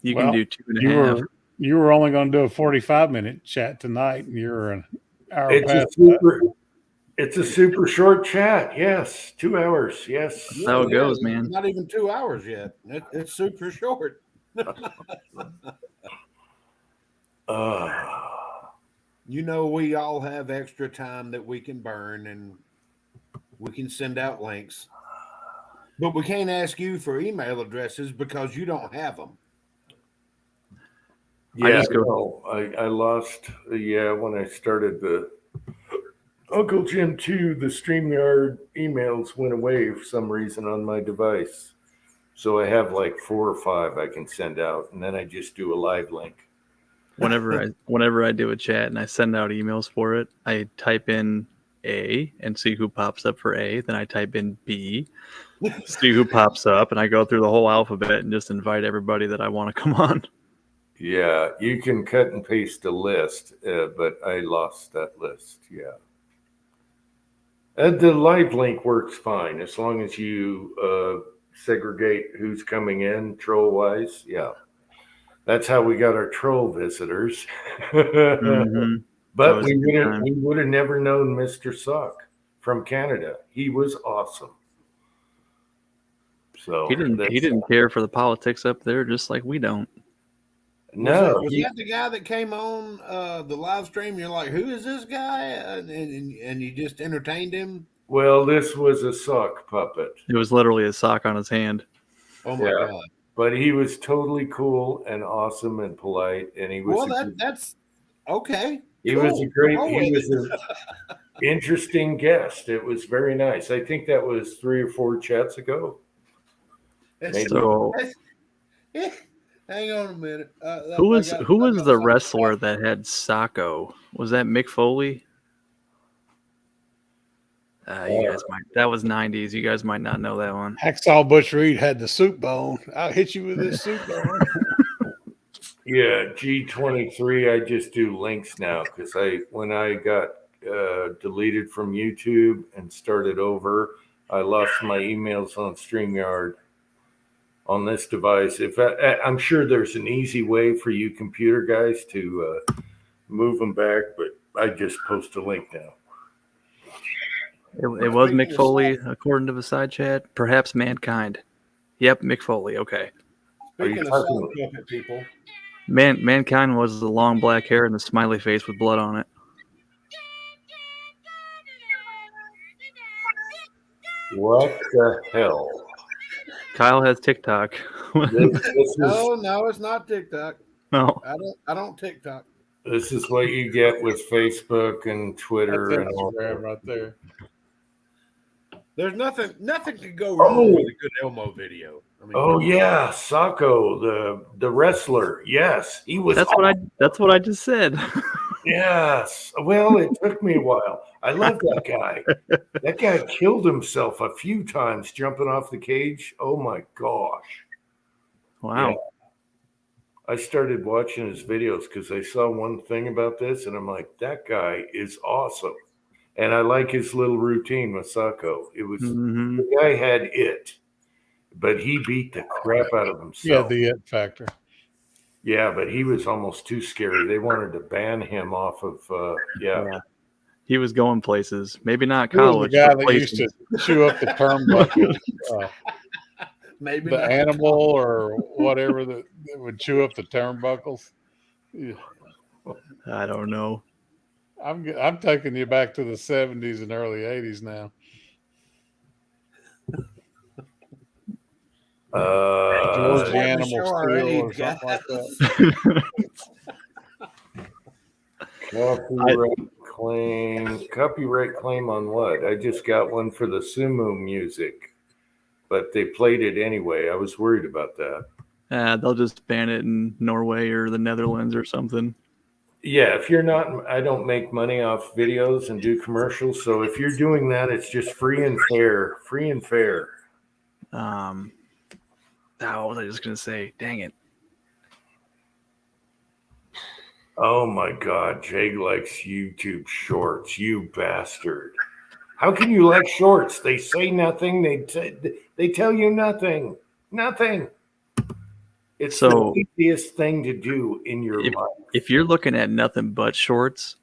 [SPEAKER 5] You
[SPEAKER 3] Well,
[SPEAKER 5] can do 2.5.
[SPEAKER 3] You were only going to do a 45-minute chat tonight, and you're an hour
[SPEAKER 2] It's
[SPEAKER 3] past
[SPEAKER 2] a super short chat. Yes. 2 hours. Yes.
[SPEAKER 5] That's how it goes, man.
[SPEAKER 4] Not even 2 hours yet. It's super short. We all have extra time that we can burn and we can send out links. But we can't ask you for email addresses because you don't have them.
[SPEAKER 2] Yeah, I lost. When I started Uncle Jim 2, the StreamYard emails went away for some reason on my device. So I have like 4 or 5 I can send out, and then I just do a live link.
[SPEAKER 5] Whenever I do a chat and I send out emails for it, I type in A and see who pops up for A. Then I type in B, see who pops up, and I go through the whole alphabet and just invite everybody that I want to come on.
[SPEAKER 2] Yeah, you can cut and paste a list, but I lost that list. Yeah. And the live link works fine as long as you segregate who's coming in troll wise. Yeah. That's how we got our troll visitors.
[SPEAKER 5] Mhm. That
[SPEAKER 2] But
[SPEAKER 5] was a good time.
[SPEAKER 2] we would have never known Mr. Suck from Canada. He was awesome. So
[SPEAKER 5] He didn't care for the politics up there, just like we don't.
[SPEAKER 2] No,
[SPEAKER 4] Was that the guy that came on the live stream? You're like, who is this guy? And you just entertained him?
[SPEAKER 2] well, this was a Suck puppet.
[SPEAKER 5] It was literally a sock on his hand.
[SPEAKER 4] Oh my
[SPEAKER 2] Yeah.
[SPEAKER 4] god!
[SPEAKER 2] But he was totally cool and awesome and polite, and he was
[SPEAKER 4] Well, that's okay.
[SPEAKER 2] he was a
[SPEAKER 4] cool.
[SPEAKER 2] great
[SPEAKER 4] Roll
[SPEAKER 2] he
[SPEAKER 4] with
[SPEAKER 2] was an interesting guest. It was very nice. I think that was 3 or 4 chats ago. Maybe.
[SPEAKER 5] So
[SPEAKER 4] Hang on a minute.
[SPEAKER 5] who was the wrestler that had Sacco? Was that Mick Foley? You guys might. That was '90s. You guys might not know that one.
[SPEAKER 3] Hacksaw Butch Reed had the soup bone. I'll hit you with this soup bone.
[SPEAKER 2] Yeah, G23. I just do links now because when I got deleted from YouTube and started over, I lost my emails on StreamYard on this device. I'm sure there's an easy way for you computer guys to move them back, but I just post a link now.
[SPEAKER 5] It was Mick Foley, according to the side chat. Perhaps Mankind. Yep, Mick Foley. Okay.
[SPEAKER 2] Are you
[SPEAKER 4] Speaking of
[SPEAKER 2] talking
[SPEAKER 4] sock puppet people,
[SPEAKER 5] Mankind was the long black hair and the smiley face with blood on it.
[SPEAKER 2] What the hell?
[SPEAKER 5] Kyle has TikTok.
[SPEAKER 2] This is
[SPEAKER 4] no, it's not TikTok.
[SPEAKER 5] No.
[SPEAKER 4] I don't TikTok.
[SPEAKER 2] This is what you get with Facebook and Twitter
[SPEAKER 3] That's
[SPEAKER 2] and all
[SPEAKER 3] Instagram
[SPEAKER 2] that.
[SPEAKER 3] right there.
[SPEAKER 4] There's nothing could go wrong with a good Elmo video. I mean,
[SPEAKER 2] Oh yeah, Sacco, the wrestler. Yes, he was.
[SPEAKER 5] That's what I just said.
[SPEAKER 2] Yes. Well, it took me a while. I love that guy. That guy killed himself a few times jumping off the cage. Oh my gosh.
[SPEAKER 5] Wow.
[SPEAKER 2] Yeah. I started watching his videos because I saw one thing about this, and I'm like, that guy is awesome. And I like his little routine with Sacco. It was
[SPEAKER 5] Mhm.
[SPEAKER 2] the guy had it, but he beat the crap out of
[SPEAKER 3] Yeah,
[SPEAKER 2] himself.
[SPEAKER 3] the it factor.
[SPEAKER 2] Yeah, but he was almost too scary. They wanted to ban him off of. Yeah.
[SPEAKER 5] He was going places. Maybe not
[SPEAKER 3] He was
[SPEAKER 5] college.
[SPEAKER 3] the guy
[SPEAKER 5] but
[SPEAKER 3] that used
[SPEAKER 5] places.
[SPEAKER 3] to chew up the turnbuckle,
[SPEAKER 4] maybe
[SPEAKER 3] the
[SPEAKER 4] not.
[SPEAKER 3] animal or whatever that would chew up the turnbuckles. Yeah.
[SPEAKER 5] I don't know.
[SPEAKER 3] I'm taking you back to the 70s and early 80s now. George the
[SPEAKER 4] Let me
[SPEAKER 3] Animal
[SPEAKER 4] show our
[SPEAKER 3] Steel or
[SPEAKER 4] age,
[SPEAKER 3] something like
[SPEAKER 4] guys.
[SPEAKER 3] that.
[SPEAKER 2] Copyright claim on what? I just got one for the sumo music, but they played it anyway. I was worried about that.
[SPEAKER 5] They'll just ban it in Norway or the Netherlands or something.
[SPEAKER 2] Yeah, if you're not, I don't make money off videos and do commercials. So if you're doing that, it's just free and fair. Free and fair.
[SPEAKER 5] What was I just gonna say? Dang it!
[SPEAKER 2] Oh my God, Jake likes YouTube shorts. You bastard! How can you like shorts? They say nothing. They tell you nothing. Nothing. It's
[SPEAKER 5] So-
[SPEAKER 2] the easiest thing to do in your life.
[SPEAKER 5] If you're looking at nothing but shorts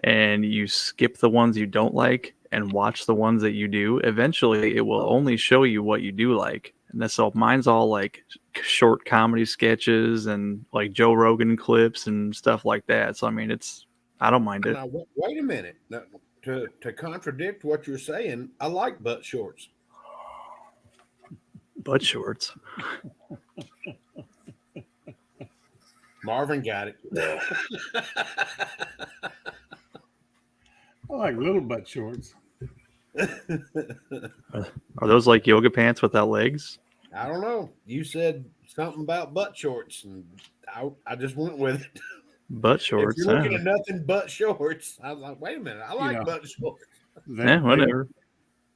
[SPEAKER 5] and you skip the ones you don't like and watch the ones that you do, eventually it will only show you what you do like. And that's all. Mine's all like short comedy sketches and like Joe Rogan clips and stuff like that. So I mean, I don't mind it.
[SPEAKER 4] Now, wait a minute. Now, to contradict what you're saying, I like butt shorts.
[SPEAKER 5] Butt shorts.
[SPEAKER 4] Marvin got it.
[SPEAKER 3] I like little butt shorts.
[SPEAKER 5] Are those like yoga pants without legs?
[SPEAKER 4] I don't know. You said something about butt shorts, and I just went with it.
[SPEAKER 5] Butt
[SPEAKER 4] If
[SPEAKER 5] shorts.
[SPEAKER 4] you're looking
[SPEAKER 5] Huh?
[SPEAKER 4] at nothing but shorts, I was like, wait a minute, I like
[SPEAKER 3] know,
[SPEAKER 4] butt shorts.
[SPEAKER 3] They,
[SPEAKER 5] Whatever.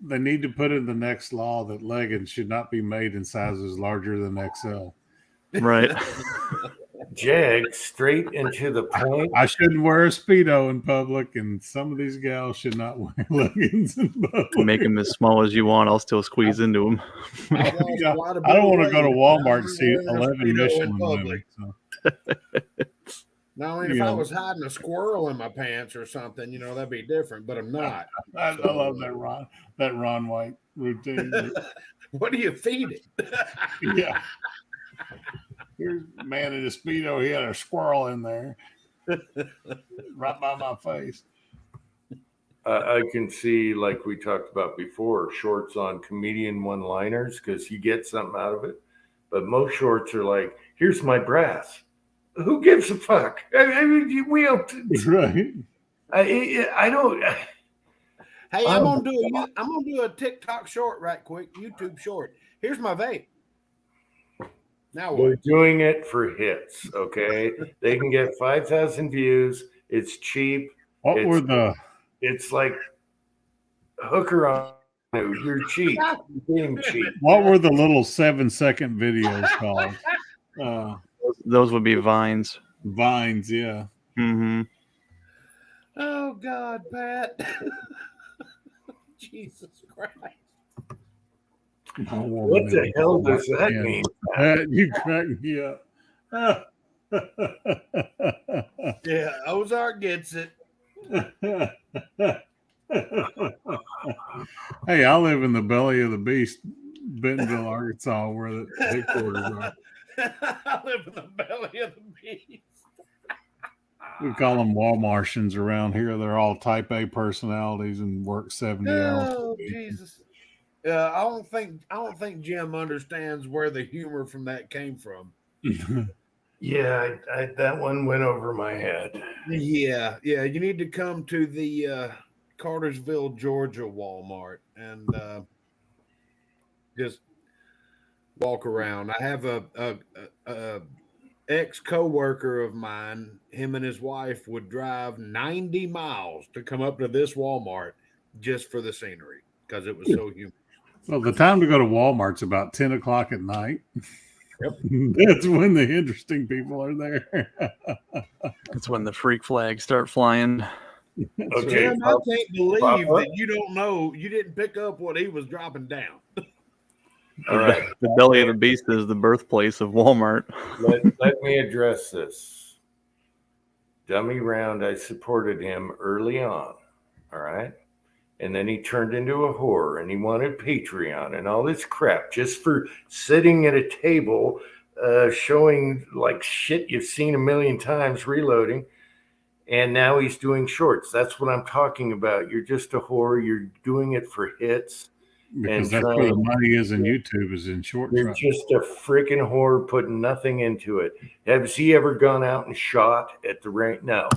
[SPEAKER 3] They need to put in the next law that leggings should not be made in sizes larger than XL.
[SPEAKER 5] Right.
[SPEAKER 2] Jag, straight into the point.
[SPEAKER 3] I shouldn't wear a Speedo in public, and some of these gals should not wear leggings in public.
[SPEAKER 5] Make them as small as you want. I'll still squeeze into them.
[SPEAKER 4] I've lost
[SPEAKER 3] Yeah,
[SPEAKER 4] quite a
[SPEAKER 3] I
[SPEAKER 4] bit
[SPEAKER 3] don't
[SPEAKER 4] of
[SPEAKER 3] want to go to
[SPEAKER 4] weight,
[SPEAKER 3] Walmart
[SPEAKER 4] but
[SPEAKER 3] and see
[SPEAKER 4] I'm wearing a
[SPEAKER 3] 11
[SPEAKER 4] Speedo in
[SPEAKER 3] Michelin
[SPEAKER 4] public.
[SPEAKER 3] women. So.
[SPEAKER 4] Now, I mean, if I was hiding a squirrel in my pants or something, that'd be different. But I'm not.
[SPEAKER 3] I love that Ron White routine.
[SPEAKER 4] What do you feed it?
[SPEAKER 3] Yeah. Here's a man in a Speedo. He had a squirrel in there right by my face.
[SPEAKER 2] I can see, like we talked about before, shorts on comedian one-liners because you get something out of it. But most shorts are like, here's my brass. Who gives a fuck? I mean, we don't.
[SPEAKER 3] Right.
[SPEAKER 2] I don't.
[SPEAKER 4] Hey, I'm gonna do a TikTok short right quick, YouTube short. Here's my vape. Now
[SPEAKER 2] We're
[SPEAKER 4] what?
[SPEAKER 2] doing it for hits, okay? They can get 5,000 views. It's cheap.
[SPEAKER 3] What were the?
[SPEAKER 2] It's like hooker on. You're cheap. You're being cheap.
[SPEAKER 3] What were the little 7-second videos called?
[SPEAKER 5] Those would be vines.
[SPEAKER 3] Vines, yeah.
[SPEAKER 5] Mm-hmm.
[SPEAKER 4] Oh God, Pat! Jesus Christ!
[SPEAKER 2] What the hell does that mean?
[SPEAKER 3] You cracked me up.
[SPEAKER 4] Yeah, Ozark gets it.
[SPEAKER 3] Hey, I live in the belly of the beast, Bentonville, Arkansas, where the headquarters are.
[SPEAKER 4] I live in the belly of the beast.
[SPEAKER 3] We call them Walmartians around here. They're all type A personalities and work 70 hours.
[SPEAKER 4] Oh Jesus! I don't think Jim understands where the humor from that came from.
[SPEAKER 2] Yeah, that one went over my head.
[SPEAKER 4] Yeah. You need to come to the Cartersville, Georgia Walmart and just walk around. I have a ex co-worker of mine. Him and his wife would drive 90 miles to come up to this Walmart just for the scenery because it was so humid.
[SPEAKER 3] Well, the time to go to Walmart's about 10 o'clock at night.
[SPEAKER 4] Yep.
[SPEAKER 3] That's when the interesting people are there.
[SPEAKER 5] That's when the freak flags start flying.
[SPEAKER 2] Okay,
[SPEAKER 4] Jim, I can't believe
[SPEAKER 2] Papa?
[SPEAKER 4] that you don't know. You didn't pick up what he was dropping down.
[SPEAKER 2] all right.
[SPEAKER 5] The belly of the beast is the birthplace of Walmart.
[SPEAKER 2] Let me address this. Dummy Round, I supported him early on. All right. And then he turned into a whore and he wanted Patreon and all this crap just for sitting at a table showing like shit you've seen a million times reloading. And now he's doing shorts. That's what I'm talking about. You're just a whore. You're doing it for hits.
[SPEAKER 3] Because that's where the money is in YouTube, is in short
[SPEAKER 2] You're
[SPEAKER 3] trucks.
[SPEAKER 2] just a freaking whore putting nothing into it. Has he ever gone out and shot at the range? No.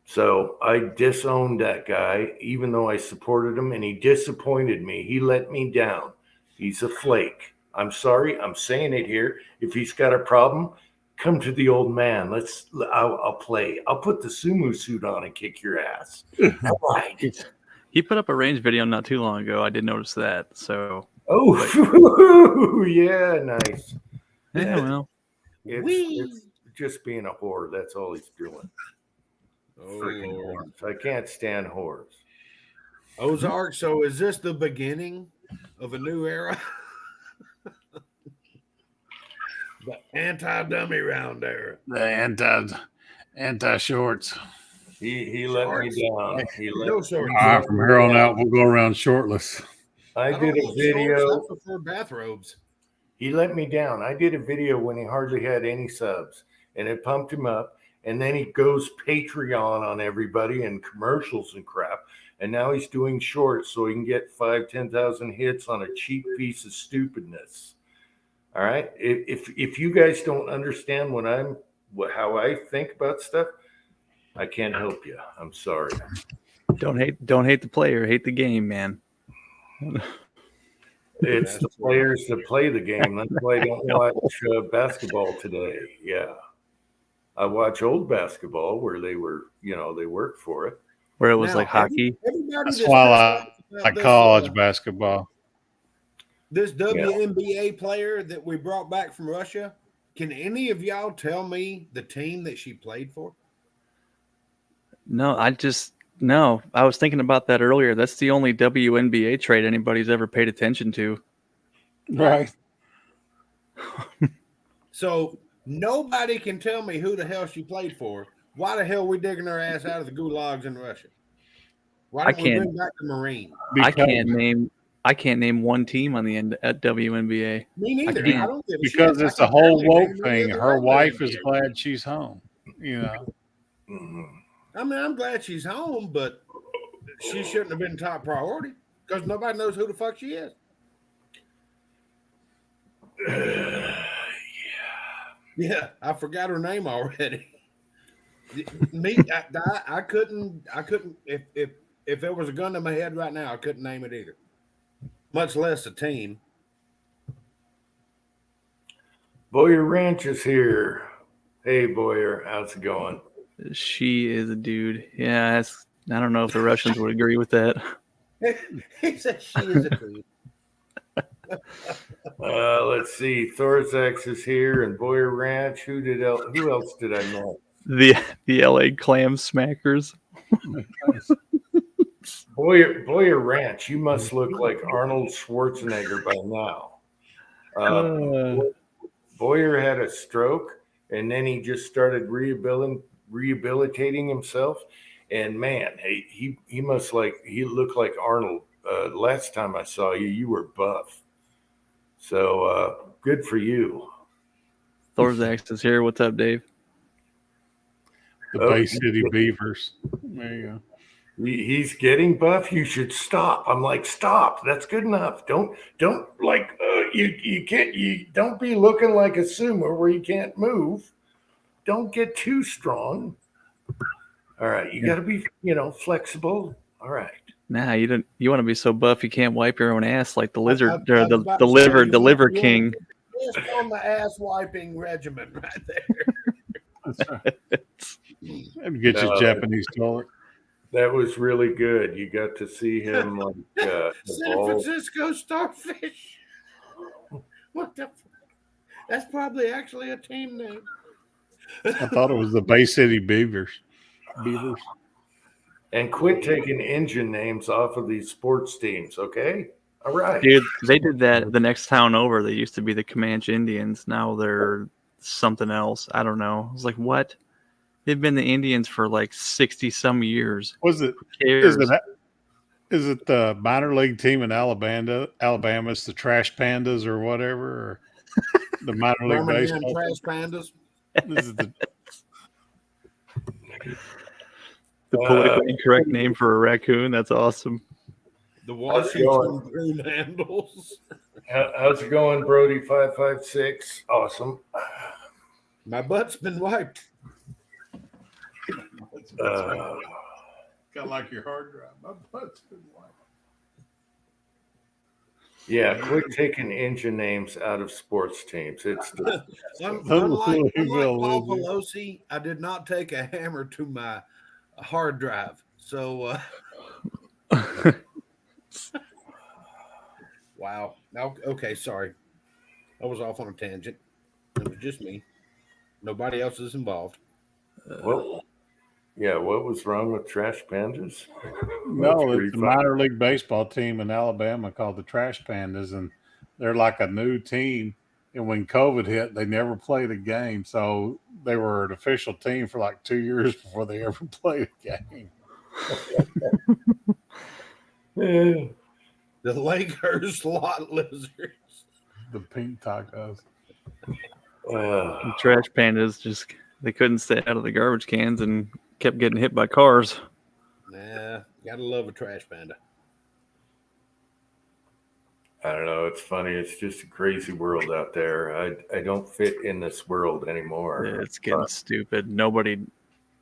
[SPEAKER 2] So I disowned that guy, even though I supported him, and he disappointed me. He let me down. He's a flake. I'm sorry. I'm saying it here. If he's got a problem, come to the old man. I'll play. I'll put the sumo suit on and kick your ass. All right.
[SPEAKER 5] He put up a range video not too long ago. I did notice that. So
[SPEAKER 2] Oh, yeah, nice.
[SPEAKER 5] yeah, well,
[SPEAKER 2] It's just being a whore. That's all he's doing.
[SPEAKER 4] Oh,
[SPEAKER 2] Freaking
[SPEAKER 4] Lord.
[SPEAKER 2] whores. I can't stand whores.
[SPEAKER 4] Ozark, so is this the beginning of a new era? The anti-dummy round era.
[SPEAKER 3] The anti shorts.
[SPEAKER 2] He let me down.
[SPEAKER 4] No shorts.
[SPEAKER 3] All right, from here on out, we'll go around shortless.
[SPEAKER 2] I
[SPEAKER 4] don't
[SPEAKER 2] did a
[SPEAKER 4] want
[SPEAKER 2] video.
[SPEAKER 4] shorts, I prefer bathrobes.
[SPEAKER 2] He let me down. I did a video when he hardly had any subs, and it pumped him up. And then he goes Patreon on everybody and commercials and crap. And now he's doing shorts so he can get 5,000-10,000 hits on a cheap piece of stupidness. All right. If you guys don't understand how I think about stuff, I can't help you. I'm sorry.
[SPEAKER 5] Don't hate the player, hate the game, man.
[SPEAKER 2] It's the players that play the game. That's why I don't watch basketball today. Yeah. I watch old basketball where they were, they worked for it.
[SPEAKER 5] Where it was
[SPEAKER 4] Now,
[SPEAKER 5] like hockey.
[SPEAKER 4] Everybody
[SPEAKER 3] That's
[SPEAKER 4] that's
[SPEAKER 3] why
[SPEAKER 4] pissed off
[SPEAKER 3] I
[SPEAKER 4] about
[SPEAKER 3] like
[SPEAKER 4] this,
[SPEAKER 3] college basketball.
[SPEAKER 4] this WNBA player that we brought back from Russia, can any of y'all tell me the team that she played for?
[SPEAKER 5] No, I was thinking about that earlier. That's the only WNBA trade anybody's ever paid attention to.
[SPEAKER 3] Right.
[SPEAKER 4] So nobody can tell me who the hell she played for. Why the hell are we digging her ass out of the gulags in Russia? Why don't we bring back the Marine?
[SPEAKER 5] I can't name one team on the end at WNBA.
[SPEAKER 4] Me neither.
[SPEAKER 5] can't.
[SPEAKER 4] I don't give a
[SPEAKER 3] Because
[SPEAKER 4] shit.
[SPEAKER 3] it's
[SPEAKER 4] I
[SPEAKER 3] a
[SPEAKER 4] can
[SPEAKER 3] whole
[SPEAKER 4] barely
[SPEAKER 3] woke
[SPEAKER 4] name any
[SPEAKER 3] thing.
[SPEAKER 4] of the
[SPEAKER 3] Her
[SPEAKER 4] regular
[SPEAKER 3] wife is
[SPEAKER 4] NBA.
[SPEAKER 3] glad she's home.
[SPEAKER 2] Mhm.
[SPEAKER 4] I mean, I'm glad she's home, but she shouldn't have been top priority because nobody knows who the fuck she is. Yeah, I forgot her name already. I couldn't. If there was a gun to my head right now, I couldn't name it either. Much less a team.
[SPEAKER 2] Boyer Ranch is here. Hey, Boyer, how's it going?
[SPEAKER 5] She is a dude. Yeah, I don't know if the Russians would agree with that.
[SPEAKER 4] He said she is a dude.
[SPEAKER 2] Let's see. Thorzax is here and Boyer Ranch. Who else did I know?
[SPEAKER 5] The LA Clam Smackers.
[SPEAKER 2] Boyer Ranch. You must look like Arnold Schwarzenegger by now. Boyer had a stroke, and then he just started rehabilitating himself. And man, he looked like Arnold. Last time I saw you, you were buff. So good for you.
[SPEAKER 5] Thorzax is here. What's up, Dave?
[SPEAKER 3] The Bay City Beavers. There you go.
[SPEAKER 2] He's getting buff. You should stop. I'm like, stop. That's good enough. Don't like you can't. You don't be looking like a sumo where you can't move. Don't get too strong. All right, you got to be flexible. All right.
[SPEAKER 5] Nah, you don't. You want to be so buff you can't wipe your own ass like the lizard
[SPEAKER 4] I
[SPEAKER 5] or
[SPEAKER 4] was
[SPEAKER 5] the
[SPEAKER 4] about to say,
[SPEAKER 5] liver
[SPEAKER 4] you
[SPEAKER 5] liver
[SPEAKER 4] want
[SPEAKER 5] king.
[SPEAKER 4] Just on the ass wiping regimen right there.
[SPEAKER 3] That's right. And get your Japanese toilet.
[SPEAKER 2] That was really good. You got to see him like
[SPEAKER 4] San
[SPEAKER 2] evolve.
[SPEAKER 4] Francisco Starfish. What the? That's probably actually a team name.
[SPEAKER 3] I thought it was the Bay City Beavers.
[SPEAKER 2] And quit taking engine names off of these sports teams, okay? All right.
[SPEAKER 5] Dude, they did that the next town over. They used to be the Comanche Indians. Now they're something else. I don't know. I was like, what? They've been the Indians for like 60 some years.
[SPEAKER 3] Was it?
[SPEAKER 5] Who cares?
[SPEAKER 3] Is it the minor league team in Alabama? Alabama's the Trash Pandas or whatever, or the minor league
[SPEAKER 4] Birmingham
[SPEAKER 3] baseball.
[SPEAKER 4] Trash Pandas.
[SPEAKER 3] This is the
[SPEAKER 5] politically incorrect name for a raccoon. That's awesome.
[SPEAKER 4] The Washington Broom Handles.
[SPEAKER 2] How's it going, Brody 556? Awesome.
[SPEAKER 4] My butt's been wiped.
[SPEAKER 3] kind of like your hard drive. My butt's been wiped.
[SPEAKER 2] Yeah, quit taking engine names out of sports teams. It's
[SPEAKER 4] Unlike
[SPEAKER 3] Will,
[SPEAKER 4] Paul
[SPEAKER 3] will you?
[SPEAKER 4] Pelosi, I did not take a hammer to my hard drive. So, wow. Okay, sorry. I was off on a tangent. It was just me. Nobody else is involved.
[SPEAKER 2] what was wrong with Trash Pandas?
[SPEAKER 3] No, it's a minor league baseball team in Alabama called the Trash Pandas, and they're like a new team. And when COVID hit, they never played a game, so they were an official team for like 2 years before they ever played a game.
[SPEAKER 4] The Lakers lot lizards.
[SPEAKER 3] The pink tacos.
[SPEAKER 5] The Trash Pandas they couldn't stay out of the garbage cans and kept getting hit by cars.
[SPEAKER 4] Nah, gotta love a trash panda.
[SPEAKER 2] I don't know. It's funny. It's just a crazy world out there. I don't fit in this world anymore.
[SPEAKER 5] It's getting stupid. Nobody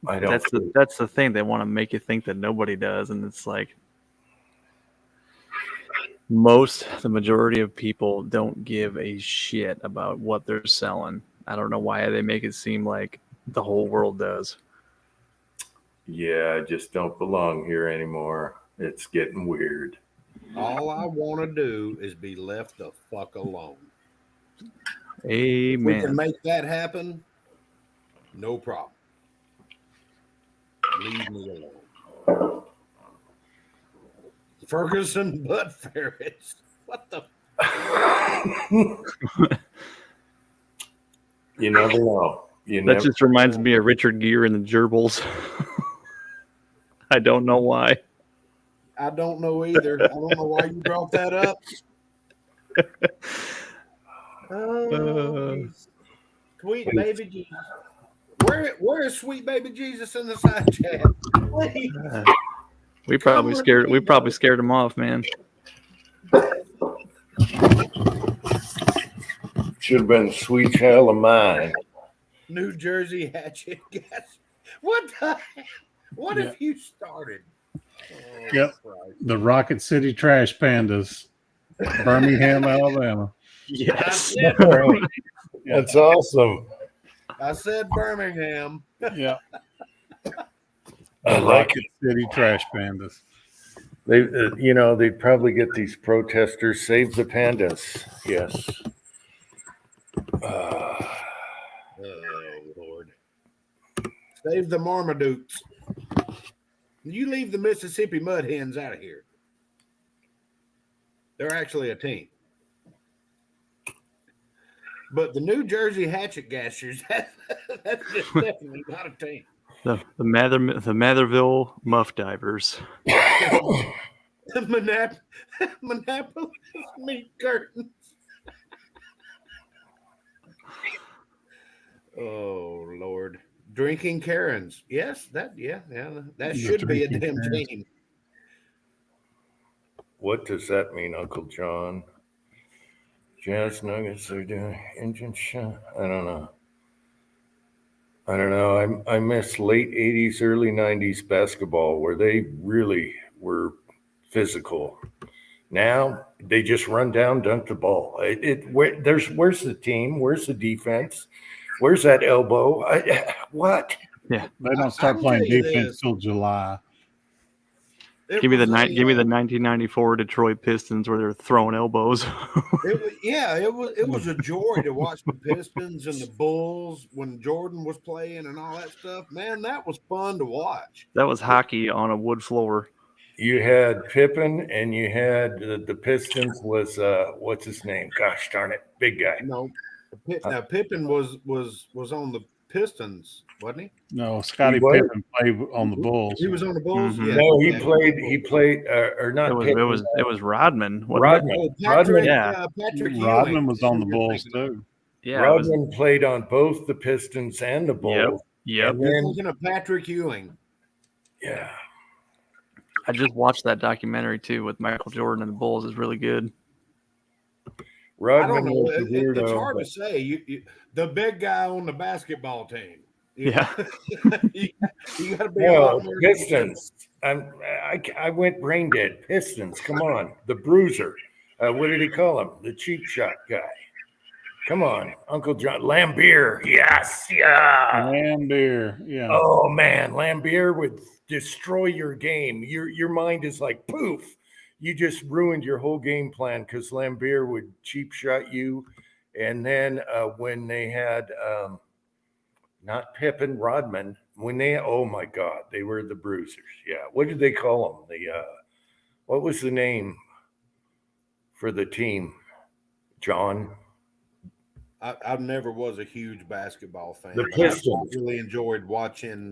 [SPEAKER 2] I don't.
[SPEAKER 5] That's the thing. They want to make you think that nobody does, and it's like the majority of people don't give a shit about what they're selling. I don't know why they make it seem like the whole world does.
[SPEAKER 2] Yeah, I just don't belong here anymore. It's getting weird.
[SPEAKER 4] All I want to do is be left the fuck alone. If we can
[SPEAKER 5] Amen.
[SPEAKER 4] make that happen, no problem. Leave me alone. Ferguson butt ferrets. What the?
[SPEAKER 2] You never know.
[SPEAKER 5] That just reminds me of Richard Gere and the Gerbils. I don't know why.
[SPEAKER 4] I don't know either. I don't know why you brought that up. Oh, sweet baby Jesus. Where is sweet baby Jesus in the side chat? Please.
[SPEAKER 5] We probably scared him off, man.
[SPEAKER 2] Should have been sweet child of mine.
[SPEAKER 4] New Jersey hatchet gas. What the hell? What have you started? Oh,
[SPEAKER 3] Yep.
[SPEAKER 4] Christ.
[SPEAKER 3] The Rocket City Trash Pandas, Birmingham, Alabama.
[SPEAKER 5] Yes.
[SPEAKER 2] That's awesome.
[SPEAKER 4] I said Birmingham.
[SPEAKER 3] Yeah.
[SPEAKER 2] I
[SPEAKER 3] The
[SPEAKER 2] like
[SPEAKER 3] Rocket City Trash Pandas.
[SPEAKER 2] They, they'd probably get these protesters, save the pandas. Yes.
[SPEAKER 4] Oh, Lord. Save the Marmadukes. You leave the Mississippi Mud Hens out of here. They're actually a team. But the New Jersey Hatchet Gashers, that's just definitely not a team.
[SPEAKER 5] The Matherville Muff Divers.
[SPEAKER 4] The Monopoly meat curtains. Oh Lord. Drinking Karens. Yes, that should be a damn team.
[SPEAKER 2] What does that mean, Uncle John? Jazz Nuggets are doing engine shot. I don't know. I miss late 80s, early 90s basketball where they really were physical. Now they just run down, dunk the ball. Where's the team? Where's the defense? Where's that elbow? What?
[SPEAKER 3] They don't start playing defense till July.
[SPEAKER 5] Give me the 1994 Detroit Pistons where they're throwing elbows.
[SPEAKER 4] It was a joy to watch the Pistons and the Bulls when Jordan was playing and all that stuff. Man, that was fun to watch.
[SPEAKER 5] That was hockey on a wood floor.
[SPEAKER 2] You had Pippen and you had the Pistons was what's his name? Gosh darn it, big guy.
[SPEAKER 4] No, Pippen was on the Pistons, wasn't he?
[SPEAKER 3] No, Scottie
[SPEAKER 2] was.
[SPEAKER 3] Pippen played on the Bulls.
[SPEAKER 4] He was on the Bulls.
[SPEAKER 5] Mhm.
[SPEAKER 4] Yeah.
[SPEAKER 2] No, he played or not.
[SPEAKER 5] It was Rodman. wasn't it?
[SPEAKER 2] Rodman.
[SPEAKER 4] Oh, Patrick,
[SPEAKER 5] Yeah.
[SPEAKER 4] Patrick
[SPEAKER 3] Rodman
[SPEAKER 4] Ewing.
[SPEAKER 3] was on the Bulls too.
[SPEAKER 5] Yeah. It was,
[SPEAKER 2] Rodman played on both the Pistons and the Bulls.
[SPEAKER 5] yep.
[SPEAKER 2] And
[SPEAKER 4] You're
[SPEAKER 2] then,
[SPEAKER 4] thinking of Patrick Ewing.
[SPEAKER 2] yeah.
[SPEAKER 5] I just watched that documentary too with Michael Jordan and the Bulls. It's really good.
[SPEAKER 4] I
[SPEAKER 2] Rodman
[SPEAKER 4] don't know.
[SPEAKER 2] was a weirdo.
[SPEAKER 4] It's hard
[SPEAKER 2] but-
[SPEAKER 4] to say. You, the big guy on the basketball team.
[SPEAKER 5] Yeah.
[SPEAKER 4] you got to be a
[SPEAKER 2] No,
[SPEAKER 4] lot more
[SPEAKER 2] Pistons. I went brain dead. Pistons. Come on, the Bruiser. What did he call him? The cheap shot guy. Come on, Uncle John Lambier. Yes, yeah.
[SPEAKER 3] Lambier, yeah.
[SPEAKER 2] Oh man, Lambier would destroy your game. Your mind is like poof. You just ruined your whole game plan because Lambier would cheap shot you. And then when they had not Pippen, Rodman, when they oh my God, they were the Bruisers. Yeah. What did they call them? What was the name for the team? John.
[SPEAKER 4] I never was a huge basketball fan.
[SPEAKER 2] The
[SPEAKER 4] but
[SPEAKER 2] Pistons.
[SPEAKER 4] I really enjoyed watching.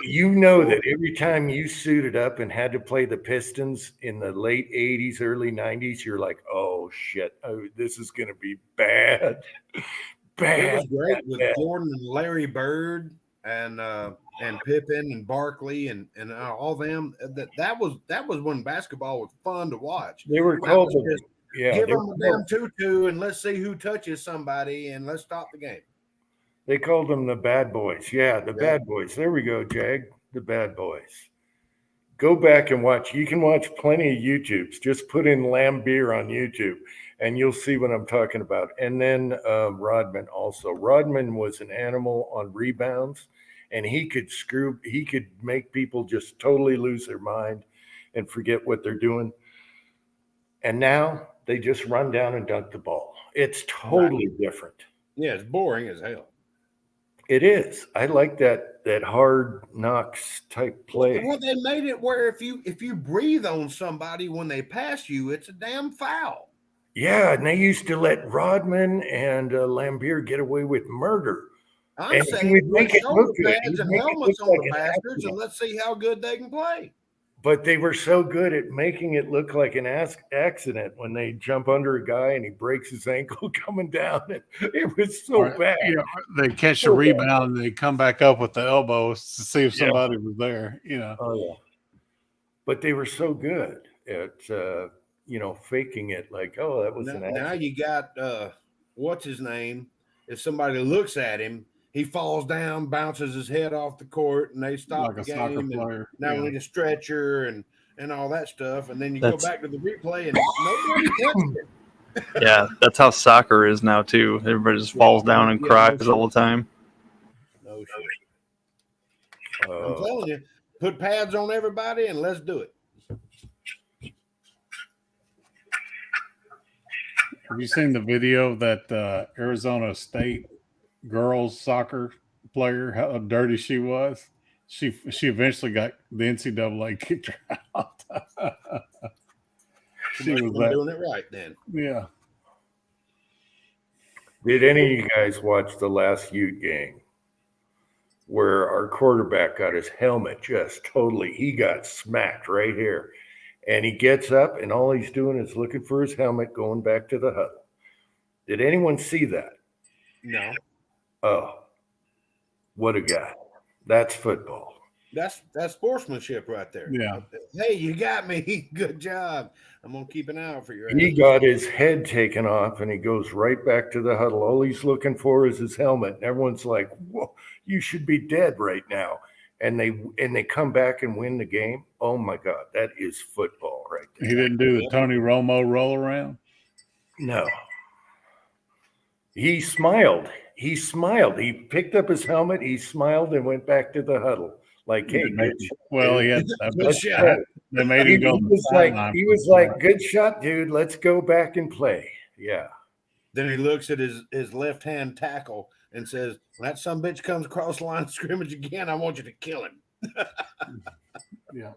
[SPEAKER 2] You know that every time you suited up and had to play the Pistons in the late 80s, early 90s, you're like, oh, shit, this is going to be bad. Bad.
[SPEAKER 4] It was great with
[SPEAKER 2] bad.
[SPEAKER 4] Jordan and Larry Bird and Pippen and Barkley and all them. That was when basketball was fun to watch.
[SPEAKER 2] They were called
[SPEAKER 4] Give them a damn tutu and let's see who touches somebody and let's stop the game.
[SPEAKER 2] They called them the Bad Boys. Yeah, the
[SPEAKER 4] Yeah.
[SPEAKER 2] Bad Boys. There we go, Jag. The Bad Boys. Go back and watch. You can watch plenty of YouTubes. Just put in Lambier on YouTube, and you'll see what I'm talking about. And then Rodman also. Rodman was an animal on rebounds, and he could make people just totally lose their mind and forget what they're doing. And now they just run down and dunk the ball. It's totally different.
[SPEAKER 4] Yeah, it's boring as hell.
[SPEAKER 2] It is. I like that hard knocks type play.
[SPEAKER 4] Well, they made it where if you breathe on somebody when they pass you, it's a damn foul.
[SPEAKER 2] Yeah, and they used to let Rodman and Lambier get away with murder.
[SPEAKER 4] I'm
[SPEAKER 2] And
[SPEAKER 4] saying
[SPEAKER 2] he would make
[SPEAKER 4] put
[SPEAKER 2] it look
[SPEAKER 4] shoulder
[SPEAKER 2] good.
[SPEAKER 4] pads
[SPEAKER 2] He'd
[SPEAKER 4] and
[SPEAKER 2] make it
[SPEAKER 4] helmets
[SPEAKER 2] look
[SPEAKER 4] on
[SPEAKER 2] like
[SPEAKER 4] the
[SPEAKER 2] an
[SPEAKER 4] bastards,
[SPEAKER 2] accident.
[SPEAKER 4] and let's see how good they can play.
[SPEAKER 2] But they were so good at making it look like an accident when they jump under a guy and he breaks his ankle coming down. It was so
[SPEAKER 3] Or,
[SPEAKER 2] bad.
[SPEAKER 3] you know, they catch the
[SPEAKER 2] So bad.
[SPEAKER 3] rebound and they come back up with the elbows to see if
[SPEAKER 2] Yeah.
[SPEAKER 3] somebody was there. You know,
[SPEAKER 2] Oh yeah. But they were so good at faking it like, oh, that was an
[SPEAKER 4] Now
[SPEAKER 2] accident.
[SPEAKER 4] you got what's his name? If somebody looks at him, he falls down, bounces his head off the court, and they stop
[SPEAKER 3] like
[SPEAKER 4] the
[SPEAKER 3] a soccer
[SPEAKER 4] game. And
[SPEAKER 3] player.
[SPEAKER 4] now
[SPEAKER 3] Yeah.
[SPEAKER 4] we need a stretcher and all that stuff. And then you
[SPEAKER 5] That's-
[SPEAKER 4] go back to the replay, and nobody touched it.
[SPEAKER 5] Yeah, that's how soccer is now too. Everybody just falls down and
[SPEAKER 4] Yeah,
[SPEAKER 5] cries
[SPEAKER 4] no
[SPEAKER 5] all the time.
[SPEAKER 4] No shit. I'm telling you, put pads on everybody and let's do it.
[SPEAKER 3] Have you seen the video of that Arizona State girls soccer player? How dirty she was. She eventually got the NCAA kicked her out. She
[SPEAKER 4] Must
[SPEAKER 3] was
[SPEAKER 4] have been doing it right then.
[SPEAKER 3] yeah.
[SPEAKER 2] Did any of you guys watch the last Ute game where our quarterback got his helmet he got smacked right here. And he gets up and all he's doing is looking for his helmet going back to the huddle. Did anyone see that?
[SPEAKER 4] No,
[SPEAKER 2] Oh, what a guy. That's football.
[SPEAKER 4] that's sportsmanship right there.
[SPEAKER 3] Yeah.
[SPEAKER 4] Hey, you got me. Good job. I'm gonna keep an eye out for your
[SPEAKER 2] He
[SPEAKER 4] ass.
[SPEAKER 2] got his head taken off and he goes right back to the huddle. All he's looking for is his helmet. And everyone's like, whoa, you should be dead right now. And they come back and win the game. Oh my God, that is football right there.
[SPEAKER 3] He didn't do the Tony Romo roll around.
[SPEAKER 2] No. He smiled. He picked up his helmet. He smiled and went back to the huddle. Like, hey, good shot.
[SPEAKER 3] Well, he had
[SPEAKER 4] Good
[SPEAKER 2] Let's
[SPEAKER 4] shot.
[SPEAKER 2] go.
[SPEAKER 3] they made
[SPEAKER 2] He
[SPEAKER 3] him go. to the
[SPEAKER 2] was
[SPEAKER 3] sideline.
[SPEAKER 2] like, good shot, dude. Let's go back and play. Yeah.
[SPEAKER 4] Then he looks at his left hand tackle and says, when that some bitch comes across the line of scrimmage again, I want you to kill him.
[SPEAKER 3] Yeah.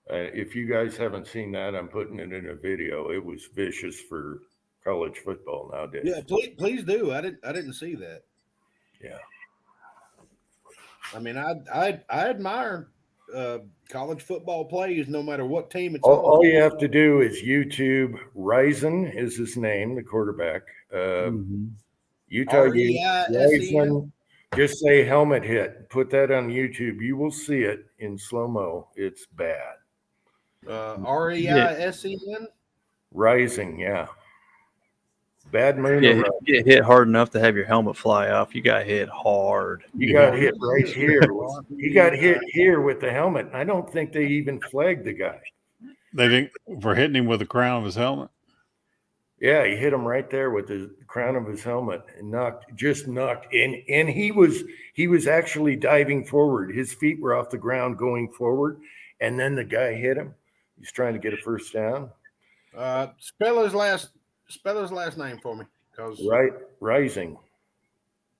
[SPEAKER 2] If you guys haven't seen that, I'm putting it in a video. It was vicious for college football nowadays.
[SPEAKER 4] Yeah, please do. I didn't see that.
[SPEAKER 2] Yeah.
[SPEAKER 4] I mean, I admire college football plays no matter what team it's
[SPEAKER 2] All
[SPEAKER 4] on.
[SPEAKER 2] you have to do is YouTube. Risen is his name, the quarterback.
[SPEAKER 3] Mhm.
[SPEAKER 2] Utah Ute.
[SPEAKER 4] R-E-I-S-E-N?
[SPEAKER 2] Risen. Just say helmet hit. Put that on YouTube. You will see it in slow mo. It's bad.
[SPEAKER 4] R-E-I-S-E-N?
[SPEAKER 2] Rising, yeah. Bad moon.
[SPEAKER 5] Yeah,
[SPEAKER 2] around.
[SPEAKER 5] you get hit hard enough to have your helmet fly off. You got hit hard.
[SPEAKER 2] He got hit right here. He got hit here with the helmet. I don't think they even flagged the guy.
[SPEAKER 3] They didn't for hitting him with the crown of his helmet.
[SPEAKER 2] Yeah, he hit him right there with the crown of his helmet and knocked. And he was actually diving forward. His feet were off the ground going forward, and then the guy hit him. He's trying to get a first down.
[SPEAKER 4] Spell his last name for me.
[SPEAKER 2] Right, Rising.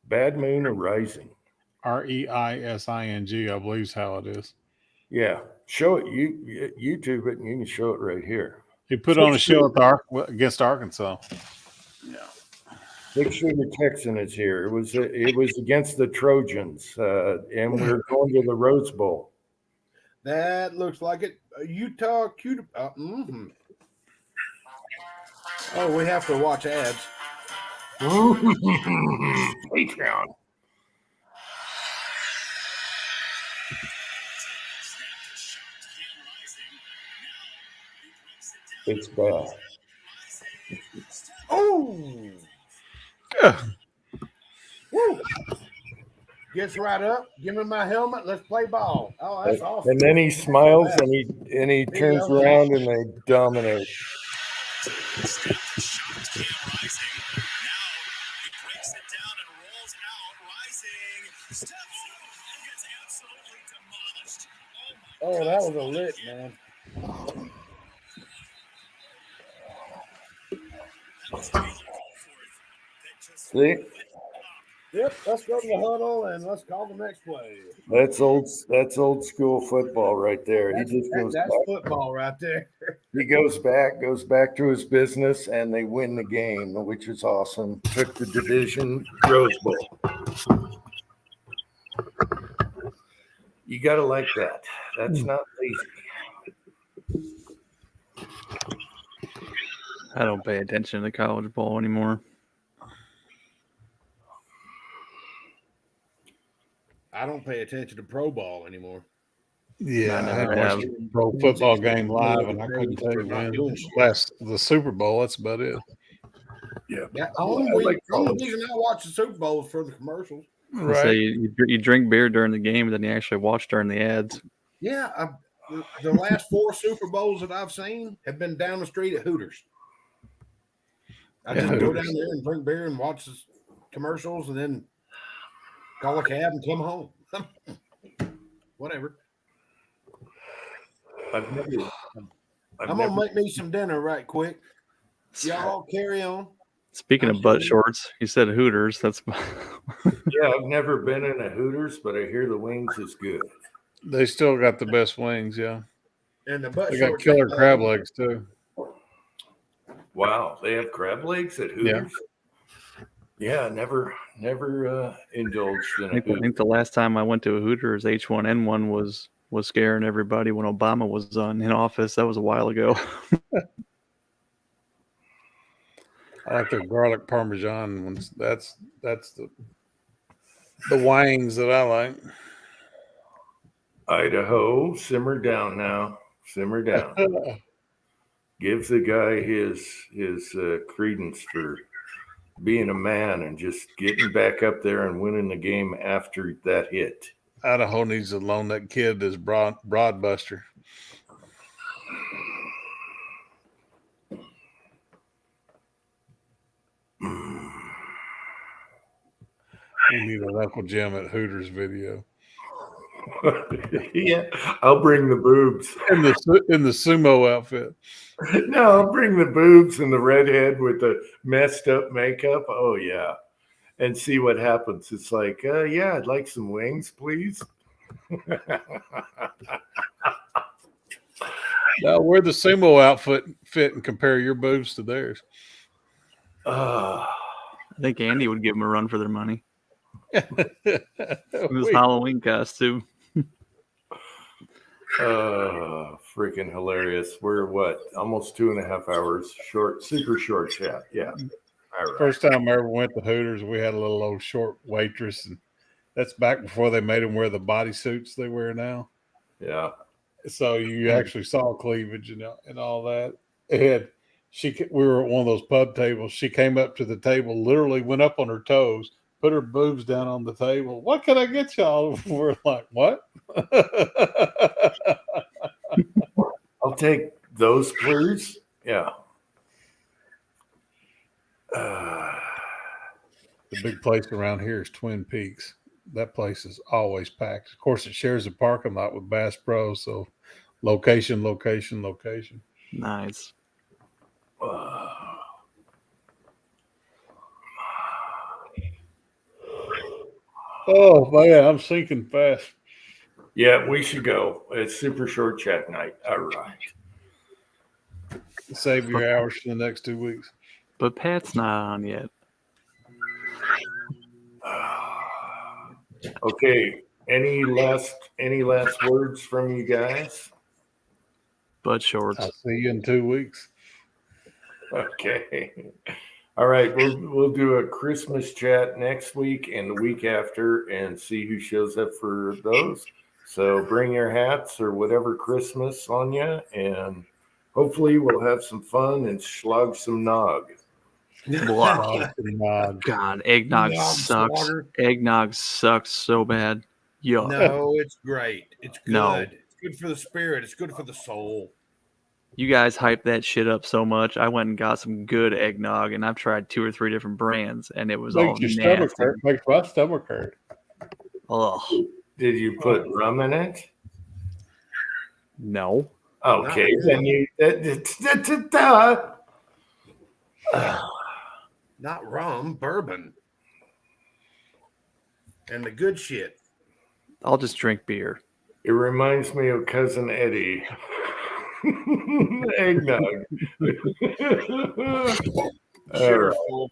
[SPEAKER 2] Bad Moon or Rising.
[SPEAKER 3] Reising, I believe is how it is.
[SPEAKER 2] Yeah, show it. You YouTube it, and you can show it right here.
[SPEAKER 3] He put on a show against Arkansas.
[SPEAKER 2] Make sure the Texan is here. It was against the Trojans, and we're going to the Rose Bowl.
[SPEAKER 4] That looks like it. Utah cute. Oh, we have to watch ads.
[SPEAKER 2] Patreon. It's bad.
[SPEAKER 4] Oh,
[SPEAKER 3] Yeah.
[SPEAKER 4] woo. Gets right up. Give me my helmet. Let's play ball. Oh, that's awesome.
[SPEAKER 2] And then he smiles and he
[SPEAKER 4] There you
[SPEAKER 2] turns
[SPEAKER 4] go.
[SPEAKER 2] around and they dominate.
[SPEAKER 4] Oh, that was a lit, man.
[SPEAKER 2] See,
[SPEAKER 4] Yep, let's go to the huddle and let's call the next play.
[SPEAKER 2] that's old school football right there.
[SPEAKER 4] That's,
[SPEAKER 2] He just goes
[SPEAKER 4] that's
[SPEAKER 2] back.
[SPEAKER 4] football right there.
[SPEAKER 2] He goes back to his business, and they win the game, which is awesome. Took the division Rose Bowl. You got to like that. That's not lazy.
[SPEAKER 5] I don't pay attention to the college bowl anymore.
[SPEAKER 4] I don't pay attention to pro ball anymore.
[SPEAKER 3] Yeah,
[SPEAKER 5] I
[SPEAKER 3] I
[SPEAKER 5] never
[SPEAKER 3] had
[SPEAKER 5] have.
[SPEAKER 3] watched a pro football game live, and I couldn't tell you when. Last the Super Bowl. That's about it.
[SPEAKER 2] Yeah.
[SPEAKER 4] The
[SPEAKER 2] I
[SPEAKER 4] only
[SPEAKER 2] like college.
[SPEAKER 4] reason I watch the Super Bowl is for the commercials.
[SPEAKER 5] I say you drink beer during the game, and then you actually watch during the ads.
[SPEAKER 4] Yeah, the last 4 Super Bowls that I've seen have been down the street at Hooters. I
[SPEAKER 3] Yeah,
[SPEAKER 4] just go
[SPEAKER 3] Hooters.
[SPEAKER 4] down there and drink beer and watch the commercials and then call a cab and come home. Whatever.
[SPEAKER 2] I've never,
[SPEAKER 4] I'm going to make me some dinner right quick. Y'all carry on.
[SPEAKER 5] Speaking of butt shorts, you said Hooters. That's
[SPEAKER 2] yeah, I've never been in a Hooters, but I hear the wings is good.
[SPEAKER 3] They still got the best wings. Yeah,
[SPEAKER 4] And the butt
[SPEAKER 3] they got
[SPEAKER 4] shorts
[SPEAKER 3] killer
[SPEAKER 4] ain't
[SPEAKER 3] crab
[SPEAKER 4] nothing.
[SPEAKER 3] legs too.
[SPEAKER 2] Wow, they have crab legs at Hooters. Yeah, never indulged in a
[SPEAKER 5] I
[SPEAKER 2] Hooters.
[SPEAKER 5] think the last time I went to a Hooters, H1N1 was scaring everybody when Obama was in office. That was a while ago.
[SPEAKER 3] I like their garlic parmesan ones. That's the wangs that I like.
[SPEAKER 2] Idaho, simmer down now. Simmer down. Give the guy his credence for being a man and just getting back up there and winning the game after that hit.
[SPEAKER 3] Idaho needs to loan that kid his broadbuster. We need a Uncle Jim at Hooters video
[SPEAKER 2] Yeah, I'll bring the boobs.
[SPEAKER 3] in the sumo outfit.
[SPEAKER 2] No, I'll bring the boobs and the redhead with the messed up makeup. Oh yeah, and see what happens. It's like, yeah, I'd like some wings, please.
[SPEAKER 3] Now wear the sumo outfit and compare your boobs to theirs.
[SPEAKER 5] I think Andy would give them a run for their money. It was
[SPEAKER 3] Wait,
[SPEAKER 5] Halloween costume.
[SPEAKER 2] Freaking hilarious. We're what, almost 2.5 hours short, super short chat. Yeah. All right.
[SPEAKER 3] first time I ever went to Hooters, we had a little old short waitress, and that's back before they made them wear the bodysuits they wear now.
[SPEAKER 2] Yeah.
[SPEAKER 3] So you actually saw cleavage and all that. And we were at one of those pub tables. She came up to the table, literally went up on her toes, put her boobs down on the table. What can I get y'all? We're like, what?
[SPEAKER 2] I'll take those, please. Yeah.
[SPEAKER 3] The big place around here is Twin Peaks. That place is always packed. Of course, it shares a parking lot with Bass Pro. So location.
[SPEAKER 5] Nice.
[SPEAKER 3] Oh, man, I'm sinking fast.
[SPEAKER 2] Yeah, we should go. It's super short chat night. All right.
[SPEAKER 3] Save your hours for the next 2 weeks.
[SPEAKER 5] But Pat's not on yet.
[SPEAKER 2] Okay. Any last words from you guys?
[SPEAKER 5] Butt shorts.
[SPEAKER 3] I'll see you in 2 weeks.
[SPEAKER 2] Okay. All right. We'll do a Christmas chat next week and the week after and see who shows up for those. So bring your hats or whatever Christmas on you, and hopefully we'll have some fun and slog some nog.
[SPEAKER 5] Blah.
[SPEAKER 3] Eggnog.
[SPEAKER 5] God, eggnog
[SPEAKER 4] Nog
[SPEAKER 5] sucks.
[SPEAKER 4] slaughter.
[SPEAKER 5] Eggnog sucks so bad. Yuck.
[SPEAKER 4] No, it's great. It's good.
[SPEAKER 5] No.
[SPEAKER 4] It's good for the spirit. It's good for the soul.
[SPEAKER 5] You guys hype that shit up so much. I went and got some good eggnog, and I've tried 2 or 3 different brands, and it was all
[SPEAKER 7] Makes your stomach
[SPEAKER 5] nasty.
[SPEAKER 7] hurt. Makes my stomach hurt.
[SPEAKER 5] Ugh.
[SPEAKER 2] Did you put rum in it?
[SPEAKER 5] No.
[SPEAKER 2] Okay,
[SPEAKER 4] Not
[SPEAKER 2] then you.
[SPEAKER 4] Not rum, bourbon. And the good shit.
[SPEAKER 5] I'll just drink beer.
[SPEAKER 2] It reminds me of Cousin Eddie. Eggnog. All right.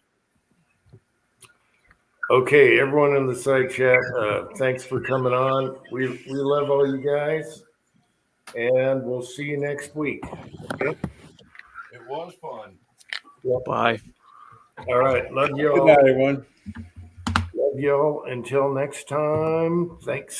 [SPEAKER 2] Okay, everyone in the side chat, thanks for coming on. We love all you guys, and we'll see you next week. Okay.
[SPEAKER 4] It was fun.
[SPEAKER 5] Bye.
[SPEAKER 2] All right, love
[SPEAKER 7] Good
[SPEAKER 2] y'all.
[SPEAKER 7] night, everyone.
[SPEAKER 2] Love y'all. Until next time. Thanks.